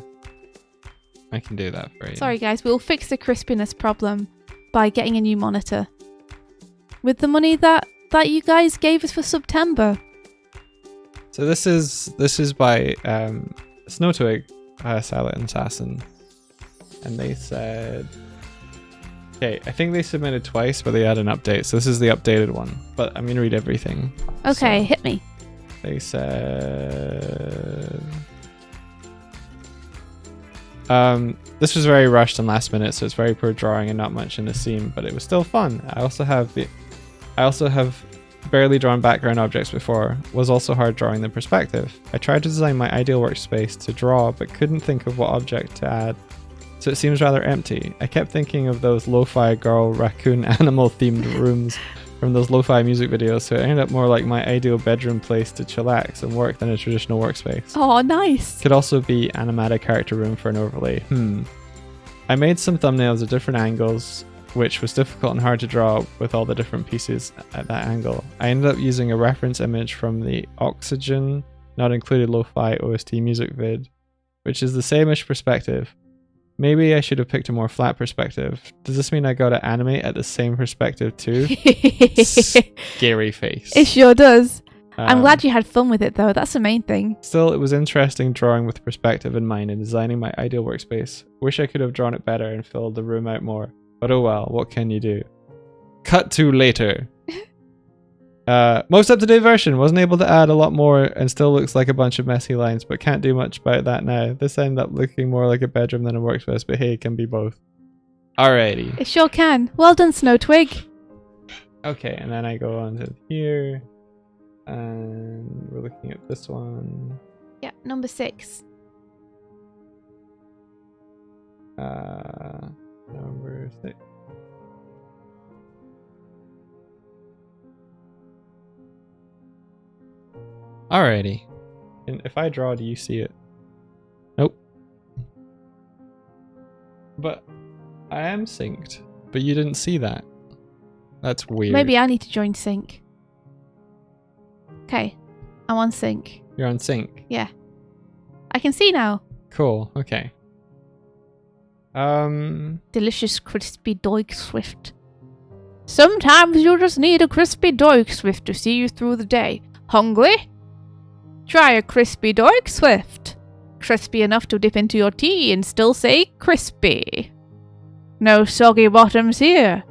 I can do that for you. Sorry guys, we'll fix the crispiness problem by getting a new monitor. With the money that you guys gave us for September. So this is by Snowtwig, Silent Assassin, and they said, okay, I think they submitted twice, but they had an update. So this is the updated one, but I'm gonna read everything. Okay, So hit me. they said, this was very rushed and last minute, so it's very poor drawing and not much in the scene, but it was still fun. I also have barely drawn background objects before. Was also hard drawing the perspective. I tried to design my ideal workspace to draw, but couldn't think of what object to add, so it seems rather empty. I kept thinking of those lo-fi girl raccoon animal themed rooms from those lo-fi music videos, so it ended up more like my ideal bedroom place to chillax and work than a traditional workspace. Oh, nice. Could also be animated character room for an overlay. I made some thumbnails at different angles, which was difficult and hard to draw with all the different pieces at that angle. I ended up using a reference image from the Oxygen Not Included Lo-Fi OST music vid, which is the same-ish perspective. Maybe I should have picked a more flat perspective. Does this mean I gotta animate at the same perspective too? Scary face. It sure does. I'm glad you had fun with it though, that's the main thing. Still, it was interesting drawing with perspective in mind and designing my ideal workspace. Wish I could have drawn it better and filled the room out more. But oh well, what can you do? Cut to later. Most up-to-date version. Wasn't able to add a lot more and still looks like a bunch of messy lines, but can't do much about that now. This ended up looking more like a bedroom than a workspace, but hey, it can be both. Alrighty. It sure can. Well done, Snowtwig. Okay, and then I go on to here. And we're looking at this one. Yeah, number 6. Number 6. Alrighty. And if I draw, do you see it? Nope. But I am synced. But you didn't see that. That's weird. Maybe I need to join sync. Okay, I'm on sync. You're on sync. Yeah. I can see now. Cool. Okay. Delicious crispy Doig Swift. Sometimes you just need a crispy Doig Swift to see you through the day. Hungry? Try a crispy Dork Swift. Crispy enough to dip into your tea and still say crispy. No soggy bottoms here.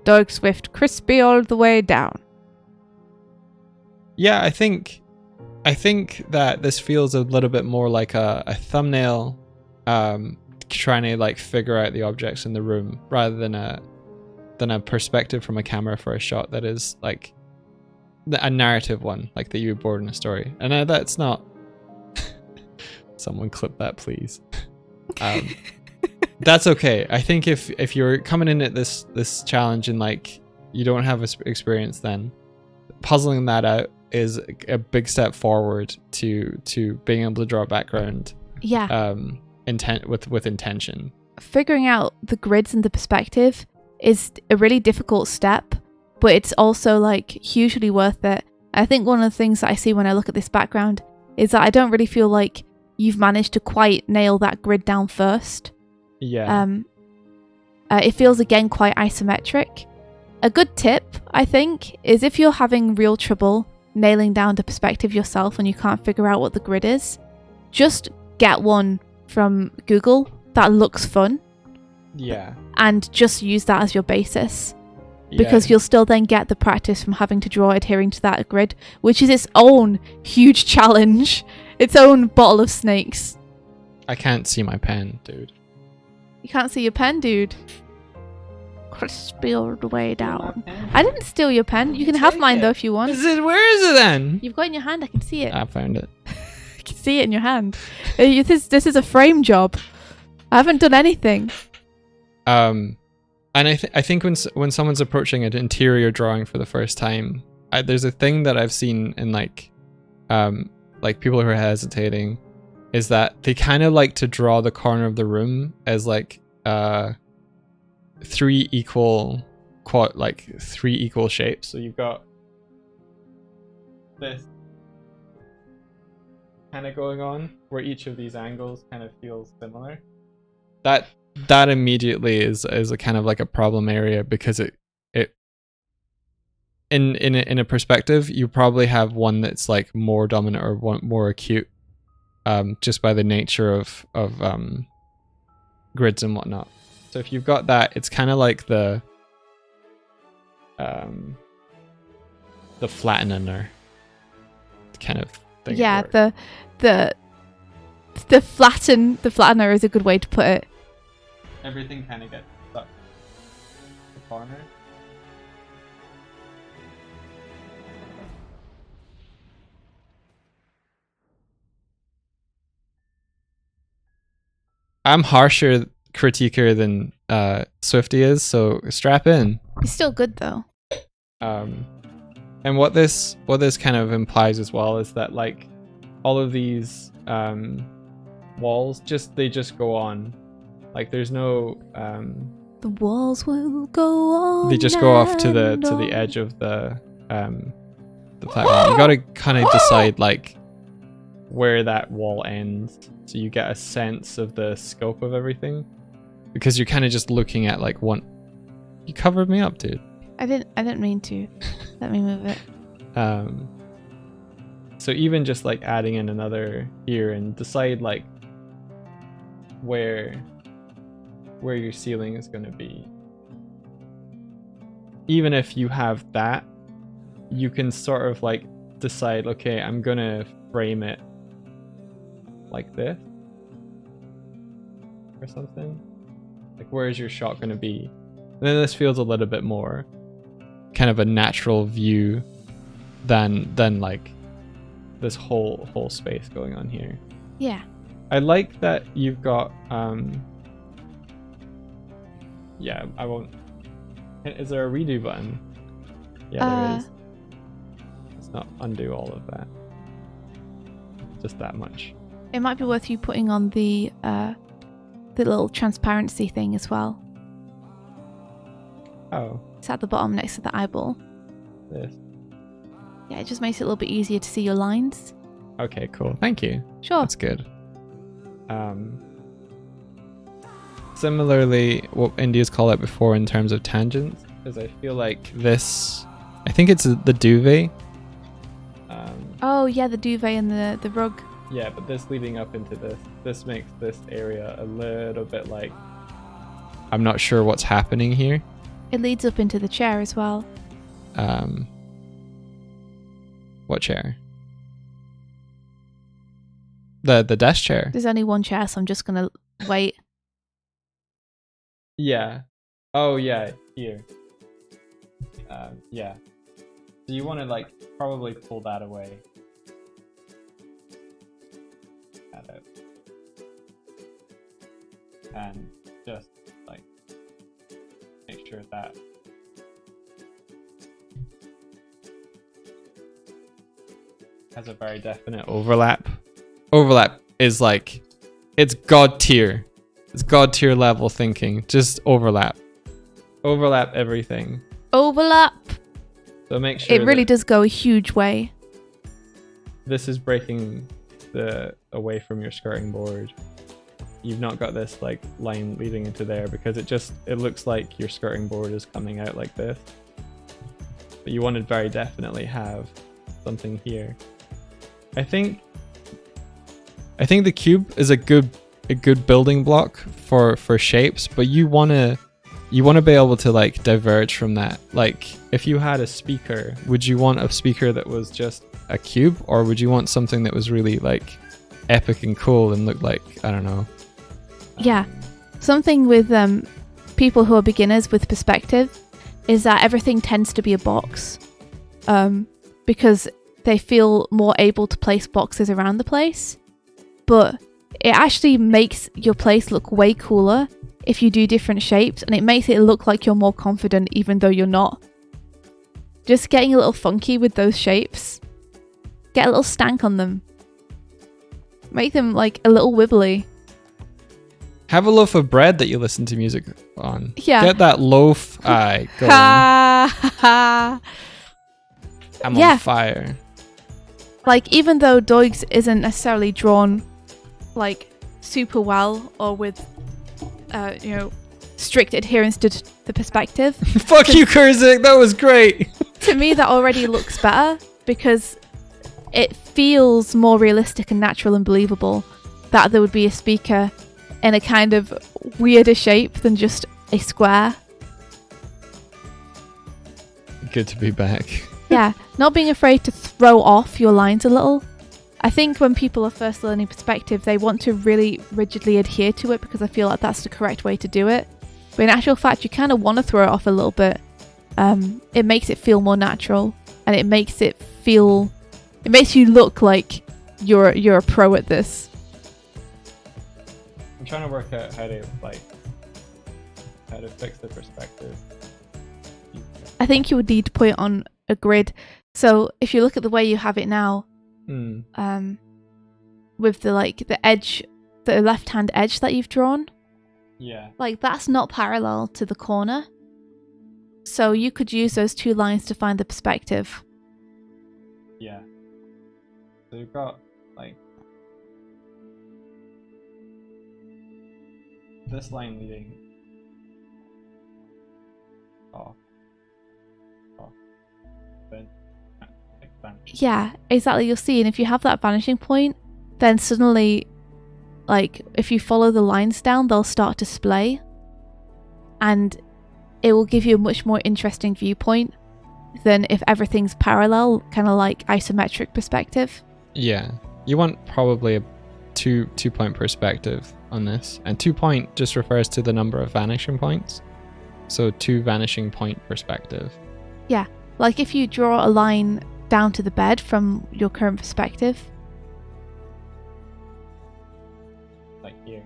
Dork Swift crispy all the way down. Yeah, I think that this feels a little bit more like a thumbnail, trying to like figure out the objects in the room rather than a perspective from a camera for a shot that is like a narrative one, like that you would board in a story. And that's not. Someone clip that, please. That's okay. I think if you're coming in at this challenge and like you don't have experience, then puzzling that out is a big step forward to being able to draw a background. Yeah. With intention. Figuring out the grids and the perspective is a really difficult step, but it's also like hugely worth it. I think one of the things that I see when I look at this background is that I don't really feel like you've managed to quite nail that grid down first. Yeah. It feels again quite isometric. A good tip, I think, is if you're having real trouble nailing down the perspective yourself and you can't figure out what the grid is, just get one from Google that looks fun. Yeah. And just use that as your basis. Because you'll still then get the practice from having to draw adhering to that grid, which is its own huge challenge. Its own bottle of snakes. I can't see my pen, dude. You can't see your pen, dude. Crispy all the way down. I didn't steal your pen. You can have mine though if you want. Where is it then? You've got it in your hand. I can see it. I found it. I can see it in your hand. This is a frame job. I haven't done anything. And I think when someone's approaching an interior drawing for the first time, there's a thing that I've seen in like people who are hesitating, is that they kind of like to draw the corner of the room as like three equal shapes. So you've got this kind of going on where each of these angles kind of feels similar. That immediately is a kind of like a problem area, because it in a perspective you probably have one that's like more dominant or one more acute, just by the nature of grids and whatnot. So if you've got that, it's kind of like the flattener kind of thing. Yeah, the flattener is a good way to put it. Everything kind of gets stuck in the corner. I'm harsher critiquer than Swifty is, so strap in. It's still good though. And what this kind of implies as well is that like all of these walls just go on. Like there's no the walls will go on. They just go off to the edge of the platform. You got to kind of decide like where that wall ends, so you get a sense of the scope of everything, because you're kind of just looking at like one. You covered me up, dude. I didn't mean to. Let me move it. So even just like adding in another here and decide like where your ceiling is going to be. Even if you have that, you can sort of like decide, okay, I'm going to frame it like this or something. Like, where is your shot going to be? And then this feels a little bit more kind of a natural view than like this whole space going on here. Yeah. I like that you've got yeah, I won't. Is there a redo button? Yeah, there is. Let's not undo all of that. Just that much. It might be worth you putting on the little transparency thing as well. Oh. It's at the bottom next to the eyeball. This. Yeah, it just makes it a little bit easier to see your lines. Okay, cool. Thank you. Sure. That's good. Similarly, what India's called out before in terms of tangents is I feel like this, I think it's the duvet. Oh yeah, the duvet and the rug. Yeah, but this leading up into this makes this area a little bit like, I'm not sure what's happening here. It leads up into the chair as well. What chair? The desk chair. There's only one chair, so I'm just gonna wait. Yeah. Oh yeah, here. Yeah. So you want to like probably pull that away. That out. And just like make sure that has a very definite overlap. Overlap is like, it's god tier. It's god tier level thinking. Just overlap. Overlap everything. Overlap. So make sure It really does go a huge way. this is breaking the away from your skirting board. You've not got this like line leading into there because it looks like your skirting board is coming out like this. But you want to very definitely have something here. I think the cube is a good building block for shapes, but you want to be able to like diverge from that. Like if you had a speaker, would you want a speaker that was just a cube, or would you want something that was really like epic and cool and looked like, I don't know. Yeah. Something with people who are beginners with perspective is that everything tends to be a box, because they feel more able to place boxes around the place. But it actually makes your place look way cooler if you do different shapes, and it makes it look like you're more confident even though you're not. Just getting a little funky with those shapes. Get a little stank on them. Make them like a little wibbly. Have a loaf of bread that you listen to music on. Yeah. Get that loaf eye going. I'm Yeah. on fire. Like, even though Doigs isn't necessarily drawn like super well or with strict adherence to the perspective, Fuck you, Kurzik, that was great. to me that already looks better because it feels more realistic and natural and believable that there would be a speaker in a kind of weirder shape than just a square. Good to be back. Yeah, not being afraid to throw off your lines a little. I think when people are first learning perspective, they want to really rigidly adhere to it because I feel like that's the correct way to do it. But in actual fact, you kind of want to throw it off a little bit. It makes it feel more natural, and it makes you look like you're a pro at this. I'm trying to work out how to fix the perspective. I think you would need to put it on a grid. So if you look at the way you have it now, with the edge, the left-hand edge that you've drawn, Yeah. like that's not parallel to the corner. So you could use those two lines to find the perspective. Yeah. So you've got like this line leading off. Then like vanish. Yeah, exactly. You'll see, and if you have that vanishing point, then suddenly, like, if you follow the lines down, they'll start to splay, and it will give you a much more interesting viewpoint than if everything's parallel, kind of like isometric perspective. Yeah. You want probably a two-point perspective on this, and 2 point just refers to the number of vanishing points. So 2 vanishing point perspective. Yeah, like if you draw a line down to the bed from your current perspective. Like here.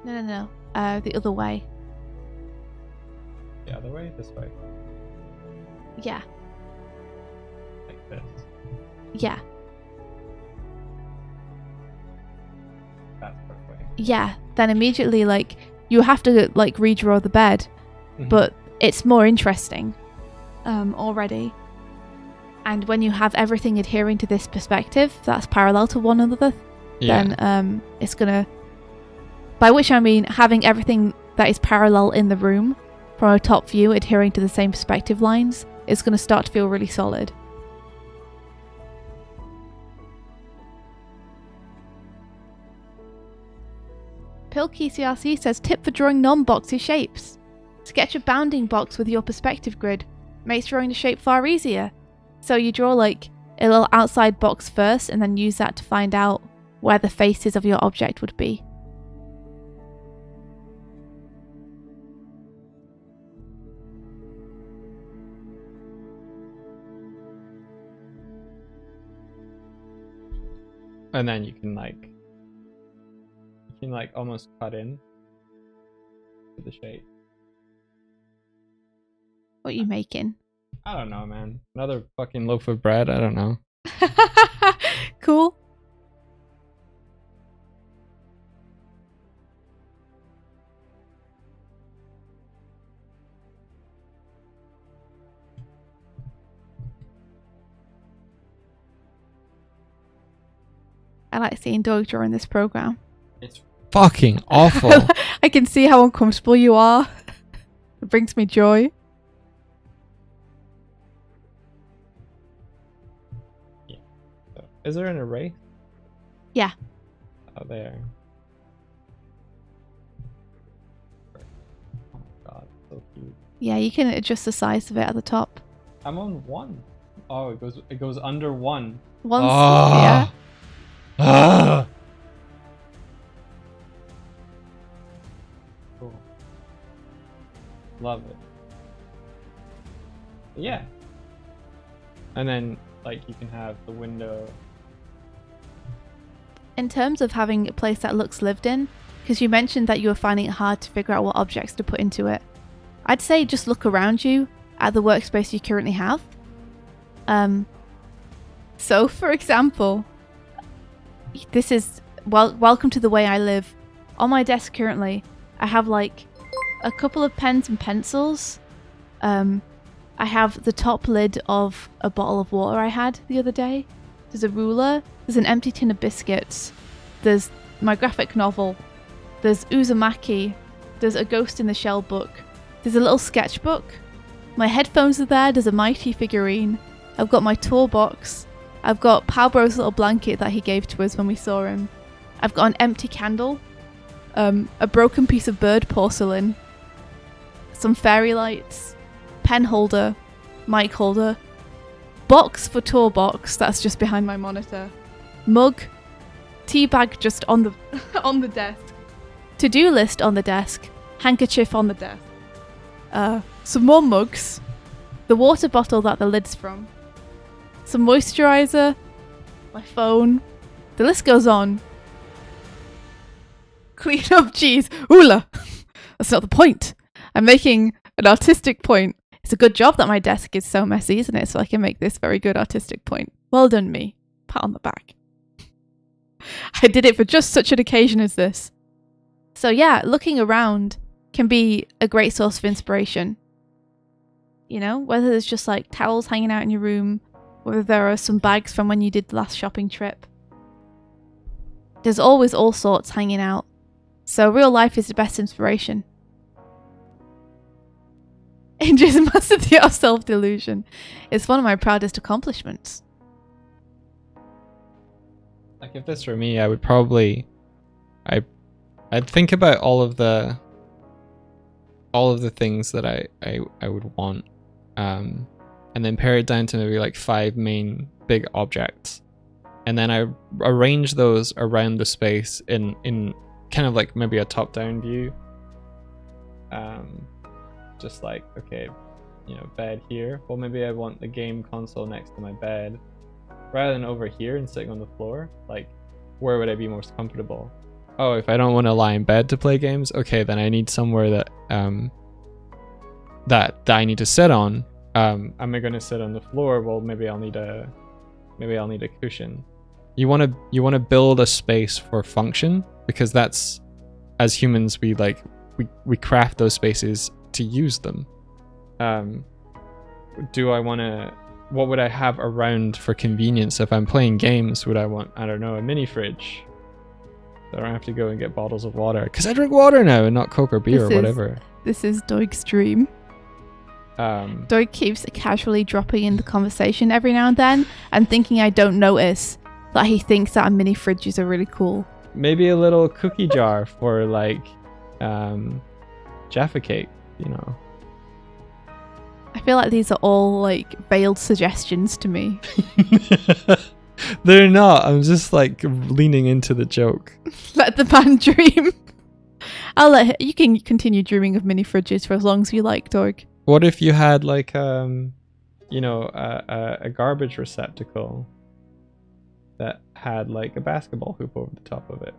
No. The other way. The other way? This way? Yeah. Like this. Yeah. That's the way. Yeah. Then immediately, like, you have to, like, redraw the bed. Mhm. But it's more interesting already. And when you have everything adhering to this perspective that's parallel to one another, then it's gonna, by which I mean having everything that is parallel in the room from a top view adhering to the same perspective lines is gonna start to feel really solid. Pilkey CRC says, tip for drawing non-boxy shapes. Sketch a bounding box with your perspective grid. Makes drawing the shape far easier. So you draw like a little outside box first and then use that to find out where the faces of your object would be. And then you can almost cut in to the shape. What are you making? I don't know, man. Another fucking loaf of bread. I don't know. Cool. I like seeing Doug drawing this program. It's fucking awful. I can see how uncomfortable you are. It brings me joy. Yeah. So, is there an array? Yeah. Oh, there. Oh my god, so cute. Yeah, you can adjust the size of it at the top. I'm on 1. Oh, it goes under 1. Once, Oh. yeah. Ah. Cool. Love it. Yeah. And then like you can have the window. In terms of having a place that looks lived in, because you mentioned that you were finding it hard to figure out what objects to put into it, I'd say just look around you at the workspace you currently have. So for example, this is welcome to the way I live. On my desk currently, I have like a couple of pens and pencils. I have the top lid of a bottle of water I had the other day. There's a ruler. There's an empty tin of biscuits. There's my graphic novel. There's Uzumaki. There's a Ghost in the Shell book. There's a little sketchbook. My headphones are there. There's a Mighty figurine. I've got my tour box. I've got Palbro's little blanket that he gave to us when we saw him. I've got an empty candle, a broken piece of bird porcelain, some fairy lights, pen holder, mic holder, box for tour box that's just behind my monitor, mug, tea bag just on the on the desk, to-do list on the desk, handkerchief on the desk, some more mugs, the water bottle that the lid's from, some moisturizer, my phone, the list goes on. Clean up cheese. Oola! That's not the point. I'm making an artistic point. It's a good job that my desk is so messy, isn't it? So I can make this very good artistic point. Well done, me. Pat on the back. I did it for just such an occasion as this. So yeah, looking around can be a great source of inspiration. You know, whether there's just like towels hanging out in your room, whether there are some bags from when you did the last shopping trip. There's always all sorts hanging out. So real life is the best inspiration. Injury's mastery of self-delusion. It's one of my proudest accomplishments. Like if this were me, I would probably I'd think about all of the things that I would want. And then pare it down to maybe like 5 main big objects. And then I arrange those around the space in kind of like maybe a top-down view. Just like, okay, you know, bed here. Well, maybe I want the game console next to my bed. Rather than over here and sitting on the floor, like, where would I be most comfortable? Oh, if I don't want to lie in bed to play games, okay, then I need somewhere that that I need to sit on. Am I going to sit on the floor? Well, maybe I'll need a cushion. You want to build a space for function, because that's, as humans, we craft those spaces to use them. What would I have around for convenience? If I'm playing games, would I want, I don't know, a mini fridge? So I don't have to go and get bottles of water, because I drink water now and not Coke or beer or whatever. This is Doig's dream. Doig keeps casually dropping in the conversation every now and then and thinking I don't notice that he thinks that a mini fridges are really cool. maybe a little cookie jar for like Jaffa cake, you know. I feel like these are all like veiled suggestions to me. They're not. I'm just like leaning into the joke. Let the man dream. You can continue dreaming of mini fridges for as long as you like, Dorg. What if you had like you know, a garbage receptacle that had like a basketball hoop over the top of it?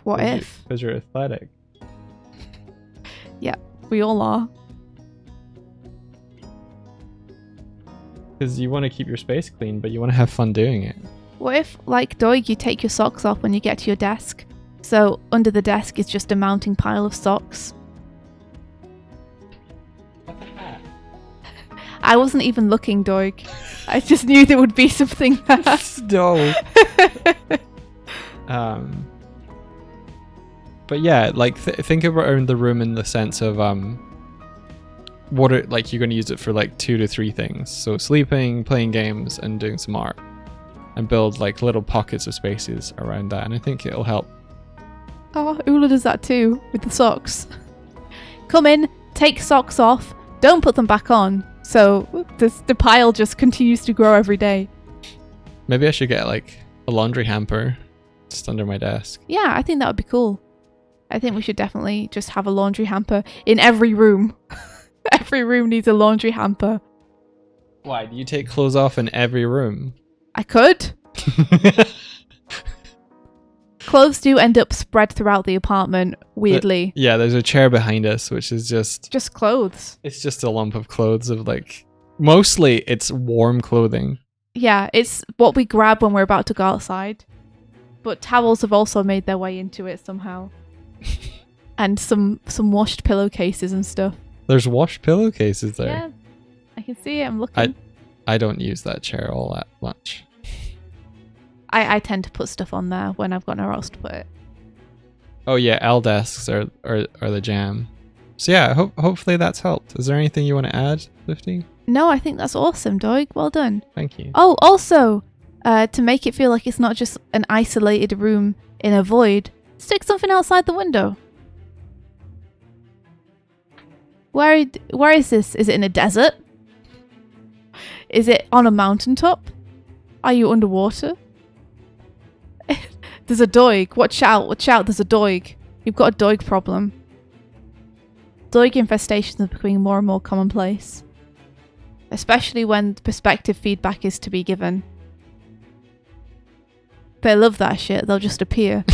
What if? Because you're athletic. Yeah, we all are. Because you want to keep your space clean, but you want to have fun doing it. What if, like Doig, you take your socks off when you get to your desk? So under the desk is just a mounting pile of socks. I wasn't even looking, Doig. I just knew there would be something there. No. But yeah, like think about the room in the sense of what are, like, you're going to use it for like 2 to 3 things. So sleeping, playing games, and doing some art, and build like little pockets of spaces around that. And I think it'll help. Oh, Ula does that too with the socks. Come in, take socks off, don't put them back on. So the pile just continues to grow every day. Maybe I should get like a laundry hamper just under my desk. Yeah, I think that would be cool. I think we should definitely just have a laundry hamper in every room. Every room needs a laundry hamper. Why? Do you take clothes off in every room? I could. Clothes do end up spread throughout the apartment, weirdly. Yeah, there's a chair behind us, which is just clothes. It's just a lump of clothes of like, mostly it's warm clothing. Yeah, it's what we grab when we're about to go outside. But towels have also made their way into it somehow. And some washed pillowcases and stuff. There's washed pillowcases there. Yeah, I can see it. I'm looking. I don't use that chair all that much. I tend to put stuff on there when I've got nowhere else to put it. Oh yeah, L desks are the jam. So yeah, hopefully that's helped. Is there anything you want to add, Lifty? No, I think that's awesome, Doig. Well done. Thank you. Oh, also, to make it feel like it's not just an isolated room in a void, stick something outside the window. Where is this? Is it in a desert? Is it on a mountaintop? Are you underwater? There's a Doig. Watch out, there's a Doig. You've got a Doig problem. Doig infestations are becoming more and more commonplace. Especially when perspective feedback is to be given. They love that shit, they'll just appear.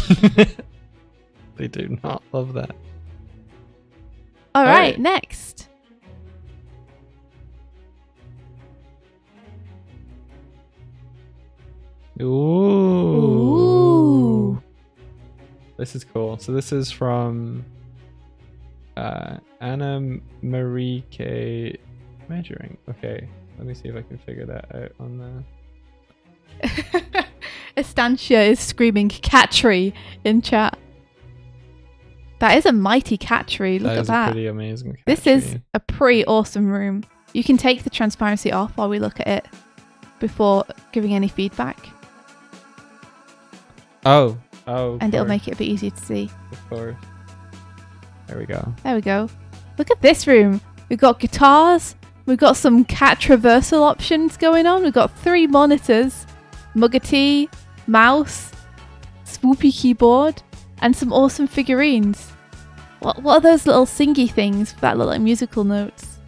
They do not love that. Alright, next. Ooh. This is cool. So this is from Anna Marie K. Measuring. Okay, let me see if I can figure that out on the... Estancia is screaming cat tree in chat. That is a mighty cat tree. Look at that. That is a pretty amazing cat This tree. is a pretty awesome room. You can take the transparency off while we look at it before giving any feedback. Oh. And it'll make it a bit easier to see. Of course. There we go. There we go. Look at this room. We've got guitars. We've got some cat traversal options going on. We've got 3 monitors, mug of tea, mouse, swoopy keyboard, and some awesome figurines. What are those little singy things? That look like musical notes.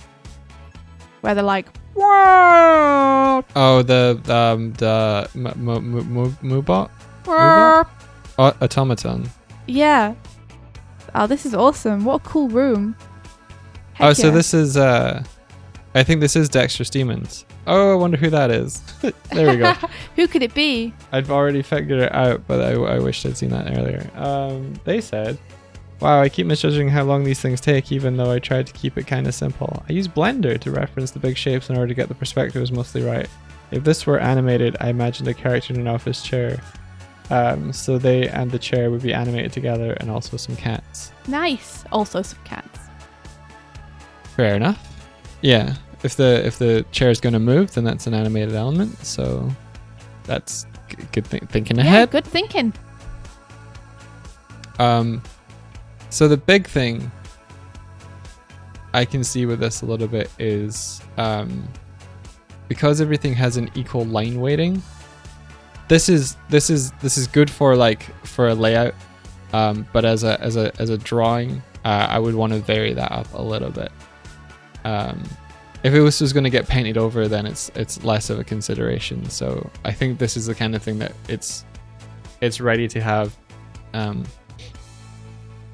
Where they're like, whoa! Oh, the Moobot? Automaton. Yeah. Oh, this is awesome. What a cool room. Heck So yeah. this is, I think this is Dexterous Demons. Oh, I wonder who that is. There we go. Who could it be? I've already figured it out, but I wished I'd seen that earlier. They said, wow, I keep misjudging how long these things take, even though I tried to keep it kind of simple. I use Blender to reference the big shapes in order to get the perspectives mostly right. If this were animated, I imagined a character in an office chair. So they and the chair would be animated together, and also some cats. Nice. Also some cats. Fair enough. Yeah. If the chair is going to move, then that's an animated element. So that's good thinking Yeah, ahead. good thinking. So the big thing I can see with this a little bit is because everything has an equal line weighting. This is good for for a layout, but as a drawing, I would want to vary that up a little bit. If it was just going to get painted over, then it's less of a consideration. So I think this is the kind of thing that it's ready to have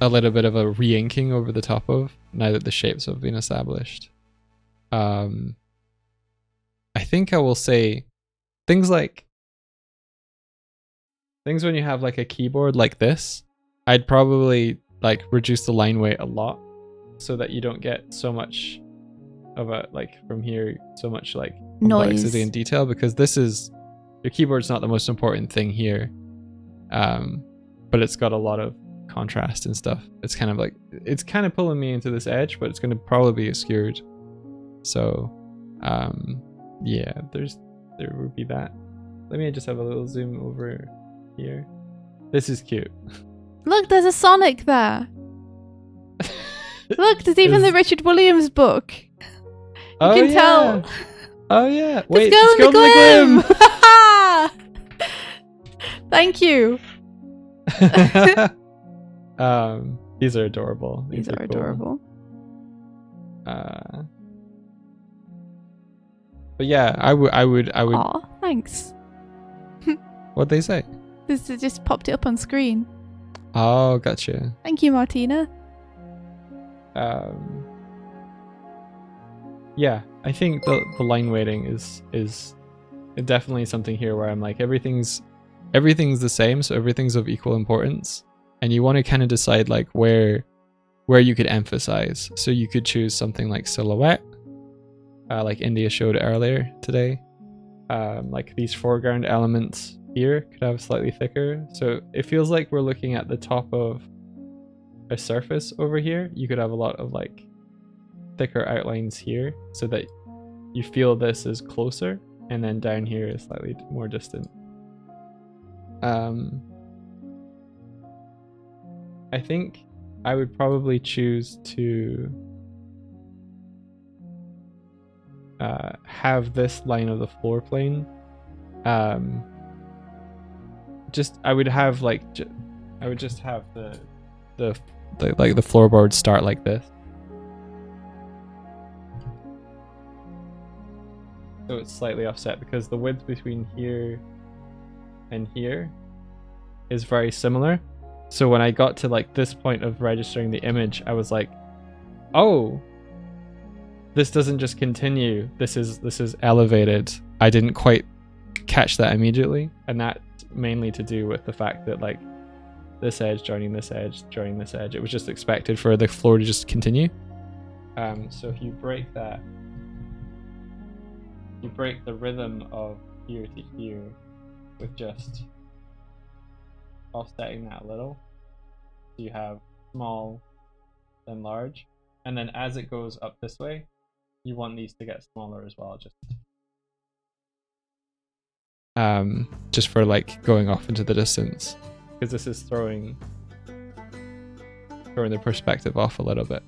a little bit of a re-inking over the top of, now that the shapes have been established. I think I will say things when you have like a keyboard like this, I'd probably like reduce the line weight a lot so that you don't get so much of a from here, so much like complexity and detail, because your keyboard's not the most important thing here, but it's got a lot of contrast and stuff. It's kind of pulling me into this edge, but it's going to probably be obscured. So yeah, there would be that. Let me just have a little zoom over here. This is cute. Look, there's a Sonic there. Look, there's even the Richard Williams book. You can tell. Oh yeah. Wait, it's Girl in the Glim. Thank you. These are adorable. These are cool. adorable. But yeah, I would. Aw, thanks. What'd they say? This just popped it up on screen. Oh, gotcha. Thank you, Martina. Yeah, I think the line weighting is definitely something here where I'm like, everything's the same, so everything's of equal importance, and you want to kind of decide like where you could emphasize. So you could choose something like silhouette, like India showed earlier today. Like these foreground elements here could have slightly thicker, so it feels like we're looking at the top of a surface over here. You could have a lot of like thicker outlines here so that you feel this is closer, and then down here is slightly more distant. I think I would probably choose to have this line of the floor plane. I would have I would just have the floorboard start like this. So it's slightly offset because the width between here and here is very similar. So when I got to like this point of registering the image, I was like, oh, this doesn't just continue. This is elevated. I didn't quite catch that immediately. And that's mainly to do with the fact that like this edge joining this edge, joining this edge, it was just expected for the floor to just continue. So if you break that, you break the rhythm of here to here with just offsetting that a little. So you have small, then large, and then as it goes up this way, you want these to get smaller as well, just for like going off into the distance, because this is throwing the perspective off a little bit.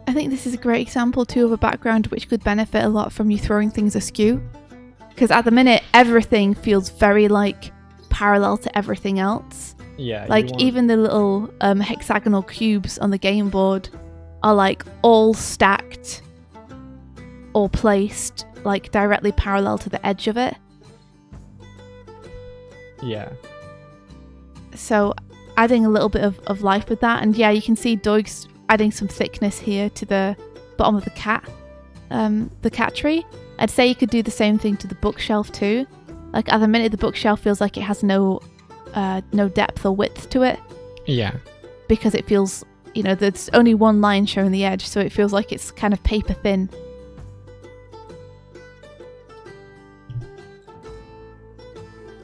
I think this is a great example too of a background which could benefit a lot from you throwing things askew, because at the minute everything feels very like parallel to everything else. Yeah, like even the little hexagonal cubes on the game board are like all stacked or placed like directly parallel to the edge of it. Yeah. So adding a little bit of life with that, and yeah, you can see Doig's adding some thickness here to the bottom of the cat tree. I'd say you could do the same thing to the bookshelf too. Like at the minute, the bookshelf feels like it has no depth or width to it. Yeah. Because it feels, there's only one line showing the edge, so it feels like it's kind of paper thin.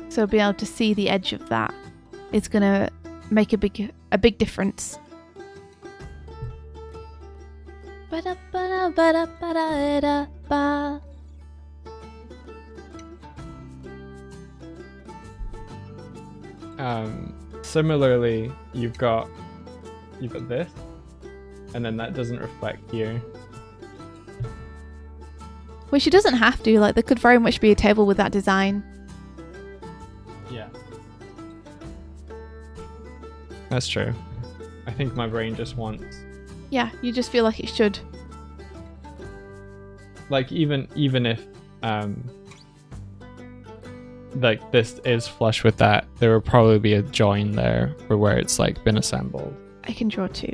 So being able to see the edge of that is gonna make a big difference. Similarly, you've got this, and then that doesn't reflect here. Which it doesn't have to. Like, there could very much be a table with that design. Yeah. That's true. I think my brain just wants... Yeah, you just feel like it should. Like, even if like this is flush with that, there will probably be a join there for where it's like been assembled. I can draw too.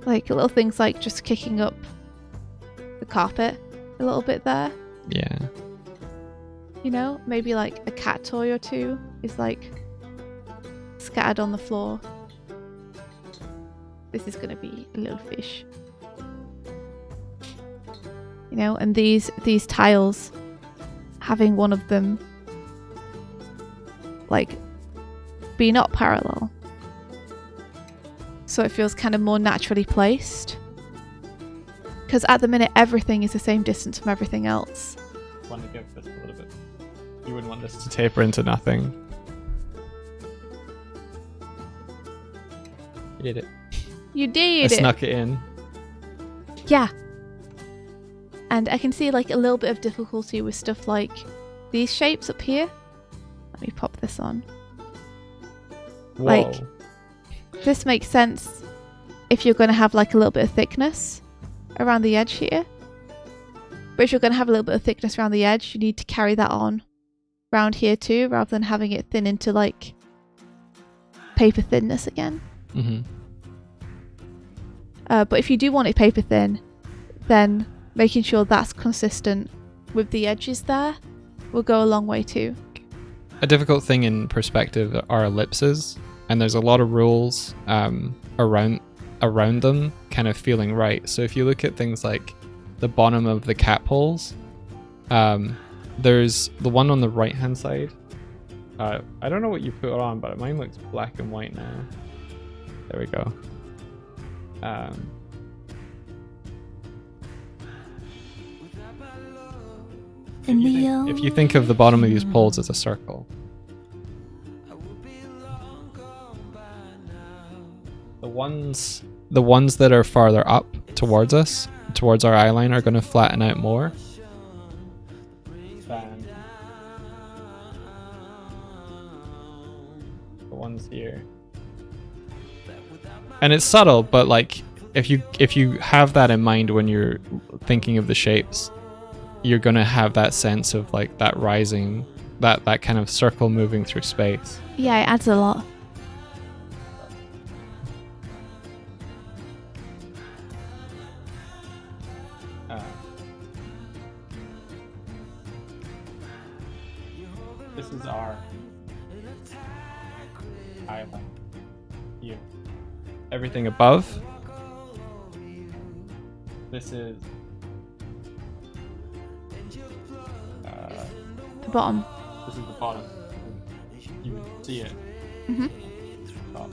Like little things like just kicking up the carpet a little bit there. Yeah. You know, maybe like a cat toy or two is like scattered on the floor. This is gonna be a little fish. You know, and these tiles, having one of them like be not parallel, so it feels kind of more naturally placed, because at the minute everything is the same distance from everything else. I want to give this a little bit. You wouldn't want this to taper into nothing. You did it. You did I it. snuck it in. Yeah. And I can see like a little bit of difficulty with stuff like these shapes up here. Let me pop this on. Whoa. Like, this makes sense if you're going to have like a little bit of thickness around the edge here. But if you're going to have a little bit of thickness around the edge, you need to carry that on around here too, rather than having it thin into like paper thinness again. Mm-hmm. But if you do want it paper thin, then making sure that's consistent with the edges there will go a long way too. A difficult thing in perspective are ellipses, and there's a lot of rules around them kind of feeling right. So if you look at things like the bottom of the cat poles, there's the one on the right hand side. I don't know what you put on, but mine looks black and white now. There we go. If you think of the bottom of these poles as a circle, the ones that are farther up towards us, towards our eye line, are going to flatten out more than the ones here. And it's subtle, but like if you have that in mind when you're thinking of the shapes, you're gonna have that sense of like that rising, that kind of circle moving through space. Yeah, it adds a lot. This is our island here. Everything above. This is The bottom. this is the bottom. You can see it. Mm-hmm. Top.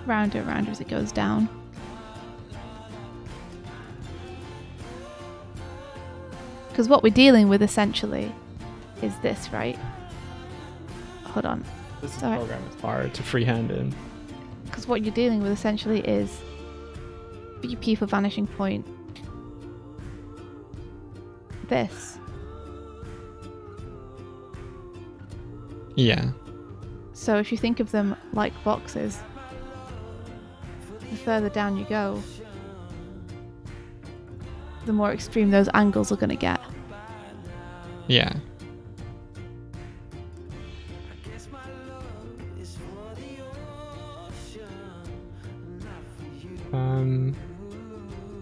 Rounder, rounder as it goes down. Because what we're dealing with essentially is this, right? Hold on. This is Sorry. program is hard to freehand in. Because what you're dealing with essentially is VP for vanishing point. This. Yeah. So if you think of them like boxes, the further down you go, the more extreme those angles are going to get. Yeah.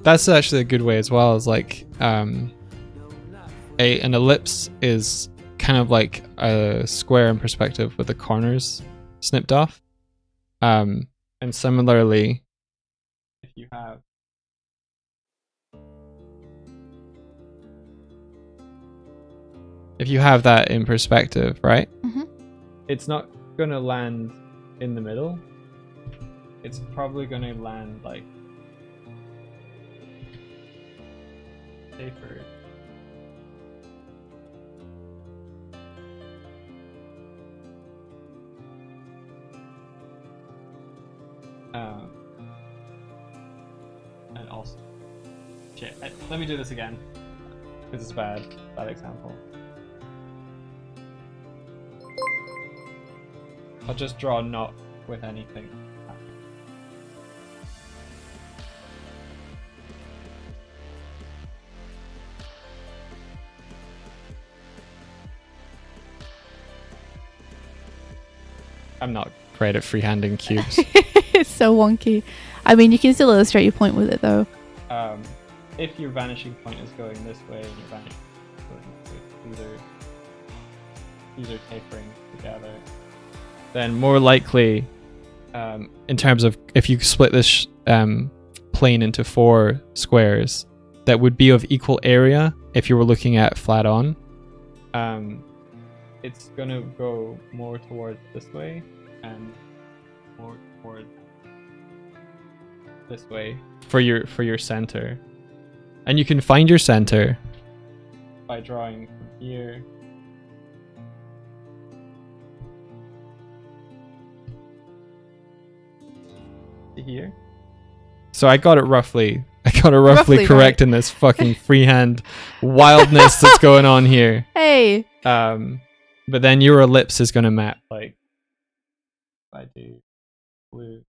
That's actually a good way as well. Is like an ellipse is kind of like a square in perspective with the corners snipped off. And similarly, if you have that in perspective, right? Mm-hmm. It's not gonna land in the middle. It's probably gonna land like tapered. And also, shit. Let me do this again. This is bad example. I'll just draw a knot with anything. I'm not great at freehanding cubes. It's so wonky. I mean, you can still illustrate your point with it, though. If your vanishing point is going this way and your vanishing point is going this way, these are tapering together, then more likely, in terms of if you split this plane into 4 squares that would be of equal area if you were looking at flat on, it's gonna go more towards this way and more towards this way for your center. And you can find your center by drawing from here to here. So I got it roughly Roughly correct right. in this fucking freehand wildness that's going on here. Hey. But then your ellipse is going to map like if I do blue.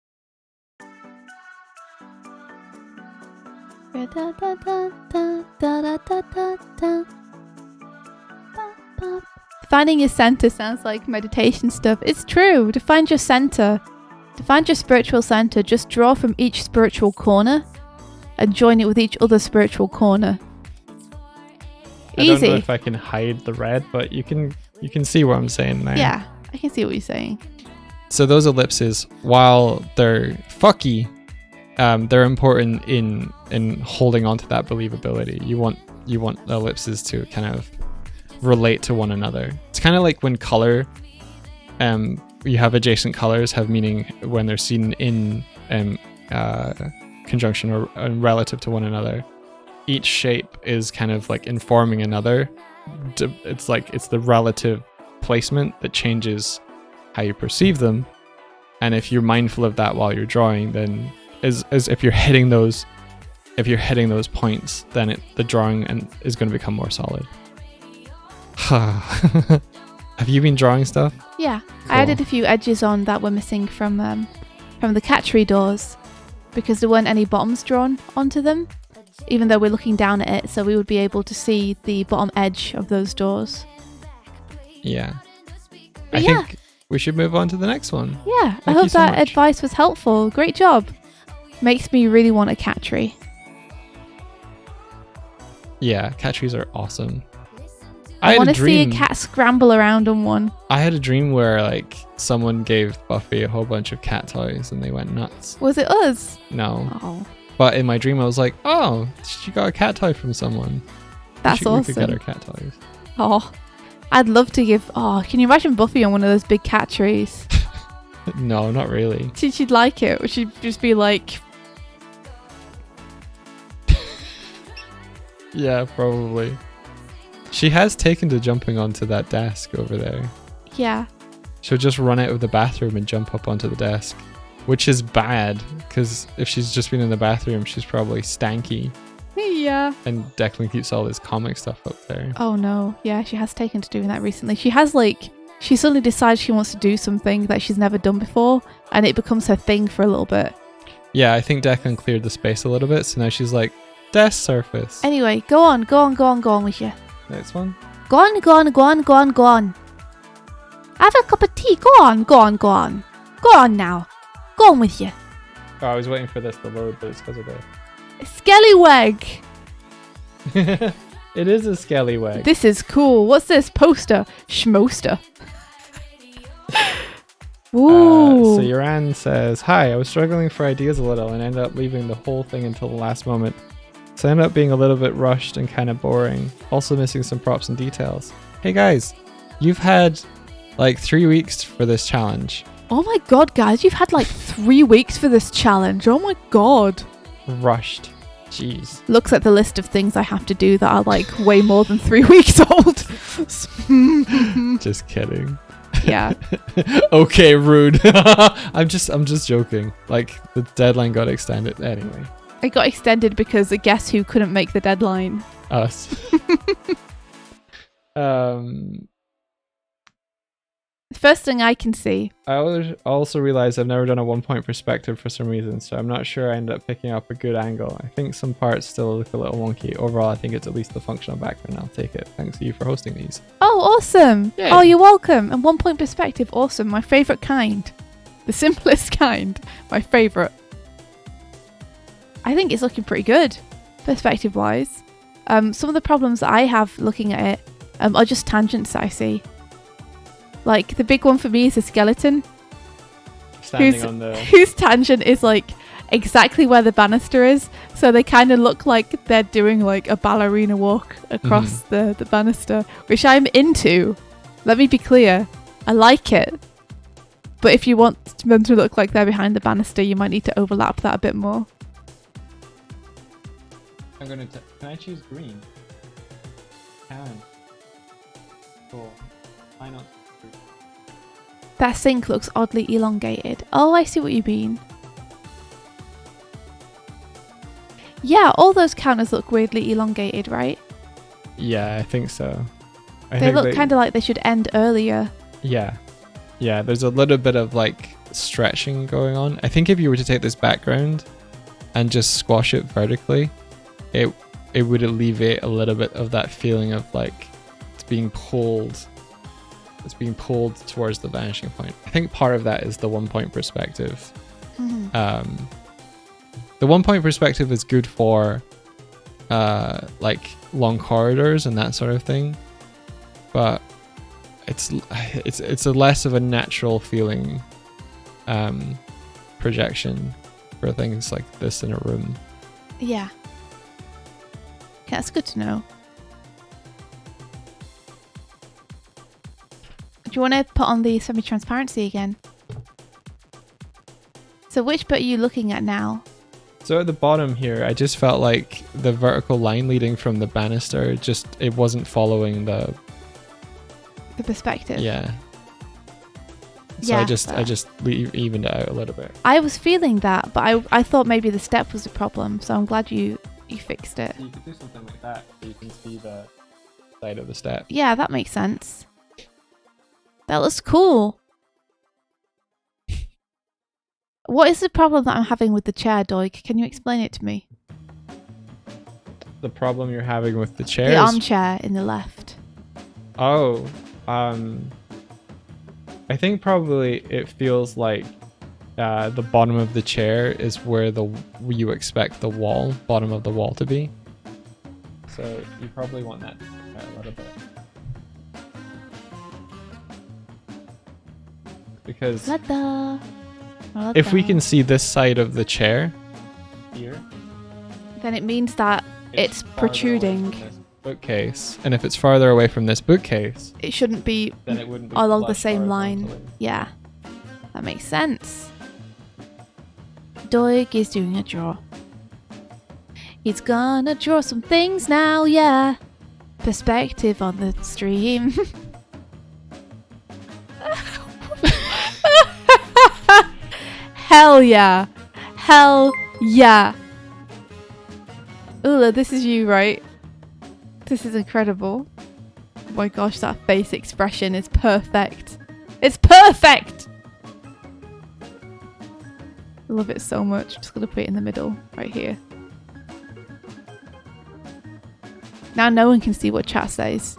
Finding your center sounds like meditation stuff. It's true. To find your center, to find your spiritual center, just draw from each spiritual corner and join it with each other spiritual corner. I Easy. don't know if I can hide the red, but you can see what I'm saying there. Yeah, I can see what you're saying. So those ellipses, while they're fucky, they're important in holding on to that believability. You want the ellipses to kind of relate to one another. It's kind of like when color, you have adjacent colors have meaning when they're seen in conjunction or relative to one another. Each shape is kind of like informing another. It's the relative placement that changes how you perceive them. And if you're mindful of that while you're drawing, then as if you're hitting those points, then the drawing is going to become more solid. Have you been drawing stuff? Yeah, Cool. I added a few edges on that were missing from the catchery doors because there weren't any bottoms drawn onto them, even though we're looking down at it, so we would be able to see the bottom edge of those doors. Yeah. But I yeah. think we should move on to the next one. Yeah, I Thank you hope so that much. advice was helpful. Great job. Makes me really want a catchery. Yeah, cat trees are awesome. I had want a to see a dream- cat scramble around on one. I had a dream where like someone gave Buffy a whole bunch of cat toys and they went nuts. Was it us? No. Oh, But in my dream I was like, oh, she got a cat toy from someone. that's We could get awesome. her cat toys. Oh, I'd love to give... Oh, can you imagine Buffy on one of those big cat trees? No, not really. She'd like it. Or she'd just be like... Yeah, probably. She has taken to jumping onto that desk over there. Yeah. She'll just run out of the bathroom and jump up onto the desk, which is bad because if she's just been in the bathroom, she's probably stanky. Yeah. And Declan keeps all his comic stuff up there. Oh no. Yeah, she has taken to doing that recently. She has like... She suddenly decides she wants to do something that she's never done before, and it becomes her thing for a little bit. Yeah, I think Declan cleared the space a little bit, so now she's like, desk surface. Anyway, go on with you. Next one. Go on. Have a cup of tea. Go on. Go on now. Go on with you. Oh, I was waiting for this to load, but it's because of Skellywag. the... It is a scallywag. This is cool. What's this? Poster. Schmoster. Ooh. So Yoran says, hi, I was struggling for ideas a little and ended up leaving the whole thing until the last moment. So I ended up being a little bit rushed and kind of boring. Also missing some props and details. Hey guys, you've had like 3 weeks for this challenge. Oh my god, guys. You've had like 3 weeks for this challenge. Oh my god. Rushed. Jeez. Looks at the list of things I have to do that are like way more than 3 weeks old. Just kidding. Yeah. Okay, rude. I'm just joking. Like the deadline got extended anyway. It got extended because guess who couldn't make the deadline? Us. First thing I can see. I also realized I've never done a 1-point perspective for some reason, so I'm not sure I end up picking up a good angle. I think some parts still look a little wonky. Overall, I think it's at least the functional background. I'll take it. Thanks to you for hosting these. Oh, awesome. Yay. Oh, you're welcome. And 1-point perspective, awesome. My favourite kind. The simplest kind. My favourite. I think it's looking pretty good, perspective-wise. Some of the problems that I have looking at it are just tangents that I see. Like, the big one for me is a skeleton. Standing on the... Whose tangent is, like, exactly where the banister is. So they kind of look like they're doing, like, a ballerina walk across the banister. Which I'm into. Let me be clear. I like it. But if you want them to look like they're behind the banister, you might need to overlap that a bit more. I'm gonna... Can I choose green? Can. Cool. Why not? That sink looks oddly elongated. Oh, I see what you mean. Yeah, all those counters look weirdly elongated, right? Yeah, I think so. They look kind of like they should end earlier. Yeah. Yeah, there's a little bit of like stretching going on. I think if you were to take this background and just squash it vertically, it would alleviate a little bit of that feeling of like it's being pulled towards the vanishing point. I think part of that is the 1-point perspective. The 1-point perspective is good for like long corridors and that sort of thing, but it's a less of a natural feeling projection for things like this in a room. Yeah. Okay, that's good to know. Do you want to put on the semi-transparency again? So which bit are you looking at now? So at the bottom here, I just felt like the vertical line leading from the banister, it wasn't following the perspective. Yeah. So Yeah, I just evened it out a little bit. I was feeling that, but I thought maybe the step was a problem, so I'm glad you fixed it. So you could do something like that so you can see the side of the step. Yeah, that makes sense. That looks cool. What is the problem that I'm having with the chair, Doig? Can you explain it to me? The problem you're having with the chair The armchair in the left. Oh, I think probably it feels like the bottom of the chair is where you expect the bottom of the wall to be. So you probably want that a little bit. Because if we can see this side of the chair here, then it means that it's protruding. Bookcase, and if it's farther away from this bookcase, it shouldn't be then it wouldn't be along the same line. Yeah, that makes sense. Doig is doing a draw. He's gonna draw some things now, yeah. Perspective on the stream. Hell yeah. Hell yeah. Ula, this is you, right? This is incredible. Oh my gosh, that face expression is perfect. It's perfect! I love it so much. I'm just gonna put it in the middle, right here. Now no one can see what chat says.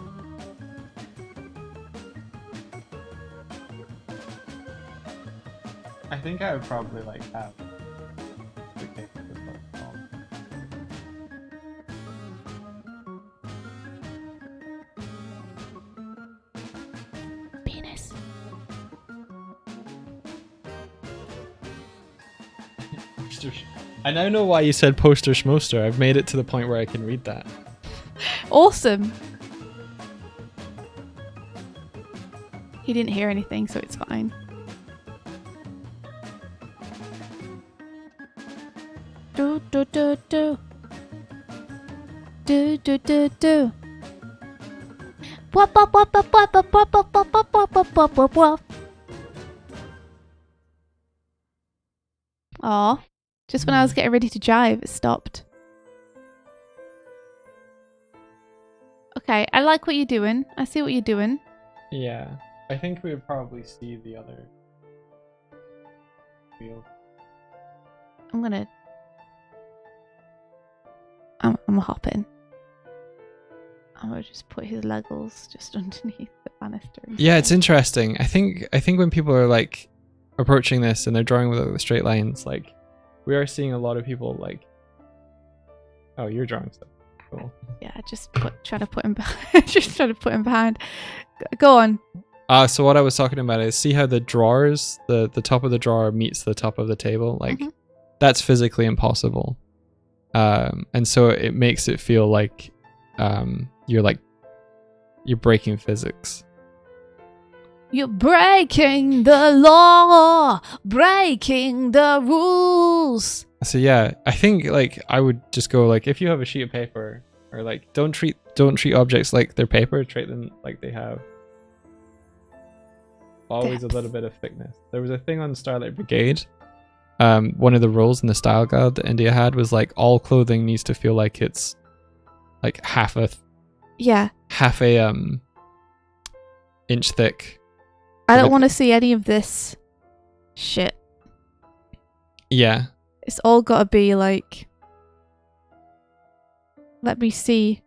I think I would probably like have. Penis. I now know why you said poster schmoster. I've made it to the point where I can read that. Awesome. He didn't hear anything, so it's fine. Do do do do. do do do do. Wop wop wop wop wop wop wop wop wop wop wop wop wop wop. Aw, just when I was getting ready to jive, it stopped. Okay, I like what you're doing. I see what you're doing. Yeah, I think we would probably see the other field. I'm gonna hopping. I'm gonna just put his legals just underneath the banister. Yeah, it's interesting. I think when people are like approaching this and they're drawing with the straight lines, like we are seeing a lot of people like, oh, you're drawing stuff. Cool. Yeah, try to put him behind. Just try to put him behind. Go on. So what I was talking about is see how the drawers, the top of the drawer meets the top of the table. Like that's physically impossible. And so it makes it feel like you're breaking physics. You're breaking the law, breaking the rules. So yeah, I think like I would just go like if you have a sheet of paper, or like don't treat objects like they're paper, treat them like they have always Depth. a little bit of thickness. There was a thing on Starlight Brigade. One of the rules in the style guide that India had was like all clothing needs to feel like it's like half a inch thick. I don't want to see any of this shit. Yeah. It's all got to be like, let me see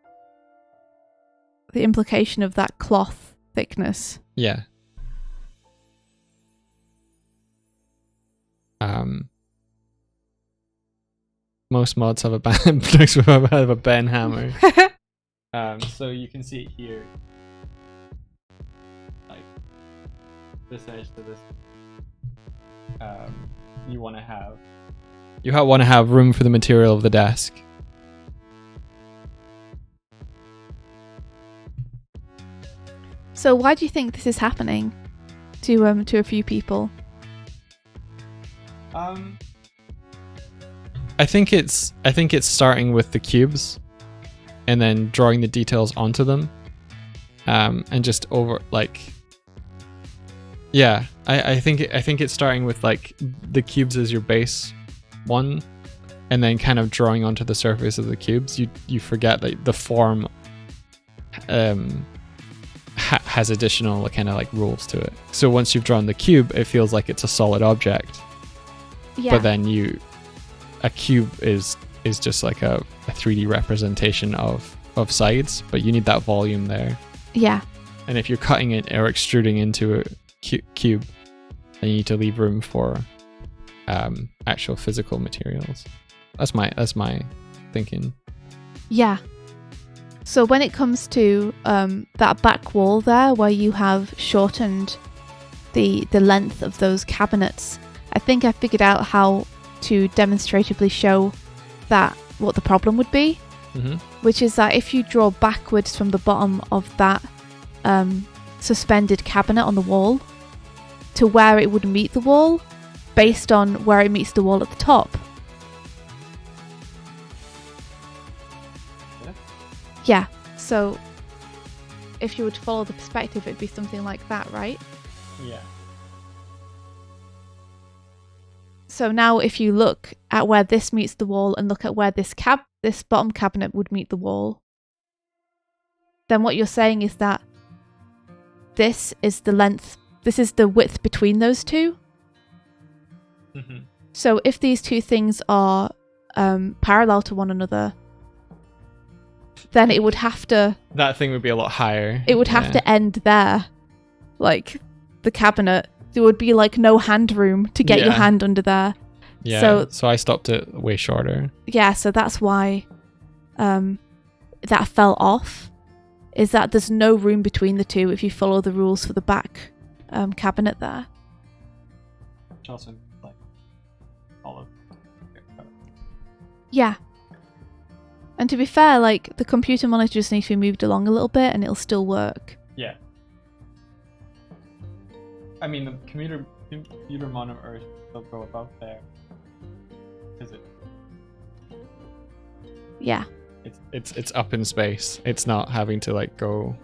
the implication of that cloth thickness. Yeah. Most mods have a have a Ben hammer. So you can see it here. Like this edge to this. You want to have room for the material of the desk. So why do you think this is happening to a few people? I think it's starting with the cubes and then drawing the details onto them. And just over like yeah, I think it's starting with like the cubes as your base one, and then kind of drawing onto the surface of the cubes. You forget that the form has additional kind of like rules to it. So once you've drawn the cube, it feels like it's a solid object. Yeah. But then a cube is just like a 3D representation of sides, but you need that volume there. Yeah. And if you're cutting it or extruding into a cube, then you need to leave room for actual physical materials. That's my thinking. Yeah. So when it comes to that back wall there, where you have shortened the length of those cabinets, I think I figured out how to demonstratively show that what the problem would be, which is that if you draw backwards from the bottom of that suspended cabinet on the wall to where it would meet the wall, based on where it meets the wall at the top. Yeah, so if you were to follow the perspective, it'd be something like that, right? Yeah. So now if you look at where this meets the wall and look at where this bottom cabinet would meet the wall, then what you're saying is that this is the width between those two. So if these two things are parallel to one another, then it would have to... That thing would be a lot higher. It would have to end there. Like, the cabinet, there would be like no hand room to get your hand under there. Yeah, so I stopped it way shorter. Yeah, so that's why that fell off, is that there's no room between the two if you follow the rules for the back cabinet there. Which also, like, all of... Yeah. And to be fair, like, the computer monitor just needs to be moved along a little bit and it'll still work. Yeah. I mean, the computer monitor will go above there. Is it? Yeah. It's up in space. It's not having to like go.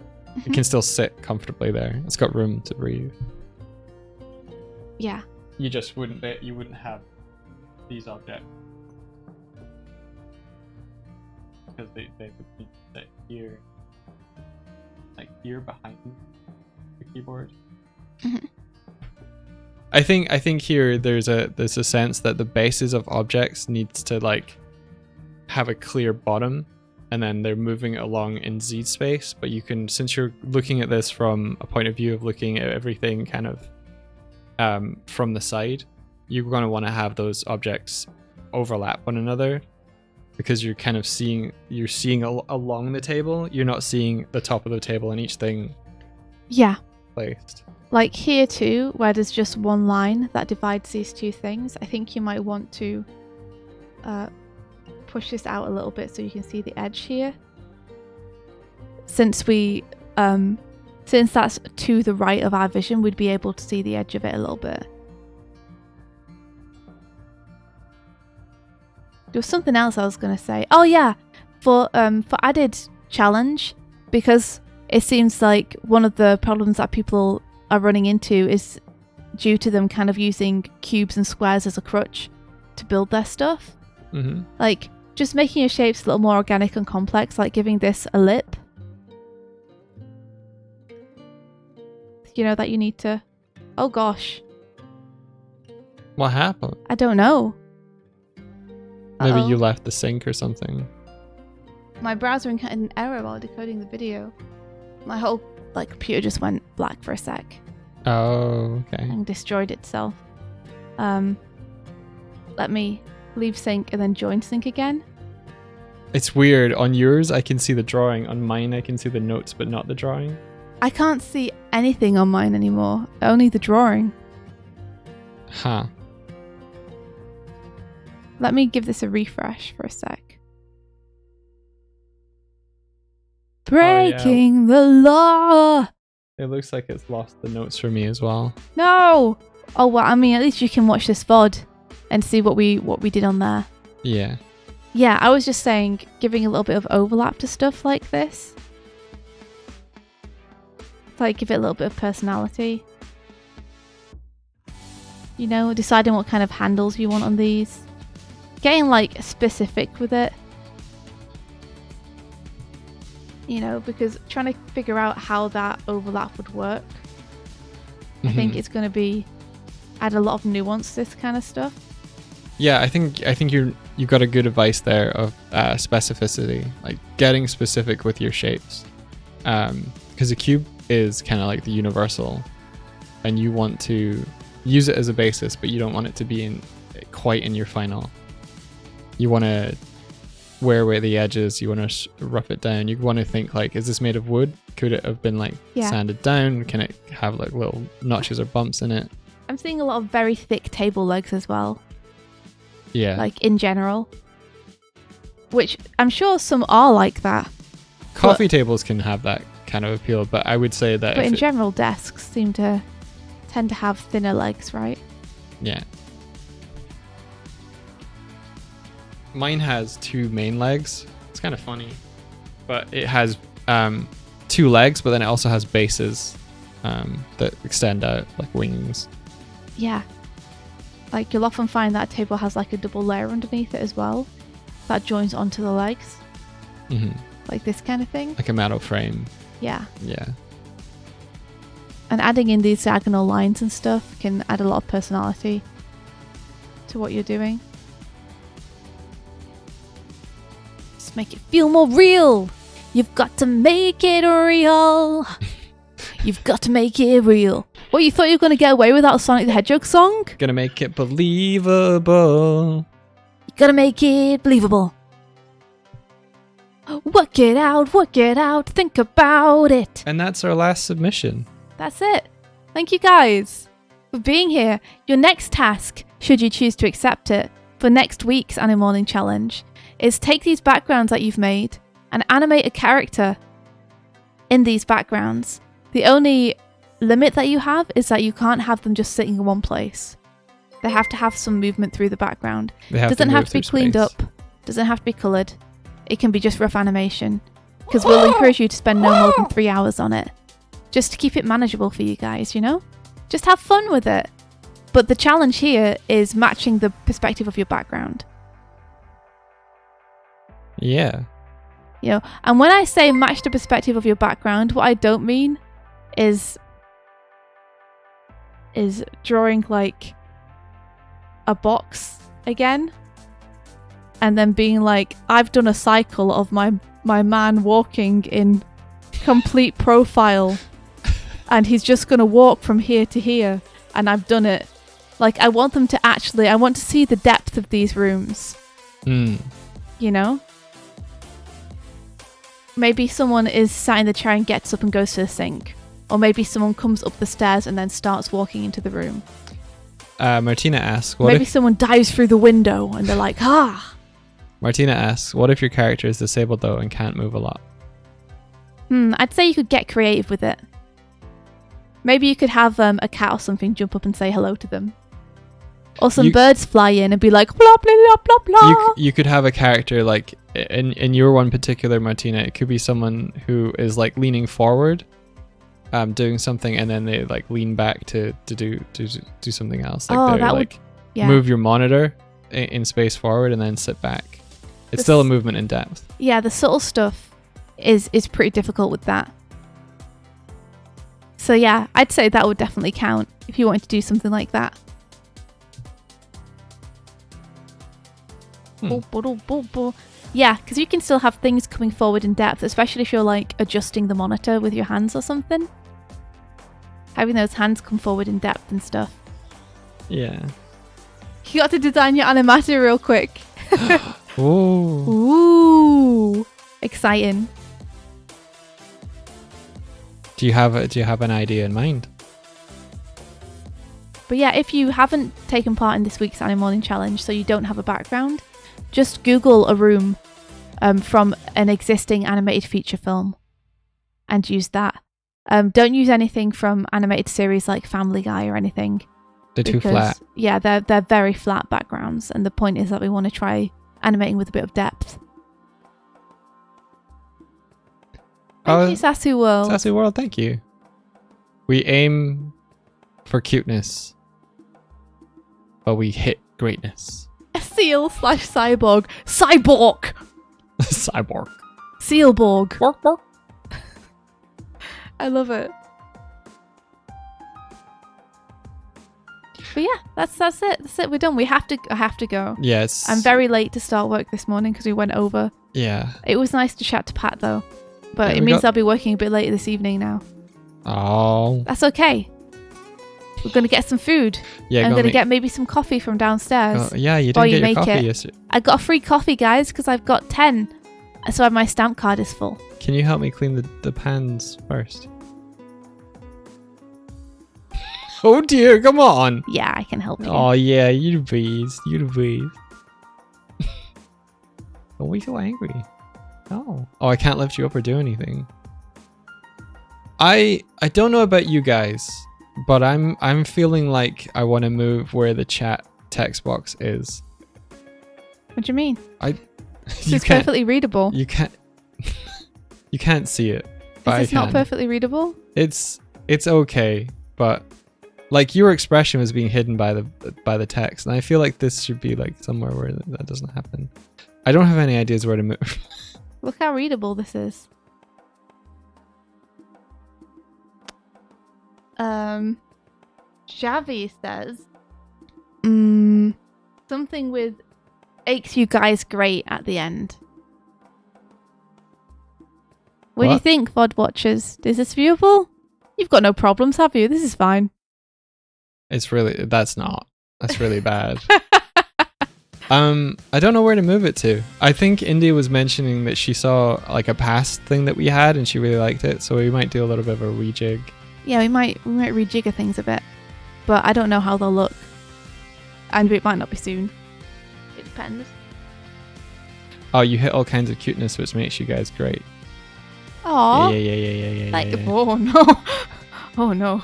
It can still sit comfortably there. It's got room to breathe. Yeah. You just wouldn't have these objects because they would be sit here, like here behind the keyboard. Mhm. I think here there's a sense that the bases of objects needs to like have a clear bottom, and then they're moving along in Z space. But you can, since you're looking at this from a point of view of looking at everything kind of from the side, you're going to want to have those objects overlap one another, because you're kind of seeing along the table. You're not seeing the top of the table and each thing Yeah. placed. Like here too, where there's just one line that divides these two things, I think you might want to push this out a little bit so you can see the edge here. Since that's to the right of our vision, we'd be able to see the edge of it a little bit. There was something else I was going to say. Oh yeah, for added challenge, because it seems like one of the problems that people are running into is due to them kind of using cubes and squares as a crutch to build their stuff. Mm-hmm. Like, just making your shapes a little more organic and complex, like giving this a lip. You know that you need to... Oh gosh. What happened? I don't know. Maybe Uh-oh. you left the sink or something. My browser encountered an error while decoding the video. My whole computer just went black for a sec Oh, okay. and destroyed itself. Let me leave sync and then join sync again. It's weird. On yours, I can see the drawing. On mine, I can see the notes, but not the drawing. I can't see anything on mine anymore. Only the drawing. Huh. Let me give this a refresh for a sec. Breaking the law! It looks like it's lost the notes for me as well. No! Oh, well, I mean, at least you can watch this VOD and see what we did on there. Yeah. Yeah, I was just saying, giving a little bit of overlap to stuff like this. Like, give it a little bit of personality. You know, deciding what kind of handles you want on these. Getting, like, specific with it. You know, because trying to figure out how that overlap would work. I think it's going to add a lot of nuance to this kind of stuff. Yeah, I think you got a good advice there of specificity, like getting specific with your shapes, because a cube is kind of like the universal, and you want to use it as a basis, but you don't want it to be quite in your final. You want to wear away the edges. You want to rough it down. You want to think like, is this made of wood? Could it have been like sanded down? Can it have like little notches or bumps in it? I'm seeing a lot of very thick table legs as well. Yeah. Like in general. Which I'm sure some are like that. Coffee tables can have that kind of appeal, but I would say that... But in general, desks tend to have thinner legs, right? Yeah. Mine has two main legs. It's kind of funny. But it has two legs, but then it also has bases that extend out like wings. Yeah. Like you'll often find that a table has like a double layer underneath it as well. That joins onto the legs. Mm-hmm. Like this kind of thing. Like a metal frame. Yeah. Yeah. And adding in these diagonal lines and stuff can add a lot of personality to what you're doing. Just make it feel more real. You've got to make it real. You've got to make it real. What, you thought you were going to get away without Sonic the Hedgehog song? Gonna make it believable. You gotta make it believable. Work it out, think about it. And that's our last submission. That's it. Thank you guys for being here. Your next task, should you choose to accept it, for next week's Anime Morning Challenge is take these backgrounds that you've made and animate a character in these backgrounds. The only limit that you have is that you can't have them just sitting in one place. They have to have some movement through the background. Doesn't have to be cleaned up. Doesn't have to be coloured. it can be just rough animation. Because we'll encourage you to spend no more than 3 hours on it. Just to keep it manageable for you guys, you know? Just have fun with it. But the challenge here is matching the perspective of your background. Yeah. You know, and when I say match the perspective of your background, what I don't mean is drawing like a box again and then being like, I've done a cycle of my man walking in complete profile and he's just gonna walk from here to here and I've done it. Like, I want them to I want to see the depth of these rooms. You know? Maybe someone is sat in the chair and gets up and goes to the sink. Or maybe someone comes up the stairs and then starts walking into the room. Martina asks, maybe someone dives through the window and they're like, ah! Martina asks, what if your character is disabled though and can't move a lot? I'd say you could get creative with it. Maybe you could have a cat or something jump up and say hello to them. Or some birds fly in and be like, blah, blah, blah, blah, blah. You could have a character, like, in your one particular, Martina, it could be someone who is, like, leaning forward, doing something, and then they, like, lean back to do something else. Like, that would move your monitor in space forward and then sit back. It's still a movement in depth. Yeah, the subtle stuff is pretty difficult with that. So, yeah, I'd say that would definitely count if you wanted to do something like that. Yeah, because you can still have things coming forward in depth, especially if you're like adjusting the monitor with your hands or something. Having those hands come forward in depth and stuff. Yeah. You got to design your animator real quick. Ooh. Ooh. Exciting. Do you have an idea in mind? But yeah, if you haven't taken part in this week's Anime Morning Challenge, so you don't have a background, just Google a room from an existing animated feature film and use that. Don't use anything from animated series like Family Guy or anything. They're too flat. Yeah, they're very flat backgrounds, and the point is that we want to try animating with a bit of depth. Thank you, Sasu World. Sasu World, thank you. We aim for cuteness, but we hit greatness. Seal/cyborg. Cyborg! Cyborg. Sealborg. Bork, bork. I love it. But yeah, that's it. That's it. We're done. I have to go. Yes. I'm very late to start work this morning because we went over. Yeah. It was nice to chat to Pat though. But it means I'll be working a bit later this evening now. Oh. That's okay. We're going to get some food. Yeah, I'm going to get maybe some coffee from downstairs. Yeah, you didn't get your coffee yesterday. I got a free coffee, guys, because I've got 10. So my stamp card is full. Can you help me clean the pans first? Oh dear, come on. Yeah, I can help you. Oh yeah, you the bees. You the bees. Don't be so angry. Oh, I can't lift you up or do anything. I don't know about you guys, but I'm feeling like I want to move where the chat text box is. What do you mean? It's can't, perfectly readable. You can't see it. Is this not perfectly readable? It's okay, but like your expression was being hidden by the text, and I feel like this should be like somewhere where that doesn't happen. I don't have any ideas where to move. Look how readable this is. Javi says something with aches you guys great at the end. What do you think, VOD watchers? Is this viewable? You've got no problems, have you? This is fine. That's really bad. I don't know where to move it to. I think India was mentioning that she saw like a past thing that we had and she really liked it, so we might do a little bit of a rejig. Yeah, we might rejigger things a bit, but I don't know how they'll look, and it might not be soon. It depends. Oh, you hit all kinds of cuteness, which makes you guys great. Aww. Yeah. Like, yeah. oh no, oh no.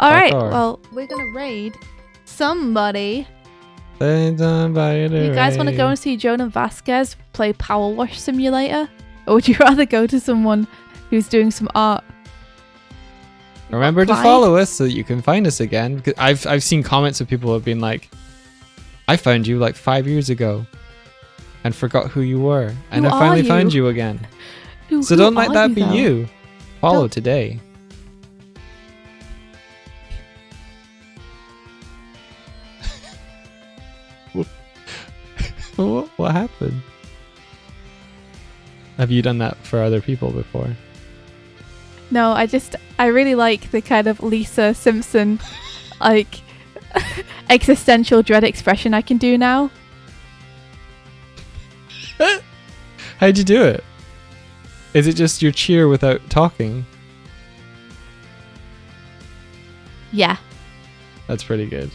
All right, well, we're gonna raid somebody They done by You guys want to go and see Jonah Vasquez play Power Wash Simulator? Or would you rather go to someone who's doing some art? Remember to Clyde? follow us so that you can find us again. 'Cause I've seen comments of people who have been like, I found you like 5 years ago and forgot who you were. And Who I finally are found you? you again. So Who don't let are that you, be though? you. Follow Don't- today. What happened? Have you done that for other people before? No, I really like the kind of Lisa Simpson, like, existential dread expression I can do now. How'd you do it? Is it just your cheer without talking? Yeah, That's pretty good.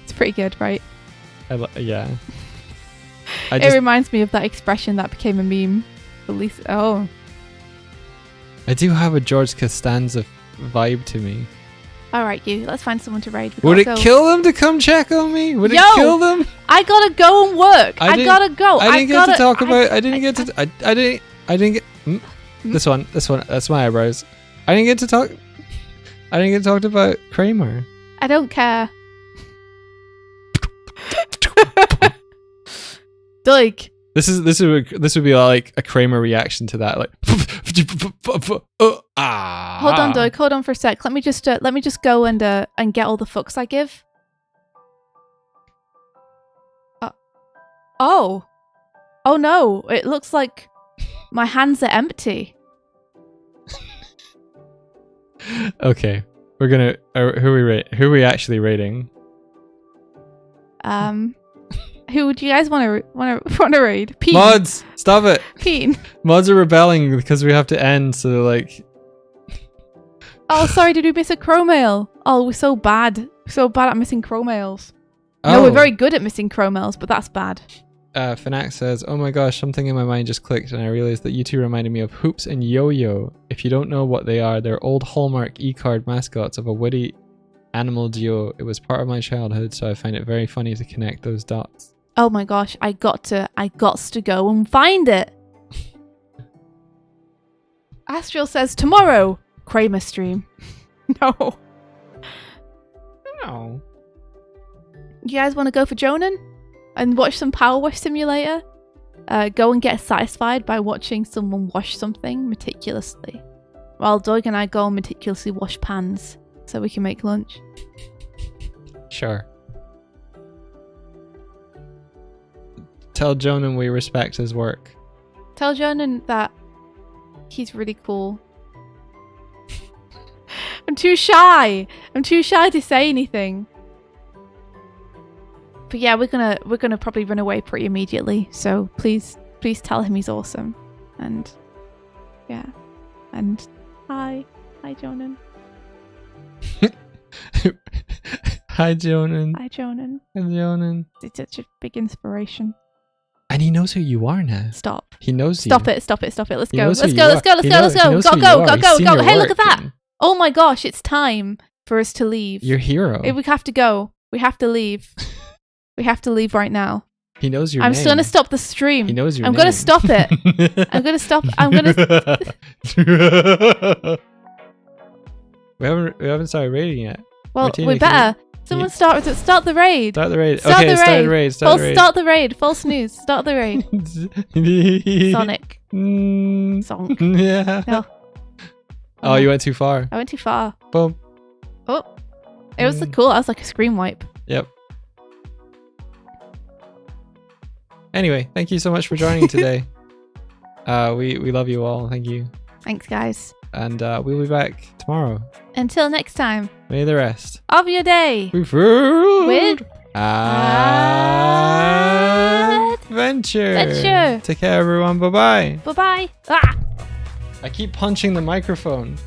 it's pretty good, right? Yeah. It reminds me of that expression that became a meme. For Lisa. Oh, I do have a George Costanza vibe to me. all right, you. Let's find someone to raid. Would it kill them to come check on me? Would Yo! it kill them? I gotta go and work. I I didn't- gotta go. I didn't get to talk about. I didn't I- get to. I didn't get. This one. That's my eyebrows. I didn't get to talk. I didn't get to talk about Kramer. I don't care. Like, This would be like a Kramer reaction to that. Like. hold on, Doug. Hold on for a sec. Let me just go and get all the fucks I give. Oh no! It looks like my hands are empty. Okay, we're gonna. Who are we actually rating? Who would you guys want to raid? Peen. Mods, stop it! Peen. Mods are rebelling because we have to end. So they're like, Oh, sorry. Did we miss a crow mail? Oh, we're so bad. So bad at missing crow mails. No, we're very good at missing crow mails, but that's bad. Fnac says, "Oh my gosh, something in my mind just clicked, and I realized that you two reminded me of Hoops and Yo-Yo. If you don't know what they are, they're old Hallmark e-card mascots of a witty animal duo. It was part of my childhood, so I find it very funny to connect those dots." Oh my gosh, I got to go and find it. Astral says tomorrow, Kramer stream. No. No. You guys want to go for Jonan and watch some Power Wash Simulator? Go and get satisfied by watching someone wash something meticulously, while Doug and I go and meticulously wash pans so we can make lunch. Sure. Tell Jonan we respect his work. Tell Jonan that he's really cool. I'm too shy to say anything. But yeah, we're gonna probably run away pretty immediately. So please tell him he's awesome. And yeah, and hi Jonan. Hi Jonan. Hi Jonan. Hi Jonan. It's such a big inspiration. And he knows who you are now. Stop. He knows you. Stop it. Let's He go. knows Let's who go. you Let's go. are. Let's He go. knows- Let's he go. knows Go. who you Go. are. Go. He's Go. seen Go. your Hey, look at work, that. and Oh my gosh, it's time for us to leave. You're a hero. We have to go. We have to leave. We have to leave right now. He knows your I'm name. going to stop the stream. He knows your I'm name. going to stop it. I'm going to stop. I'm going to. We haven't started raiding yet. Well, Martina, we better. Someone start the raid. Start the raid. Start okay, the start the raid. raid. Start the raid. Start the raid. False news. Start the raid. Sonic. Sonk. Yeah. No. Oh, you went too far. I went too far. Boom. Oh. It was cool. I was like a screen wipe. Yep. Anyway, thank you so much for joining today. We love you all. Thank you. Thanks, guys. And we'll be back tomorrow. Until next time. May the rest. Of your day. Be filled With adventure. Take care, everyone. Bye-bye. Bye-bye. Ah! I keep punching the microphone.